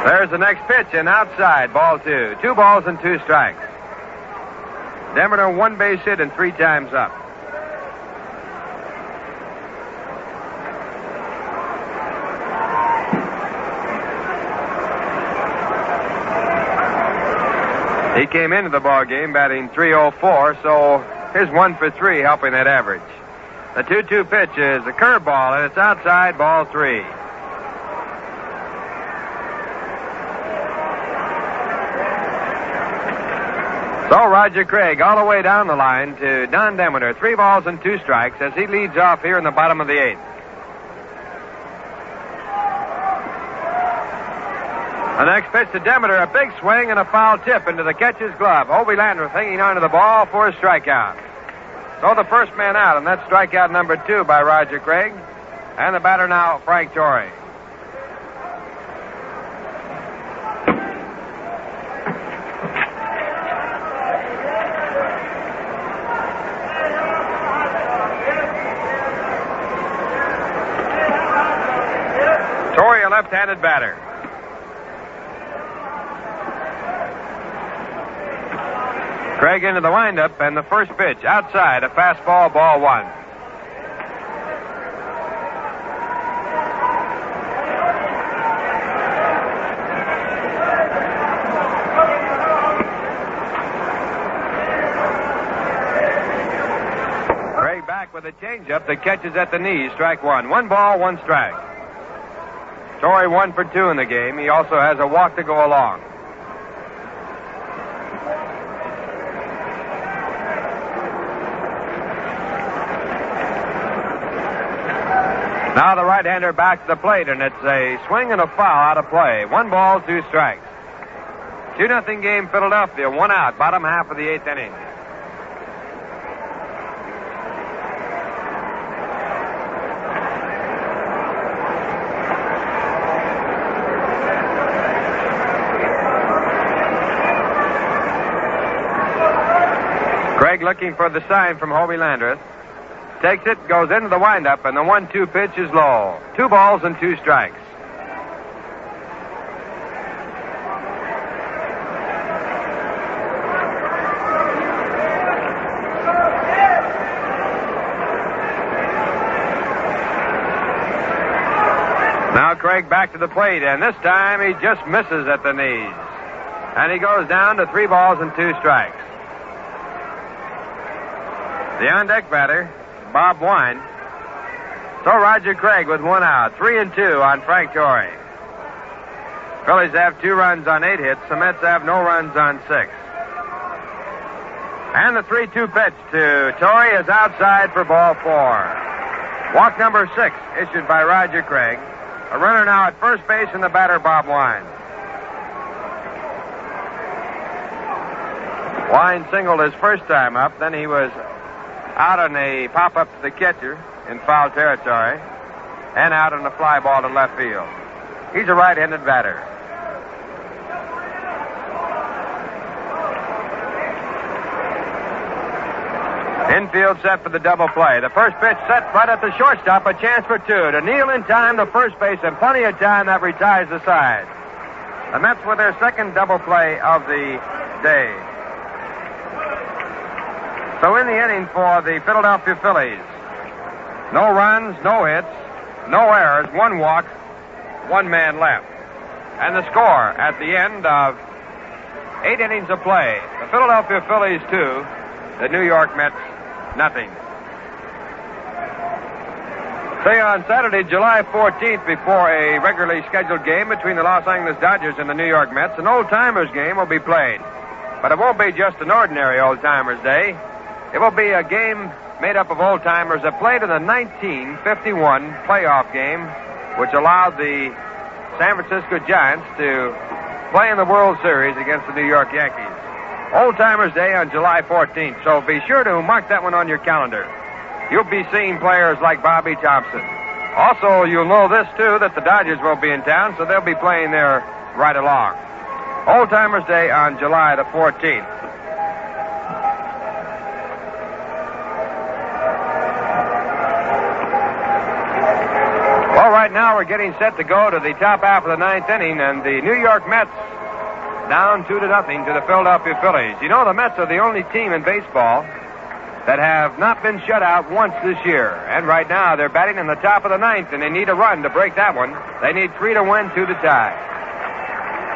There's the next pitch, and outside, ball 2. 2 balls and 2 strikes. Demeter 1 base hit and 3 times up. He came into the ball game batting .304, so here's 1 for 3, helping that average. The 2-2 pitch is a curveball, and it's outside, ball 3. So Roger Craig all the way down the line to Don Demeter. 3 balls and 2 strikes as he leads off here in the bottom of the 8th. The next pitch to Demeter, a big swing and a foul tip into the catcher's glove. Hobie Landreth hanging onto the ball for a strikeout. So the first man out, and that's strikeout number 2 by Roger Craig. And the batter now, Frank Torrey. Torrey, a left-handed batter. Craig into the windup, and the first pitch outside, a fastball, ball 1. Craig back with a changeup that catches at the knees, strike 1. 1 ball, 1 strike. Torrey 1 for 2 in the game. He also has a walk to go along. Now the right-hander back to the plate, and it's a swing and a foul out of play. 1 ball, 2 strikes. 2-0 game, Philadelphia. 1 out, bottom half of the 8th inning. Craig looking for the sign from Hobie Landreth. Takes it, goes into the windup, and the 1-2 pitch is low. 2 balls and 2 strikes. Now Craig back to the plate, and this time he just misses at the knees. And he goes down to 3 balls and 2 strikes. The on-deck batter, Bob Wine. So Roger Craig with 1 out. 3-2 on Frank Torrey. Phillies have 2 runs on 8 hits. The Mets have no runs on 6. And the 3-2 pitch to Torrey is outside for ball 4. Walk number 6 issued by Roger Craig. A runner now at first base and the batter Bob Wine. Wine singled his first time up. Then he was out on a pop-up to the catcher in foul territory, and out on a fly ball to left field. He's a right-handed batter. Infield set for the double play. The first pitch set right at the shortstop, a chance for 2 to kneel in time to first base, and plenty of time that retires the side. The Mets with their second double play of the day. So in the inning for the Philadelphia Phillies, no runs, no hits, no errors, 1 walk, 1 man left. And the score at the end of 8 innings of play, the Philadelphia Phillies 2, the New York Mets nothing. Say on Saturday, July 14th, before a regularly scheduled game between the Los Angeles Dodgers and the New York Mets, an old-timers game will be played. But it won't be just an ordinary old-timers day. It will be a game made up of old-timers that played in the 1951 playoff game, which allowed the San Francisco Giants to play in the World Series against the New York Yankees. Old-timers Day on July 14th, so be sure to mark that one on your calendar. You'll be seeing players like Bobby Thompson, Also, you'll know this, too, that the Dodgers will be in town, so they'll be playing there right along. Old Timers Day on July the 14th. Well, right now we're getting set to go to the top half of the ninth inning, and the New York Mets down 2-0 to the Philadelphia Phillies. You know, the Mets are the only team in baseball that have not been shut out once this year. And right now they're batting in the top of the ninth, and they need a run to break that one. They need 3 to win, 2 to tie.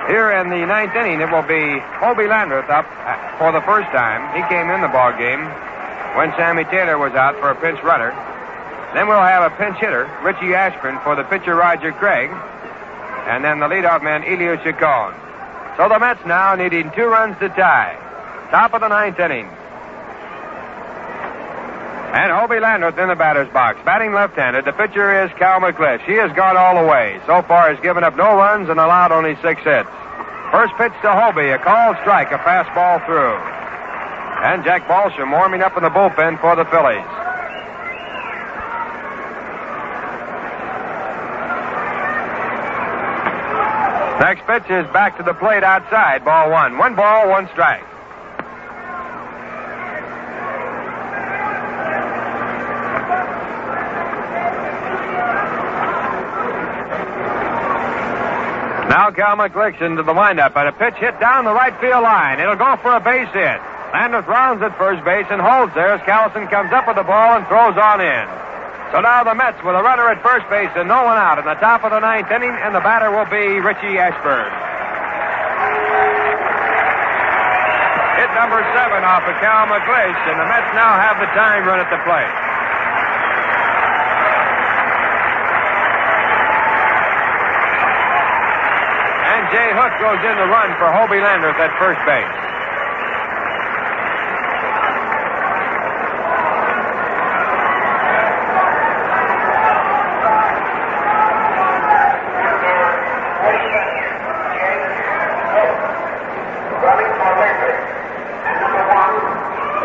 Here in the ninth inning, it will be Hobie Landreth up for the first time. He came in the ball game when Sammy Taylor was out for a pinch runner. Then we'll have a pinch hitter, Richie Ashburn, for the pitcher Roger Craig. And then the leadoff man, Elio Chacon. So the Mets now needing 2 runs to tie. Top of the ninth inning. And Hobie Landreth in the batter's box, batting left-handed. The pitcher is Cal McClish. He has gone all the way. So far, has given up no runs and allowed only 6 hits. First pitch to Hobie, a called strike, a fastball through. And Jack Balsham warming up in the bullpen for the Phillies. Next pitch is back to the plate outside, ball 1. 1 ball, 1 strike. Now Cal McClish into the windup, and a pitch hit down the right field line. It'll go for a base hit. Landreth rounds at first base and holds there as Callison comes up with the ball and throws on in. So now the Mets with a runner at first base and no one out in the top of the ninth inning, and the batter will be Richie Ashburn. Hit number 7 off of Cal McClish, and the Mets now have the time run at the plate. Jay Hook goes in the run for Hobie Landreth at first base.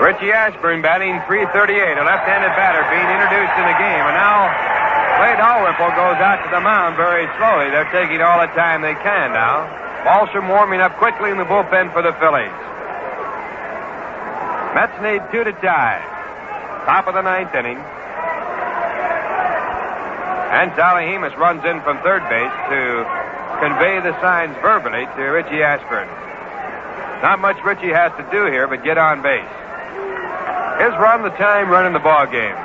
Richie Ashburn batting .338, a left-handed batter being introduced in the game, and now Slade Dalrymple goes out to the mound very slowly. They're taking all the time they can now. Balsham warming up quickly in the bullpen for the Phillies. Mets need 2 to tie. Top of the ninth inning. And Sally Hemus runs in from third base to convey the signs verbally to Richie Ashburn. Not much Richie has to do here but get on base. His run, the time run in the ball game.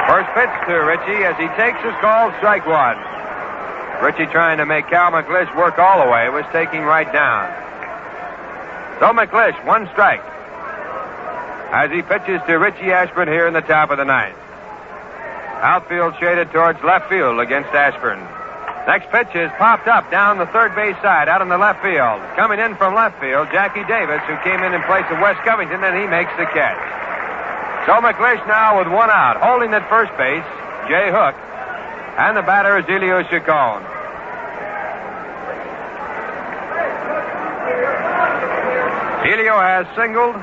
First pitch to Richie as he takes his call, strike 1. Richie trying to make Cal McClish work all the way, was taking right down. So McClish, 1 strike. As he pitches to Richie Ashburn here in the top of the ninth. Outfield shaded towards left field against Ashburn. Next pitch is popped up down the third base side, out in the left field. Coming in from left field, Jackie Davis, who came in place of Wes Covington, and he makes the catch. So McClish now with 1 out, holding at first base, Jay Hook, and the batter is Elio Chacon. Elio has singled,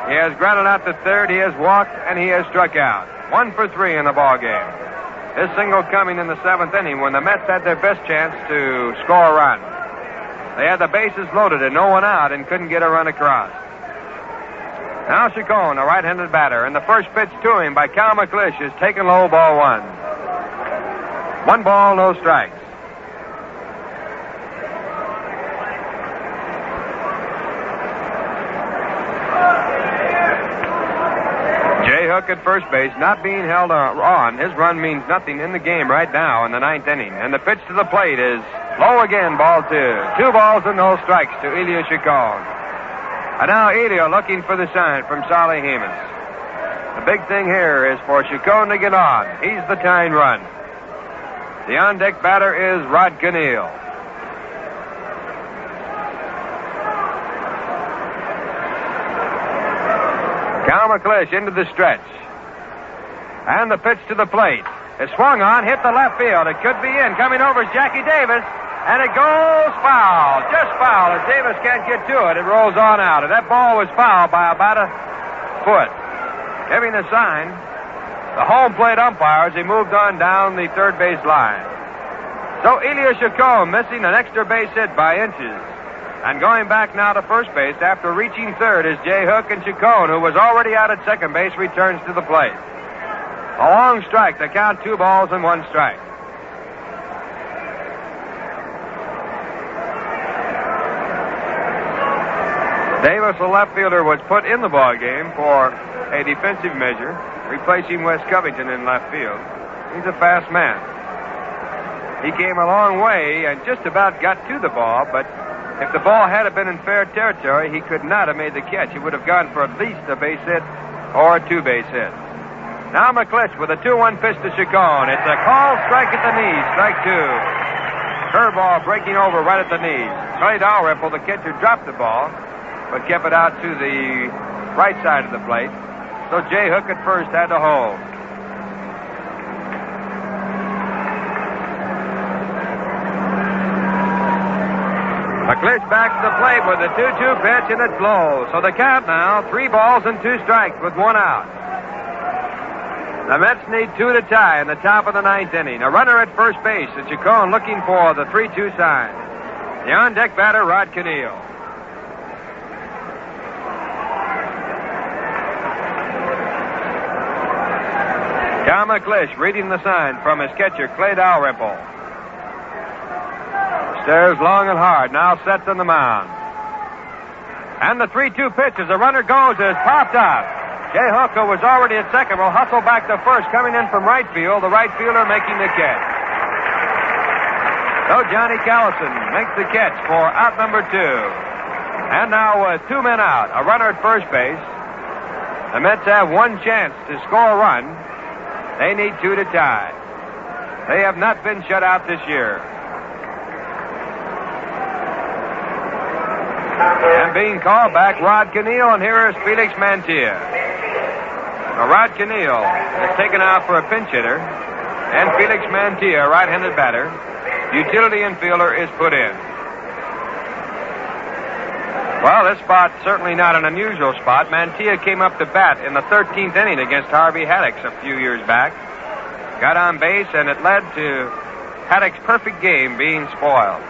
he has grounded out to third, he has walked, and he has struck out. 1 for 3 in the ball game. His single coming in the 7th inning when the Mets had their best chance to score a run. They had the bases loaded and no one out and couldn't get a run across. Now Chacon, a right-handed batter, and the first pitch to him by Cal McClish is taken low, ball 1. 1 ball, no strikes. Jay Hook at first base, not being held on. His run means nothing in the game right now in the 9th inning. And the pitch to the plate is low again, ball 2. 2 balls and no strikes to Elio Chacon. And now Elio looking for the sign from Sally Hemus. The big thing here is for Chacon to get on. He's the tying run. The on-deck batter is Rod Conneal. Cal McClish into the stretch. And the pitch to the plate. It's swung on, hit the left field. It could be in. Coming over is Jackie Davis. And it goes foul. Just foul. As Davis can't get to it, it rolls on out. And that ball was fouled by about a foot. Giving a sign, the home plate umpire, as he moved on down the third base line. So Elia Chacon missing an extra base hit by inches. And going back now to first base after reaching third is Jay Hook, and Chacon, who was already out at second base, returns to the plate. A long strike. The count 2 balls and 1 strike. Davis, the left fielder, was put in the ball game for a defensive measure, replacing Wes Covington in left field. He's a fast man. He came a long way and just about got to the ball, but if the ball had been in fair territory, he could not have made the catch. He would have gone for at least a base hit or a 2-base hit. Now McClish with a 2-1 pitch to Chacon. It's a called strike at the knees, strike 2. Curveball breaking over right at the knees. Clay Dalrymple, the catcher, dropped the ball, but kept it out to the right side of the plate. So Jay Hook at first had to hold. McClish backs the plate with a 2-2 pitch, and it blows. So the count now, 3 balls and 2 strikes with 1 out. The Mets need 2 to tie in the top of the 9th inning. A runner at first base, and Chacon looking for the 3-2 sign. The on-deck batter, Rod Conneal. Cal McClish reading the sign from his catcher, Clay Dalrymple. Stares long and hard, now sets on the mound. And the 3-2 pitch as the runner goes is popped up. Jay Hook, who was already at second, will hustle back to first, coming in from right field, the right fielder making the catch. So Johnny Callison makes the catch for out number 2. And now with 2 men out, a runner at first base. The Mets have 1 chance to score a run. They need 2 to tie. They have not been shut out this year. And being called back, Rod Conneal, and here is Felix Mantilla. Now, Rod Conneal is taken out for a pinch hitter, and Felix Mantilla, right-handed batter, utility infielder, is put in. Well, this spot's certainly not an unusual spot. Mantilla came up to bat in the 13th inning against Harvey Haddix a few years back. Got on base, and it led to Haddix's perfect game being spoiled.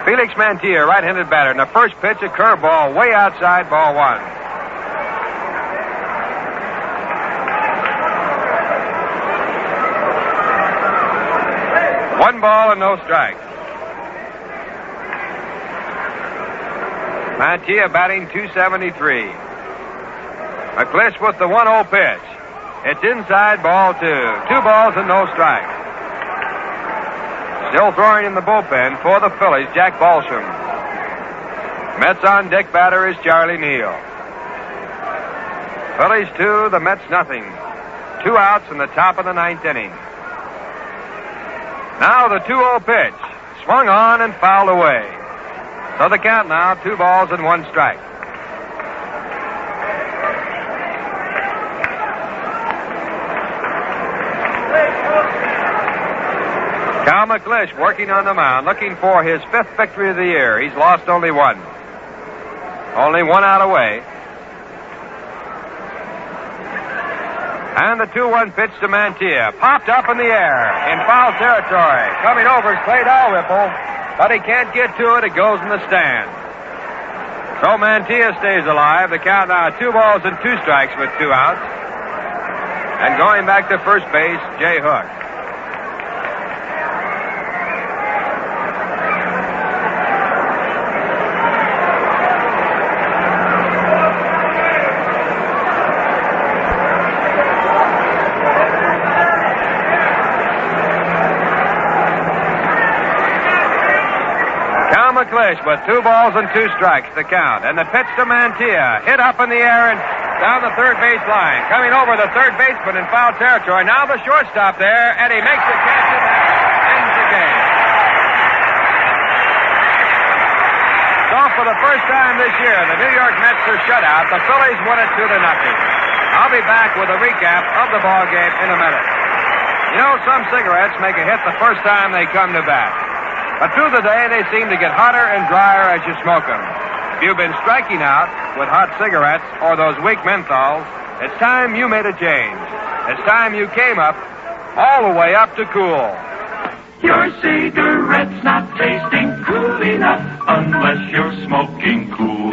Felix Mantilla, right-handed batter. In the first pitch, a curveball way outside, ball 1. One ball and no strikes. Mantilla batting .273. McClish with the 1-0 pitch. It's inside, ball 2. 2 balls and no strikes. Still throwing in the bullpen for the Phillies, Jack Balsham. Mets on deck batter is Charlie Neal. Phillies 2, the Mets nothing. 2 outs in the top of the 9th inning. Now the 2-0 pitch. Swung on and fouled away. So the count now, 2 balls and 1 strike. Cal McClish working on the mound, looking for his 5th victory of the year. He's lost only 1. Only 1 out away. And the 2-1 pitch to Mantilla. Popped up in the air in foul territory. Coming over is Clay Dalrymple, but he can't get to it. It goes in the stand. So Mantilla stays alive. The count now 2 balls and 2 strikes with 2 outs. And going back to first base, Jay Hook. McClish with 2 balls and 2 strikes to count. And the pitch to Mantilla. Hit up in the air and down the third base line. Coming over the third baseman in foul territory. Now the shortstop there, and he makes the catch and that ends the game. So for the first time this year, the New York Mets are shut out. The Phillies win it 2-0. I'll be back with a recap of the ball game in a minute. You know, some cigarettes make a hit the first time they come to bat. But through the day, they seem to get hotter and drier as you smoke them. If you've been striking out with hot cigarettes or those weak menthols, it's time you made a change. It's time you came up, all the way up to cool. Your cigarette's not tasting cool enough unless you're smoking cool.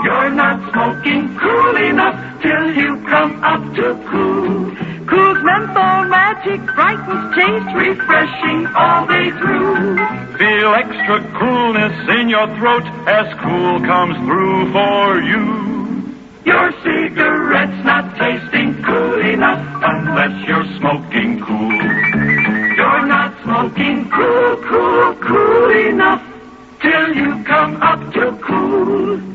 You're not smoking cool enough till you come up to cool. Cool's menthol magic brightens taste, refreshing all day through. Feel extra coolness in your throat as cool comes through for you. Your cigarette's not tasting cool enough unless you're smoking cool. You're not smoking cool enough till you come up to cool.